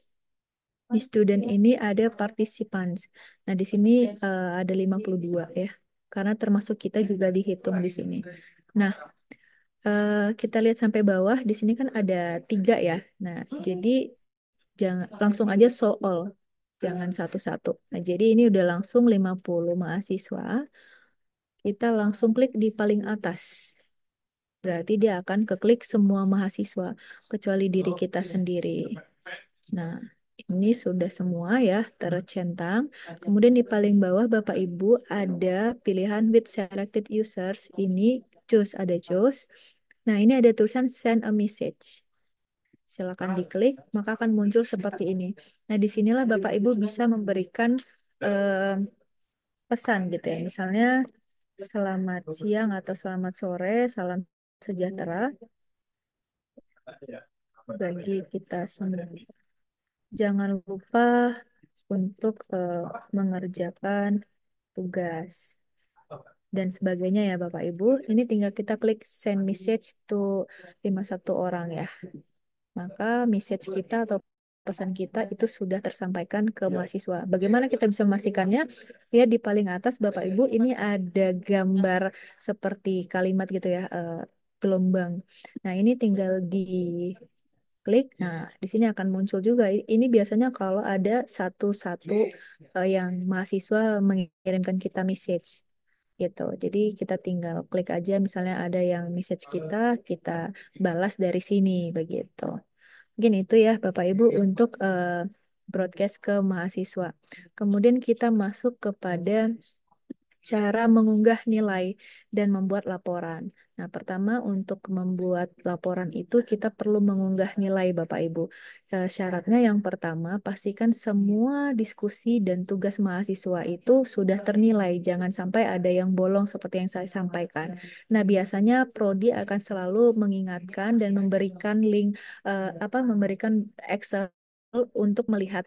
Di student ini ada participants. Nah, di sini ada 52 ya. Karena termasuk kita juga dihitung di sini. Nah, kita lihat sampai bawah, di sini kan ada 3 ya. Nah, jadi jangan langsung aja show all. Jangan satu-satu. Nah, jadi ini udah langsung 50 mahasiswa. Kita langsung klik di paling atas. Berarti dia akan keklik semua mahasiswa, kecuali diri kita sendiri. Nah, ini sudah semua ya tercentang. Kemudian di paling bawah Bapak Ibu ada pilihan with selected users. Ini choose, ada choose. Nah, ini ada tulisan send a message. Silakan diklik, maka akan muncul seperti ini. Nah, disinilah Bapak Ibu bisa memberikan eh, pesan gitu ya. Misalnya, selamat siang atau selamat sore, salam sejahtera bagi kita semua. Jangan lupa untuk mengerjakan tugas dan sebagainya ya Bapak Ibu. Ini tinggal kita klik send message to 51 orang ya. Maka message kita atau pesan kita itu sudah tersampaikan ke mahasiswa. Bagaimana kita bisa memastikannya? Lihat di paling atas Bapak Ibu, ini ada gambar seperti kalimat gitu ya, gelombang. Nah, ini tinggal di klik. Nah, di sini akan muncul juga. Ini biasanya kalau ada satu-satu yang mahasiswa mengirimkan kita message gitu. Jadi kita tinggal klik aja, misalnya ada yang message kita, kita balas dari sini begitu. Mungkin itu ya Bapak Ibu untuk broadcast ke mahasiswa. Kemudian kita masuk kepada cara mengunggah nilai dan membuat laporan. Nah, pertama untuk membuat laporan itu kita perlu mengunggah nilai Bapak Ibu. Syaratnya yang pertama, pastikan semua diskusi dan tugas mahasiswa itu sudah ternilai. Jangan sampai ada yang bolong seperti yang saya sampaikan. Nah, biasanya Prodi akan selalu mengingatkan dan memberikan link memberikan Excel untuk melihat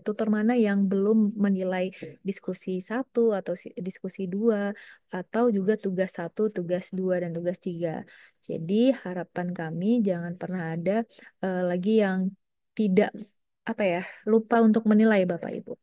tutor mana yang belum menilai diskusi 1 atau diskusi 2 atau juga tugas 1, tugas 2 dan tugas 3. Jadi harapan kami jangan pernah ada lagi yang tidak lupa untuk menilai Bapak Ibu.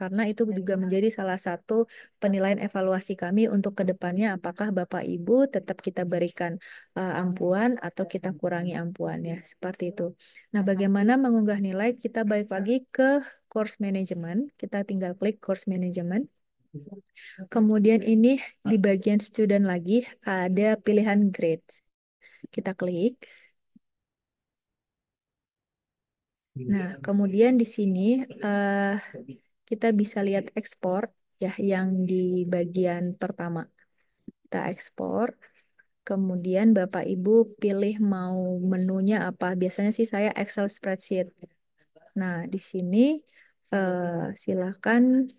Karena itu juga menjadi salah satu penilaian evaluasi kami untuk kedepannya apakah Bapak Ibu tetap kita berikan ampuan atau kita kurangi ampuannya. Seperti itu. Nah, bagaimana mengunggah nilai? Kita balik lagi ke course management. Kita tinggal klik course management. Kemudian ini di bagian student lagi ada pilihan grades. Kita klik. Nah, kemudian di sini kita bisa lihat ekspor ya yang di bagian pertama. Kita ekspor. Kemudian Bapak Ibu pilih mau menunya apa. Biasanya sih saya Excel spreadsheet. Nah, di sini silakan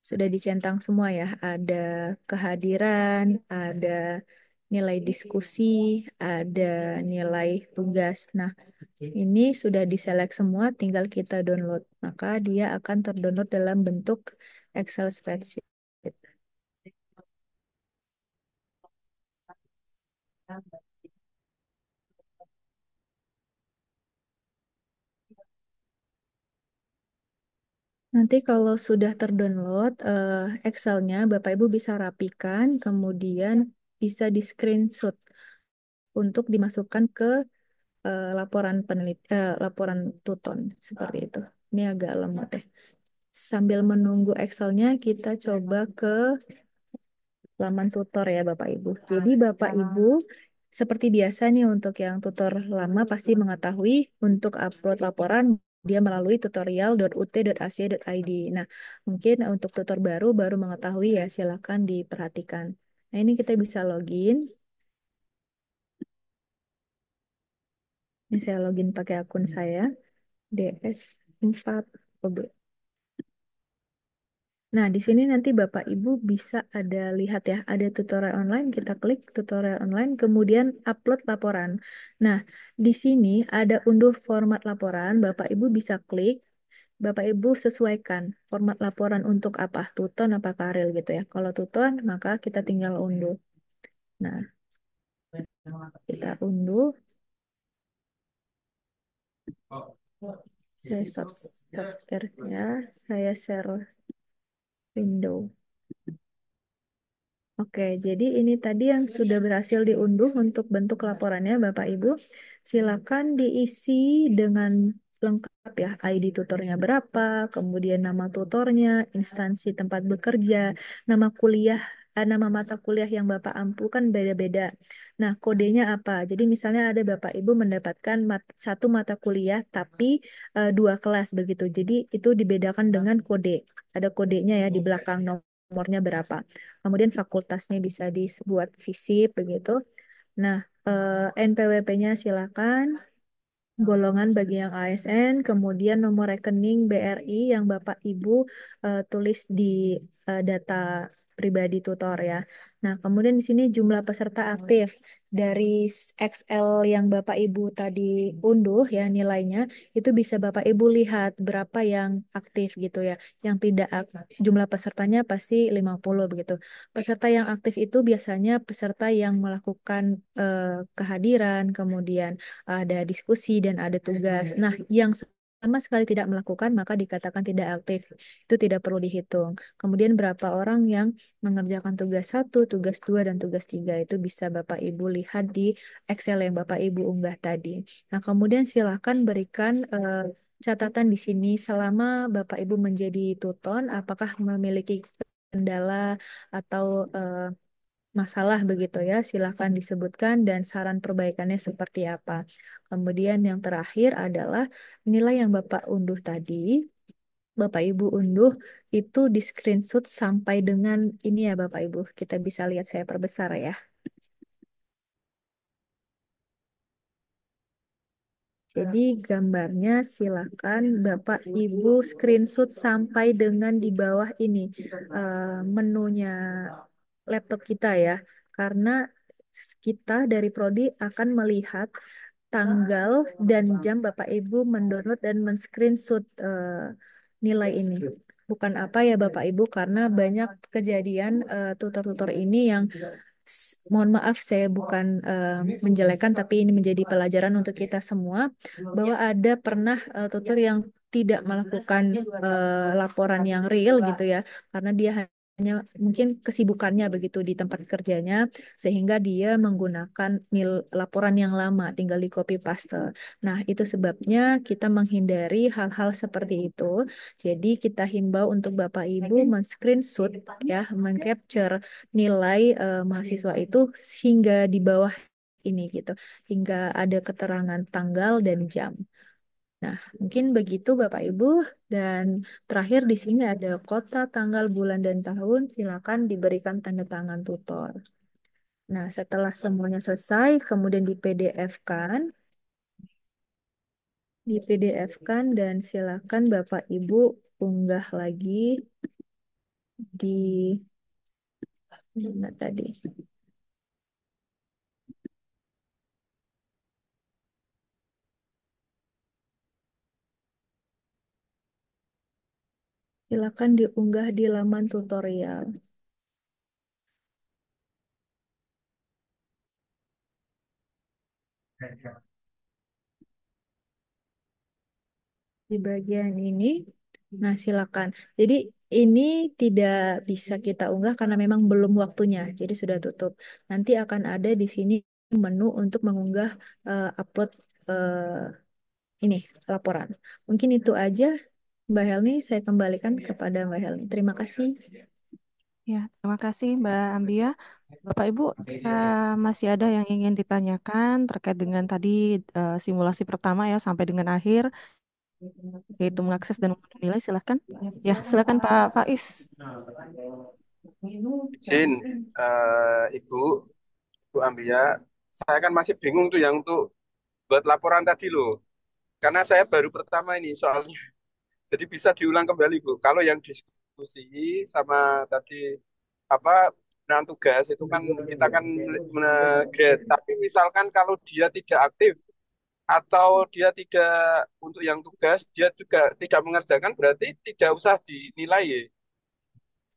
sudah dicentang semua ya. Ada kehadiran, ada nilai diskusi, ada nilai tugas. Nah, ini sudah diselect semua, tinggal kita download. Maka dia akan terdownload dalam bentuk Excel spreadsheet. Nanti kalau sudah terdownload Excel-nya, Bapak Ibu bisa rapikan, kemudian bisa di screenshot untuk dimasukkan ke laporan Tuton seperti itu. Ini agak lemot ya. Sambil menunggu Excel-nya, kita coba ke laman tutor ya Bapak Ibu. Jadi Bapak Ibu seperti biasa nih untuk yang tutor lama pasti mengetahui untuk upload laporan dia melalui tutorial.ut.ac.id. Nah, mungkin untuk tutor baru mengetahui ya silakan diperhatikan. Nah, ini kita bisa login. Ini saya login pakai akun saya DS4. Nah, di sini nanti Bapak Ibu bisa ada lihat ya, ada tutorial online, kita klik tutorial online, kemudian upload laporan. Nah, di sini ada unduh format laporan, Bapak Ibu bisa klik, Bapak Ibu sesuaikan format laporan untuk apa, Tuton apa Karil gitu ya. Kalau Tuton, maka kita tinggal unduh. Nah, kita unduh, saya share ya, saya share window. Oke, jadi ini tadi yang sudah berhasil diunduh untuk bentuk laporannya Bapak Ibu. Silakan diisi dengan lengkap ya, ID tutornya berapa, kemudian nama tutornya, instansi tempat bekerja, nama kuliah, nama mata kuliah yang Bapak ampu kan beda-beda. Nah, kodenya apa? Jadi misalnya ada Bapak Ibu mendapatkan satu mata kuliah tapi dua kelas begitu. Jadi itu dibedakan dengan kode. Ada kodenya ya di belakang nomornya berapa. Kemudian fakultasnya bisa dibuat visip begitu. Nah, NPWP-nya silakan. Golongan bagi yang ASN, kemudian nomor rekening BRI yang Bapak Ibu tulis di data pribadi tutor ya. Nah, kemudian di sini jumlah peserta aktif dari Excel yang Bapak Ibu tadi unduh ya nilainya itu bisa Bapak Ibu lihat berapa yang aktif gitu ya. Yang tidak jumlah pesertanya pasti 50 begitu. Peserta yang aktif itu biasanya peserta yang melakukan kehadiran, kemudian ada diskusi dan ada tugas. Nah, yang sama sekali tidak melakukan maka dikatakan tidak aktif. Itu tidak perlu dihitung. Kemudian berapa orang yang mengerjakan tugas 1, tugas 2, dan tugas 3 itu bisa Bapak Ibu lihat di Excel yang Bapak Ibu unggah tadi. Nah, kemudian silakan berikan catatan di sini selama Bapak Ibu menjadi tuton, apakah memiliki kendala atau masalah begitu ya, silahkan disebutkan dan saran perbaikannya seperti apa. Kemudian yang terakhir adalah nilai yang Bapak unduh tadi, Bapak Ibu unduh itu di screenshot sampai dengan ini ya Bapak Ibu. Kita bisa lihat saya perbesar ya. Jadi gambarnya silakan Bapak Ibu screenshot sampai dengan di bawah ini menunya laptop kita ya. Karena kita dari Prodi akan melihat tanggal dan jam Bapak Ibu mendownload dan men-screenshot nilai ini. Bukan apa ya Bapak Ibu, karena banyak kejadian tutor-tutor ini yang mohon maaf saya bukan menjelekan tapi ini menjadi pelajaran untuk kita semua bahwa ada pernah tutor yang tidak melakukan laporan yang real gitu ya karena dia hanya mungkin kesibukannya begitu di tempat kerjanya sehingga dia menggunakan laporan yang lama tinggal di copy paste. Nah, itu sebabnya kita menghindari hal-hal seperti itu. Jadi kita himbau untuk Bapak Ibu men-screenshot ya, men-capture nilai mahasiswa itu hingga di bawah ini gitu, hingga ada keterangan tanggal dan jam. Nah, mungkin begitu Bapak Ibu. Dan terakhir di sini ada kota, tanggal, bulan, dan tahun. Silakan diberikan tanda tangan tutor. Nah, setelah semuanya selesai, kemudian di PDF-kan, dan silakan Bapak Ibu unggah lagi di mana tadi? Silakan diunggah di laman tutorial. Di bagian ini, nah silakan. Jadi ini tidak bisa kita unggah karena memang belum waktunya, jadi sudah tutup. Nanti akan ada di sini menu untuk mengunggah upload ini laporan. Mungkin itu aja, Mbak Helni. Saya kembalikan kepada Mbak Helni. Terima kasih.
Ya, terima kasih Mbak Ambia. Bapak Ibu, masih ada yang ingin ditanyakan terkait dengan tadi simulasi pertama ya sampai dengan akhir, yaitu mengakses dan mengunduh nilai. Silahkan. Ya, silahkan Pak Faiz.
Izin, Ibu, Bu Ambia, saya kan masih bingung tuh yang untuk buat laporan tadi loh. Karena saya baru pertama ini soalnya. Jadi bisa diulang kembali, Bu. Kalau yang diskusi sama tadi apa penentuan tugas itu kan kita kan grade. Tapi misalkan kalau dia tidak aktif atau dia tidak untuk yang tugas dia juga tidak mengerjakan berarti tidak usah dinilai ya.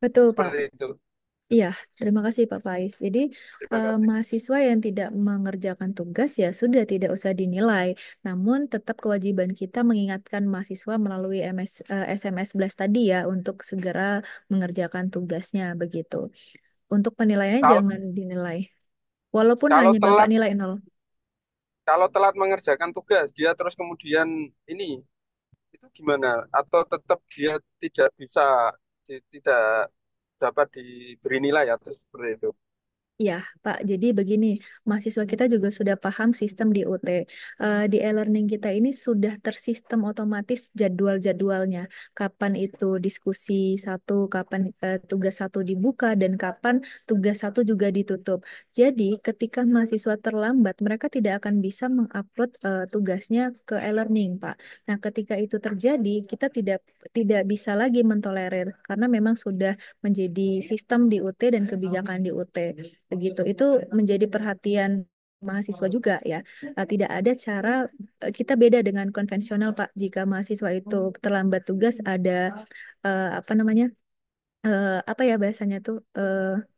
Betul, Pak.
Seperti itu.
Iya, terima kasih Pak Faiz. Jadi
Terima kasih.
mahasiswa yang tidak mengerjakan tugas ya sudah tidak usah dinilai. Namun tetap kewajiban kita mengingatkan mahasiswa melalui SMS Blast tadi ya untuk segera mengerjakan tugasnya begitu. Untuk penilaiannya
Kalau
jangan dinilai. Walaupun
kalau
hanya Bapak
telat
nilai nol.
kalau telat mengerjakan tugas dia terus kemudian ini itu gimana? Atau tetap dia tidak bisa tidak dapat diberi nilai atau seperti itu?
Ya, Pak. Jadi begini, mahasiswa kita juga sudah paham sistem di UT. Di e-learning kita ini sudah tersistem otomatis jadwal-jadwalnya. Kapan itu diskusi satu, kapan tugas satu dibuka, dan kapan tugas satu juga ditutup. Jadi, ketika mahasiswa terlambat, mereka tidak akan bisa mengupload tugasnya ke e-learning, Pak. Nah, ketika itu terjadi, kita tidak bisa lagi mentolerir karena memang sudah menjadi sistem di UT dan kebijakan di UT. Begitu. Itu menjadi perhatian mahasiswa juga ya. Tidak ada cara kita beda dengan konvensional Pak. Jika mahasiswa itu terlambat tugas ada apa namanya? Apa ya bahasanya tuh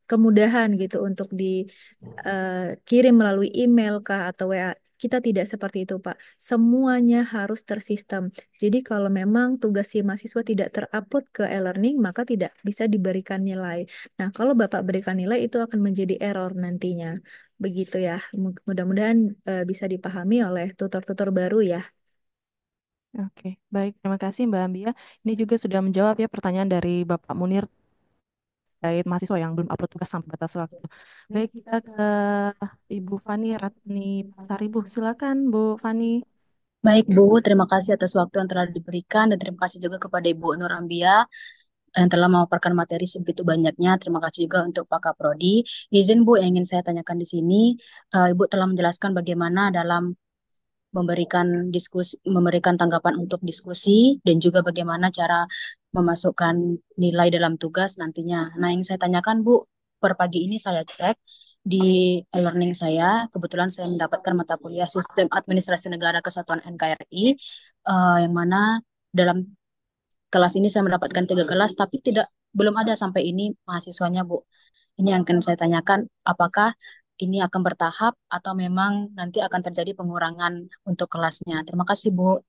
kemudahan gitu untuk dikirim melalui email kah atau WA. Kita tidak seperti itu, Pak. Semuanya harus tersistem. Jadi kalau memang tugas si mahasiswa tidak terupload ke e-learning, maka tidak bisa diberikan nilai. Nah, kalau Bapak berikan nilai itu akan menjadi error nantinya. Begitu ya. Mudah-mudahan bisa dipahami oleh tutor-tutor baru ya.
Oke, baik. Terima kasih Mbak Ambia. Ini juga sudah menjawab ya pertanyaan dari Bapak Munir terkait mahasiswa yang belum upload tugas sampai batas waktu. Baik, kita ke Ibu Fani Ratni Pasaribu. Silakan Bu Fani.
Baik Bu, terima kasih atas waktu yang telah diberikan dan terima kasih juga kepada Ibu Nur Ambia yang telah memaparkan materi sebegitu banyaknya. Terima kasih juga untuk Pak Kaprodi. Izin Bu, yang ingin saya tanyakan di sini, Ibu telah menjelaskan bagaimana dalam memberikan tanggapan untuk diskusi dan juga bagaimana cara memasukkan nilai dalam tugas nantinya. Nah, yang saya tanyakan Bu, per pagi ini saya cek di e-learning saya, kebetulan saya mendapatkan mata kuliah Sistem Administrasi Negara Kesatuan NKRI, yang mana dalam kelas ini saya mendapatkan 3 kelas, tapi belum ada sampai ini mahasiswanya Bu. Ini yang akan saya tanyakan, apakah ini akan bertahap atau memang nanti akan terjadi pengurangan untuk kelasnya. Terima kasih Bu.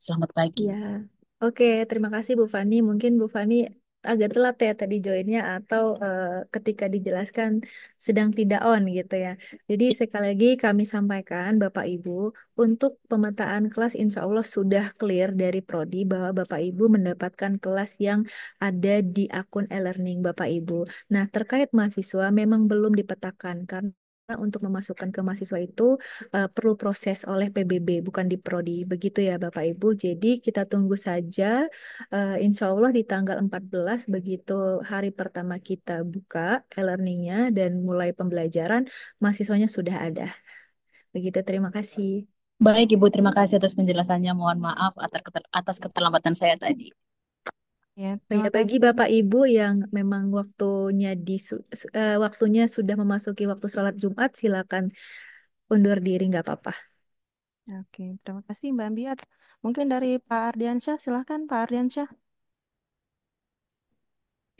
Selamat pagi.
Ya, oke. Terima kasih Bu Fani. Mungkin Bu Fani agak telat ya tadi joinnya atau ketika dijelaskan sedang tidak on gitu ya. Jadi sekali lagi kami sampaikan Bapak Ibu untuk pemetaan kelas insya Allah sudah clear dari Prodi bahwa Bapak Ibu mendapatkan kelas yang ada di akun e-learning Bapak Ibu. Nah, terkait mahasiswa memang belum dipetakan karena untuk memasukkan ke mahasiswa itu perlu proses oleh PBB, bukan di Prodi. Begitu ya Bapak Ibu. Jadi kita tunggu saja. Insya Allah di tanggal 14 begitu hari pertama kita buka e-learningnya dan mulai pembelajaran, mahasiswanya sudah ada. Begitu, terima kasih.
Baik Ibu, terima kasih atas penjelasannya. Mohon maaf atas keterlambatan saya tadi.
Ya,
Oh
terima
ya, bagi
kasih.
Bapak Ibu yang memang waktunya sudah memasuki waktu sholat Jumat, silakan undur diri, nggak apa-apa.
Oke, terima kasih Mbak Ambia. Mungkin dari Pak Ardiansyah, silakan Pak Ardiansyah.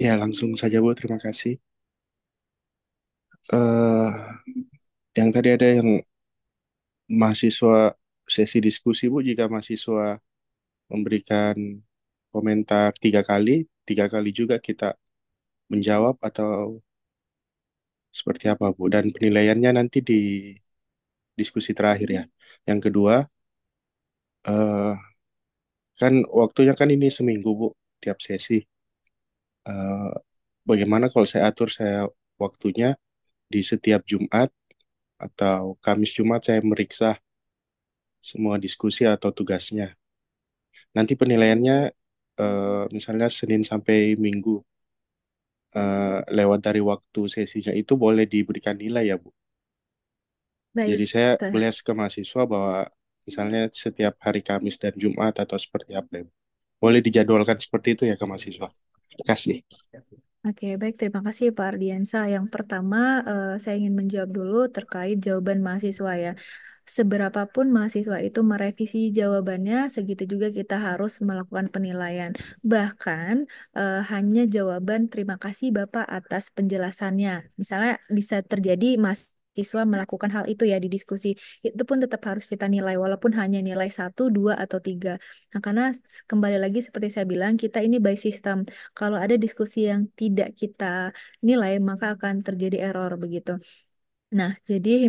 Ya, langsung saja Bu, terima kasih. eh yang tadi ada yang mahasiswa sesi diskusi Bu, jika mahasiswa memberikan komentar 3 kali, 3 kali juga kita menjawab atau seperti apa Bu? Dan penilaiannya nanti di diskusi terakhir ya. Yang kedua, eh kan waktunya kan ini seminggu Bu, tiap sesi. Eh, bagaimana kalau saya waktunya di setiap Jumat atau Kamis Jumat saya meriksa semua diskusi atau tugasnya. Nanti penilaiannya misalnya Senin sampai Minggu lewat dari waktu sesinya itu boleh diberikan nilai ya Bu. Jadi
Baik,
saya
Teh.
melihat ke mahasiswa bahwa misalnya setiap hari Kamis dan Jumat atau seperti apa ya Bu. Boleh dijadwalkan seperti itu ya ke mahasiswa. Terima kasih.
Oke, baik. Terima kasih Pak Ardiansa. Yang pertama, saya ingin menjawab dulu terkait jawaban mahasiswa ya. Seberapapun mahasiswa itu merevisi jawabannya, segitu juga kita harus melakukan penilaian. Bahkan hanya jawaban terima kasih Bapak atas penjelasannya. Misalnya bisa terjadi mahasiswa melakukan hal itu ya di diskusi. Itu pun tetap harus kita nilai, walaupun hanya nilai 1, 2, atau 3. Nah, karena kembali lagi seperti saya bilang, kita ini by system. Kalau ada diskusi yang tidak kita nilai, maka akan terjadi error begitu. Nah, jadi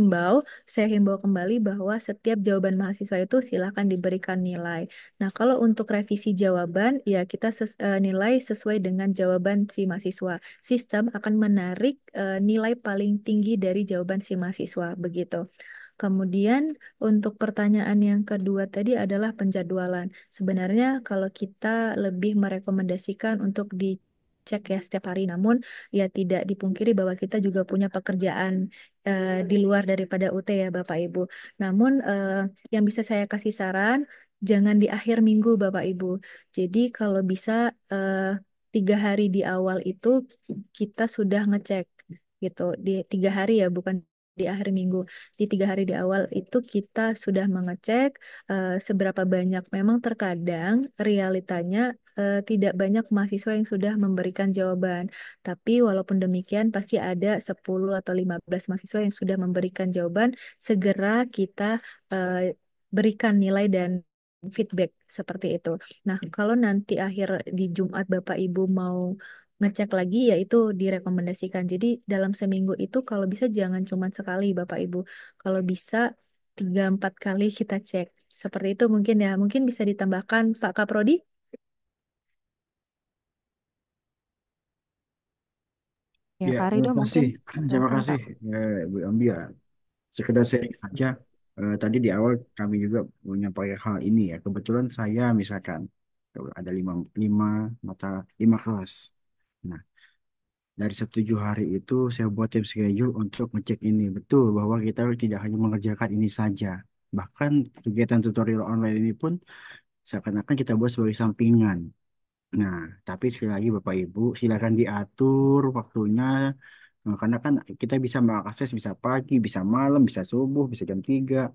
saya himbau kembali bahwa setiap jawaban mahasiswa itu silakan diberikan nilai. Nah, kalau untuk revisi jawaban, ya kita nilai sesuai dengan jawaban si mahasiswa. Sistem akan menarik nilai paling tinggi dari jawaban si mahasiswa, begitu. Kemudian untuk pertanyaan yang kedua tadi adalah penjadwalan. Sebenarnya kalau kita lebih merekomendasikan untuk dicek ya setiap hari, namun ya tidak dipungkiri bahwa kita juga punya pekerjaan di luar daripada UT ya Bapak Ibu. Namun yang bisa saya kasih saran, jangan di akhir minggu Bapak Ibu. Jadi kalau bisa 3 hari di awal itu kita sudah ngecek gitu, di 3 hari ya, bukan di akhir minggu. Di 3 hari di awal itu kita sudah mengecek seberapa banyak. Memang terkadang realitanya tidak banyak mahasiswa yang sudah memberikan jawaban. Tapi walaupun demikian pasti ada 10 atau 15 mahasiswa yang sudah memberikan jawaban. Segera kita berikan nilai dan feedback seperti itu. Nah, kalau nanti akhir di Jumat Bapak Ibu mau ngecek lagi, ya itu direkomendasikan. Jadi dalam seminggu itu kalau bisa jangan cuma sekali Bapak Ibu. Kalau bisa 3, 4 kali kita cek. Seperti itu mungkin ya. Mungkin bisa ditambahkan Pak Kaprodi.
Ya,
Ya,
Pak
terima
Rido
kasih.
mungkin
Terima
silakan
kasih,
Pak.
Bu Ambia. Sekedar sharing saja. Tadi di awal kami juga menyampaikan hal ini ya. Kebetulan saya misalkan ada lima mata 5 kelas. Nah, dari 7 hari itu saya buat tim schedule untuk ngecek ini. Betul bahwa kita tidak hanya mengerjakan ini saja. Bahkan kegiatan tutorial online ini pun seakan-akan kita buat sebagai sampingan. Nah, tapi sekali lagi Bapak Ibu, silakan diatur waktunya. Nah, karena kan kita bisa mengakses bisa pagi, bisa malam, bisa subuh, bisa jam 3.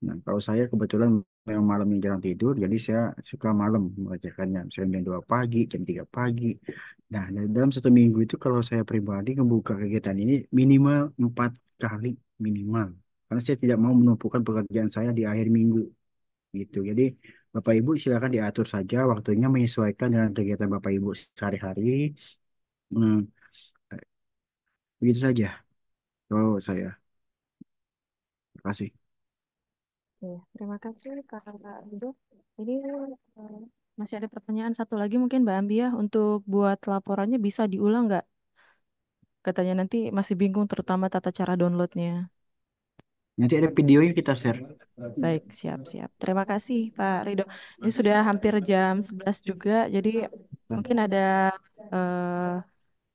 Nah, kalau saya kebetulan memang malamnya jarang tidur, jadi saya suka malam mengerjakannya. Misalnya jam 2 pagi, jam 3 pagi. Nah, dalam 1 minggu itu kalau saya pribadi membuka kegiatan ini minimal 4 kali minimal. Karena saya tidak mau menumpukan pekerjaan saya di akhir minggu gitu. Jadi Bapak Ibu silakan diatur saja waktunya menyesuaikan dengan kegiatan Bapak Ibu sehari-hari. Hmm, begitu saja. Kalau saya, terima kasih.
Oke, terima kasih Kak Rido. Ini eh, masih ada pertanyaan satu lagi mungkin Mbak Ambia untuk buat laporannya bisa diulang nggak? Katanya nanti masih bingung terutama tata cara downloadnya.
Nanti ada videonya kita share.
Baik, siap-siap. Terima kasih Pak Rido. Ini sudah hampir jam 11 juga, jadi mungkin ada eh,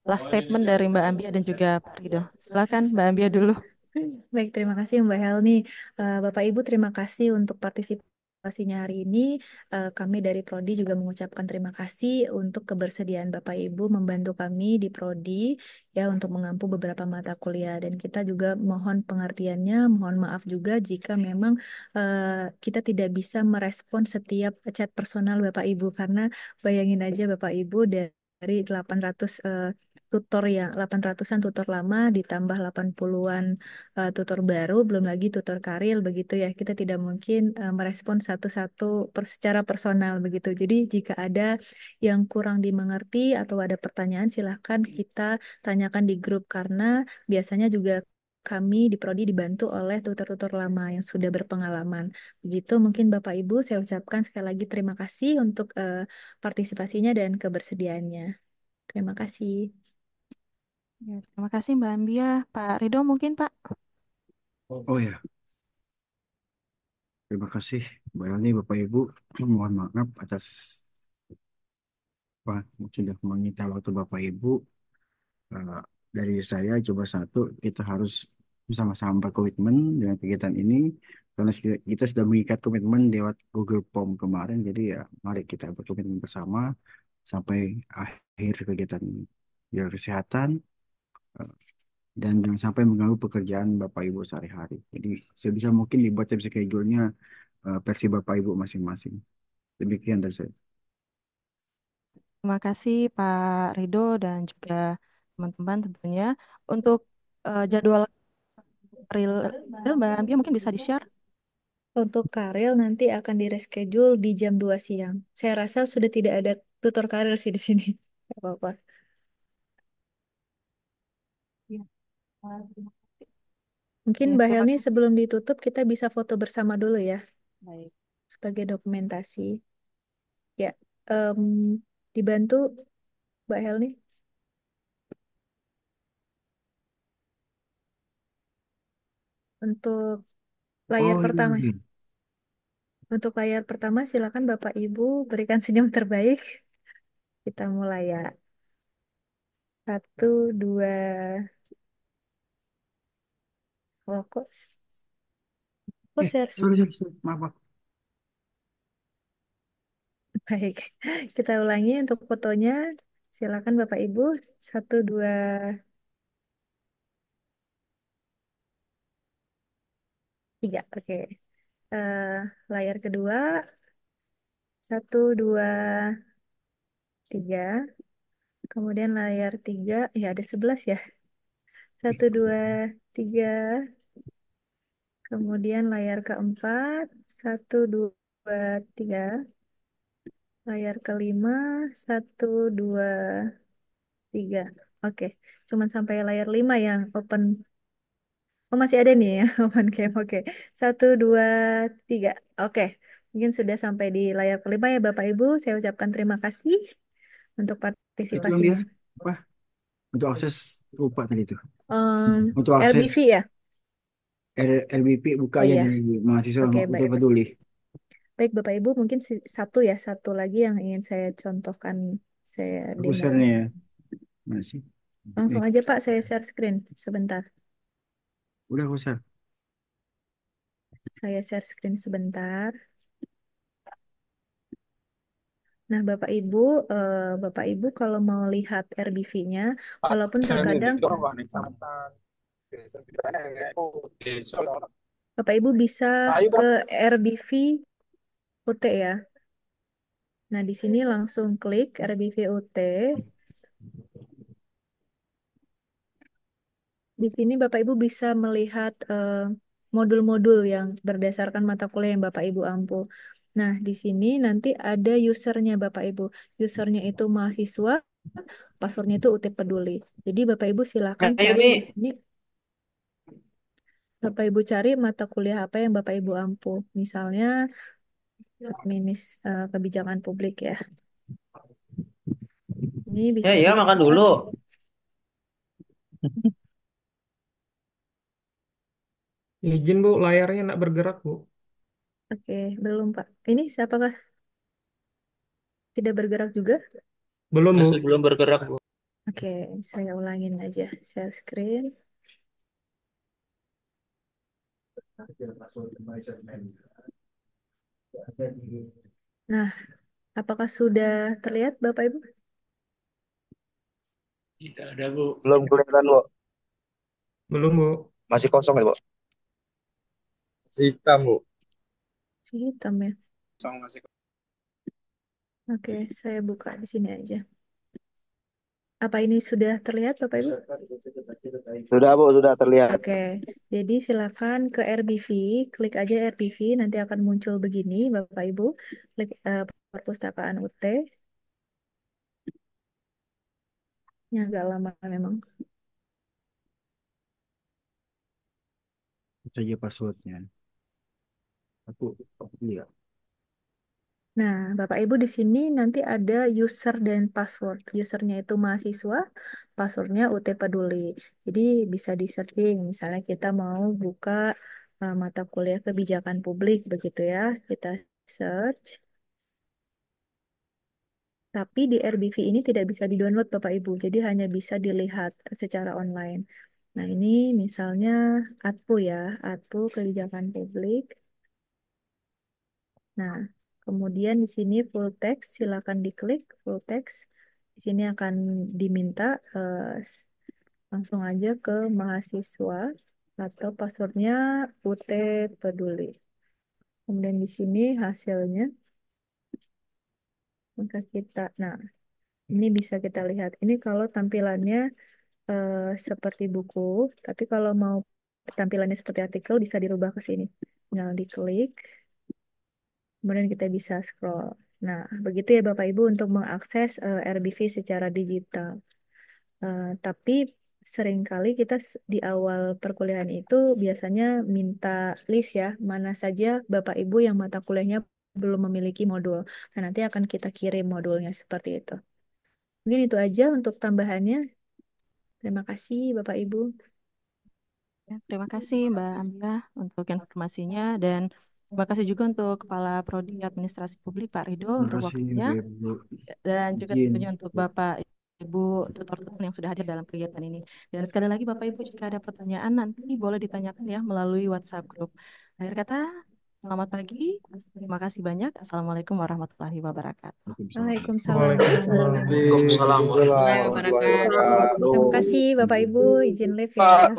last statement dari Mbak Ambia dan juga Pak Rido. Silakan Mbak Ambia dulu.
Baik, terima kasih Mbak Helni. Bapak Ibu, terima kasih untuk partisipasinya hari ini. Kami dari Prodi juga mengucapkan terima kasih untuk kebersediaan Bapak Ibu membantu kami di Prodi ya untuk mengampu beberapa mata kuliah, dan kita juga mohon pengertiannya, mohon maaf juga jika memang kita tidak bisa merespon setiap chat personal Bapak Ibu, karena bayangin aja Bapak Ibu dari 800 tutor yang 800-an tutor lama ditambah 80-an tutor baru, belum lagi tutor karir begitu ya. Kita tidak mungkin merespon satu-satu secara personal begitu. Jadi jika ada yang kurang dimengerti atau ada pertanyaan, silahkan kita tanyakan di grup, karena biasanya juga kami di Prodi dibantu oleh tutor-tutor lama yang sudah berpengalaman. Begitu mungkin Bapak Ibu, saya ucapkan sekali lagi terima kasih untuk partisipasinya dan kebersediaannya. Terima kasih.
Ya, terima kasih Mbak Ambia. Pak Ridho mungkin Pak.
Oh ya, terima kasih Mbak Yani, Bapak Ibu. Mohon maaf atas sudah menyita waktu Bapak Ibu. Eh, dari saya coba satu, kita harus bersama-sama berkomitmen dengan kegiatan ini karena kita sudah mengikat komitmen lewat Google Form kemarin. Jadi ya, mari kita berkomitmen bersama sampai akhir kegiatan ini. Jaga kesehatan, eh, dan jangan sampai mengganggu pekerjaan Bapak Ibu sehari-hari. Jadi sebisa mungkin dibuat time schedule-nya versi Bapak Ibu masing-masing. Demikian dari saya.
Terima kasih Pak Ridho dan juga teman-teman tentunya. Untuk jadwal real Mbak Ambia mungkin bisa di-share.
Untuk Karel nanti akan di-reschedule di jam 2 siang. Saya rasa sudah tidak ada tutor Karel sih di sini. Gak apa-apa.
Ya.
Mungkin
Ya,
Mbak
terima
Helni
kasih.
sebelum ditutup kita bisa foto bersama dulu ya
Baik.
sebagai dokumentasi. Ya, em, dibantu Mbak Helni untuk layar
Oh iya,
pertama.
iya.
Untuk layar pertama silakan Bapak Ibu berikan senyum terbaik. Kita mulai ya. Satu, dua. Oh, kok share?
Sorry, sorry, sorry. Maaf, maaf.
Baik, kita ulangi untuk fotonya. Silakan Bapak Ibu. Satu, dua, tiga. Oke. Layar kedua. Satu, dua, tiga. Kemudian layar tiga. Ya, ada 11 ya. Satu, dua, tiga. Kemudian layar keempat. Satu, dua, tiga. Layar kelima. Satu, dua, tiga. Oke. Cuman sampai layar 5 yang open. Oh, masih ada nih ya, open cam. Oke. Satu, dua, tiga. Oke. Mungkin sudah sampai di layar kelima ya Bapak Ibu. Saya ucapkan terima kasih untuk
Itu yang dia
partisipasinya.
apa? Untuk akses lupa tadi itu.
Em,
Untuk akses
LBV ya?
RBP buka
Oh
ya
iya.
di mahasiswa
Oke,
untuk
baik.
peduli.
Baik, Bapak Ibu, mungkin satu ya, satu lagi yang ingin saya contohkan, saya
Aku
demokan.
share-nya ya. Mana sih?
Langsung
Nih,
aja Pak, saya share screen sebentar.
udah aku share.
Saya share screen sebentar. Nah, Bapak Ibu kalau mau lihat RBV-nya, walaupun terkadang Bapak Ibu bisa ke RBV UT ya. Nah, di sini langsung klik RBV UT. Di sini Bapak Ibu bisa melihat modul-modul yang berdasarkan mata kuliah yang Bapak Ibu ampu. Nah, di sini nanti ada usernya Bapak Ibu. Usernya itu mahasiswa, passwordnya itu UT Peduli. Jadi Bapak Ibu silakan cari di sini. Bapak Ibu cari mata kuliah apa yang Bapak Ibu ampu. Misalnya kebijakan publik ya. Ini bisa
Ya,
di
makan dulu.
search.
Izin Bu, layarnya nak bergerak Bu.
Oke, belum Pak. Ini siapakah tidak bergerak juga?
Belum Bu.
Belum bergerak, Bu.
Oke, saya ulangin aja share screen. Nah, apakah sudah terlihat Bapak Ibu?
Tidak ada, Bu.
Belum kelihatan, Bu.
Belum Bu.
Masih kosong ya, Bu? Hitam, Bu.
Hitam ya.
Kosong masih.
Oke, saya buka di sini aja. Apa ini sudah terlihat Bapak Ibu?
Sudah, Bu, sudah terlihat.
Oke, jadi silakan ke RBV, klik aja RBV, nanti akan muncul begini Bapak Ibu. Klik perpustakaan UT. Ini agak lama memang.
Saja passwordnya. Aku lihat.
Nah, Bapak Ibu di sini nanti ada user dan password. Usernya itu mahasiswa, passwordnya UT Peduli. Jadi bisa di searching. Misalnya kita mau buka mata kuliah kebijakan publik, begitu ya. Kita search. Tapi di RBV ini tidak bisa di-download Bapak Ibu, jadi hanya bisa dilihat secara online. Nah, ini misalnya ATPU ya, ATPU kebijakan publik. Nah, kemudian di sini full text, silakan diklik full text. Di sini akan diminta langsung aja ke mahasiswa atau passwordnya UT Peduli. Kemudian di sini hasilnya, maka kita, nah ini bisa kita lihat. Ini kalau tampilannya seperti buku, tapi kalau mau tampilannya seperti artikel bisa dirubah ke sini. Tinggal diklik, kemudian kita bisa scroll. Nah, begitu ya Bapak Ibu untuk mengakses RBV secara digital. Tapi seringkali kita di awal perkuliahan itu biasanya minta list ya, mana saja Bapak Ibu yang mata kuliahnya belum memiliki modul. Nah, nanti akan kita kirim modulnya seperti itu. Mungkin itu aja untuk tambahannya. Terima kasih Bapak Ibu.
Ya, terima kasih Mbak Ambia untuk informasinya dan terima kasih juga untuk Kepala Prodi Administrasi Publik Pak Rido
Terima
untuk
kasih
waktunya
Bapak Ibu.
dan juga
Izin.
tentunya untuk Bapak Ibu tutor-tutor yang sudah hadir dalam kegiatan ini. Dan sekali lagi Bapak Ibu jika ada pertanyaan nanti boleh ditanyakan ya melalui WhatsApp group. Akhir kata, selamat pagi. Terima kasih banyak. Assalamualaikum warahmatullahi wabarakatuh.
Waalaikumsalam
Waalaikumsalam.
warahmatullahi
Warahmatullahi
wabarakatuh.
wabarakatuh.
Terima kasih Bapak Ibu, izin live ya.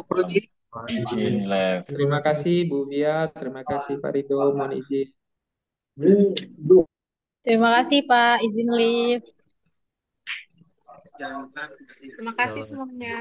Izin live.
Terima kasih Bu Via, terima kasih Pak Rido, mohon izin.
Terima kasih Pak, izin live.
Terima kasih semuanya.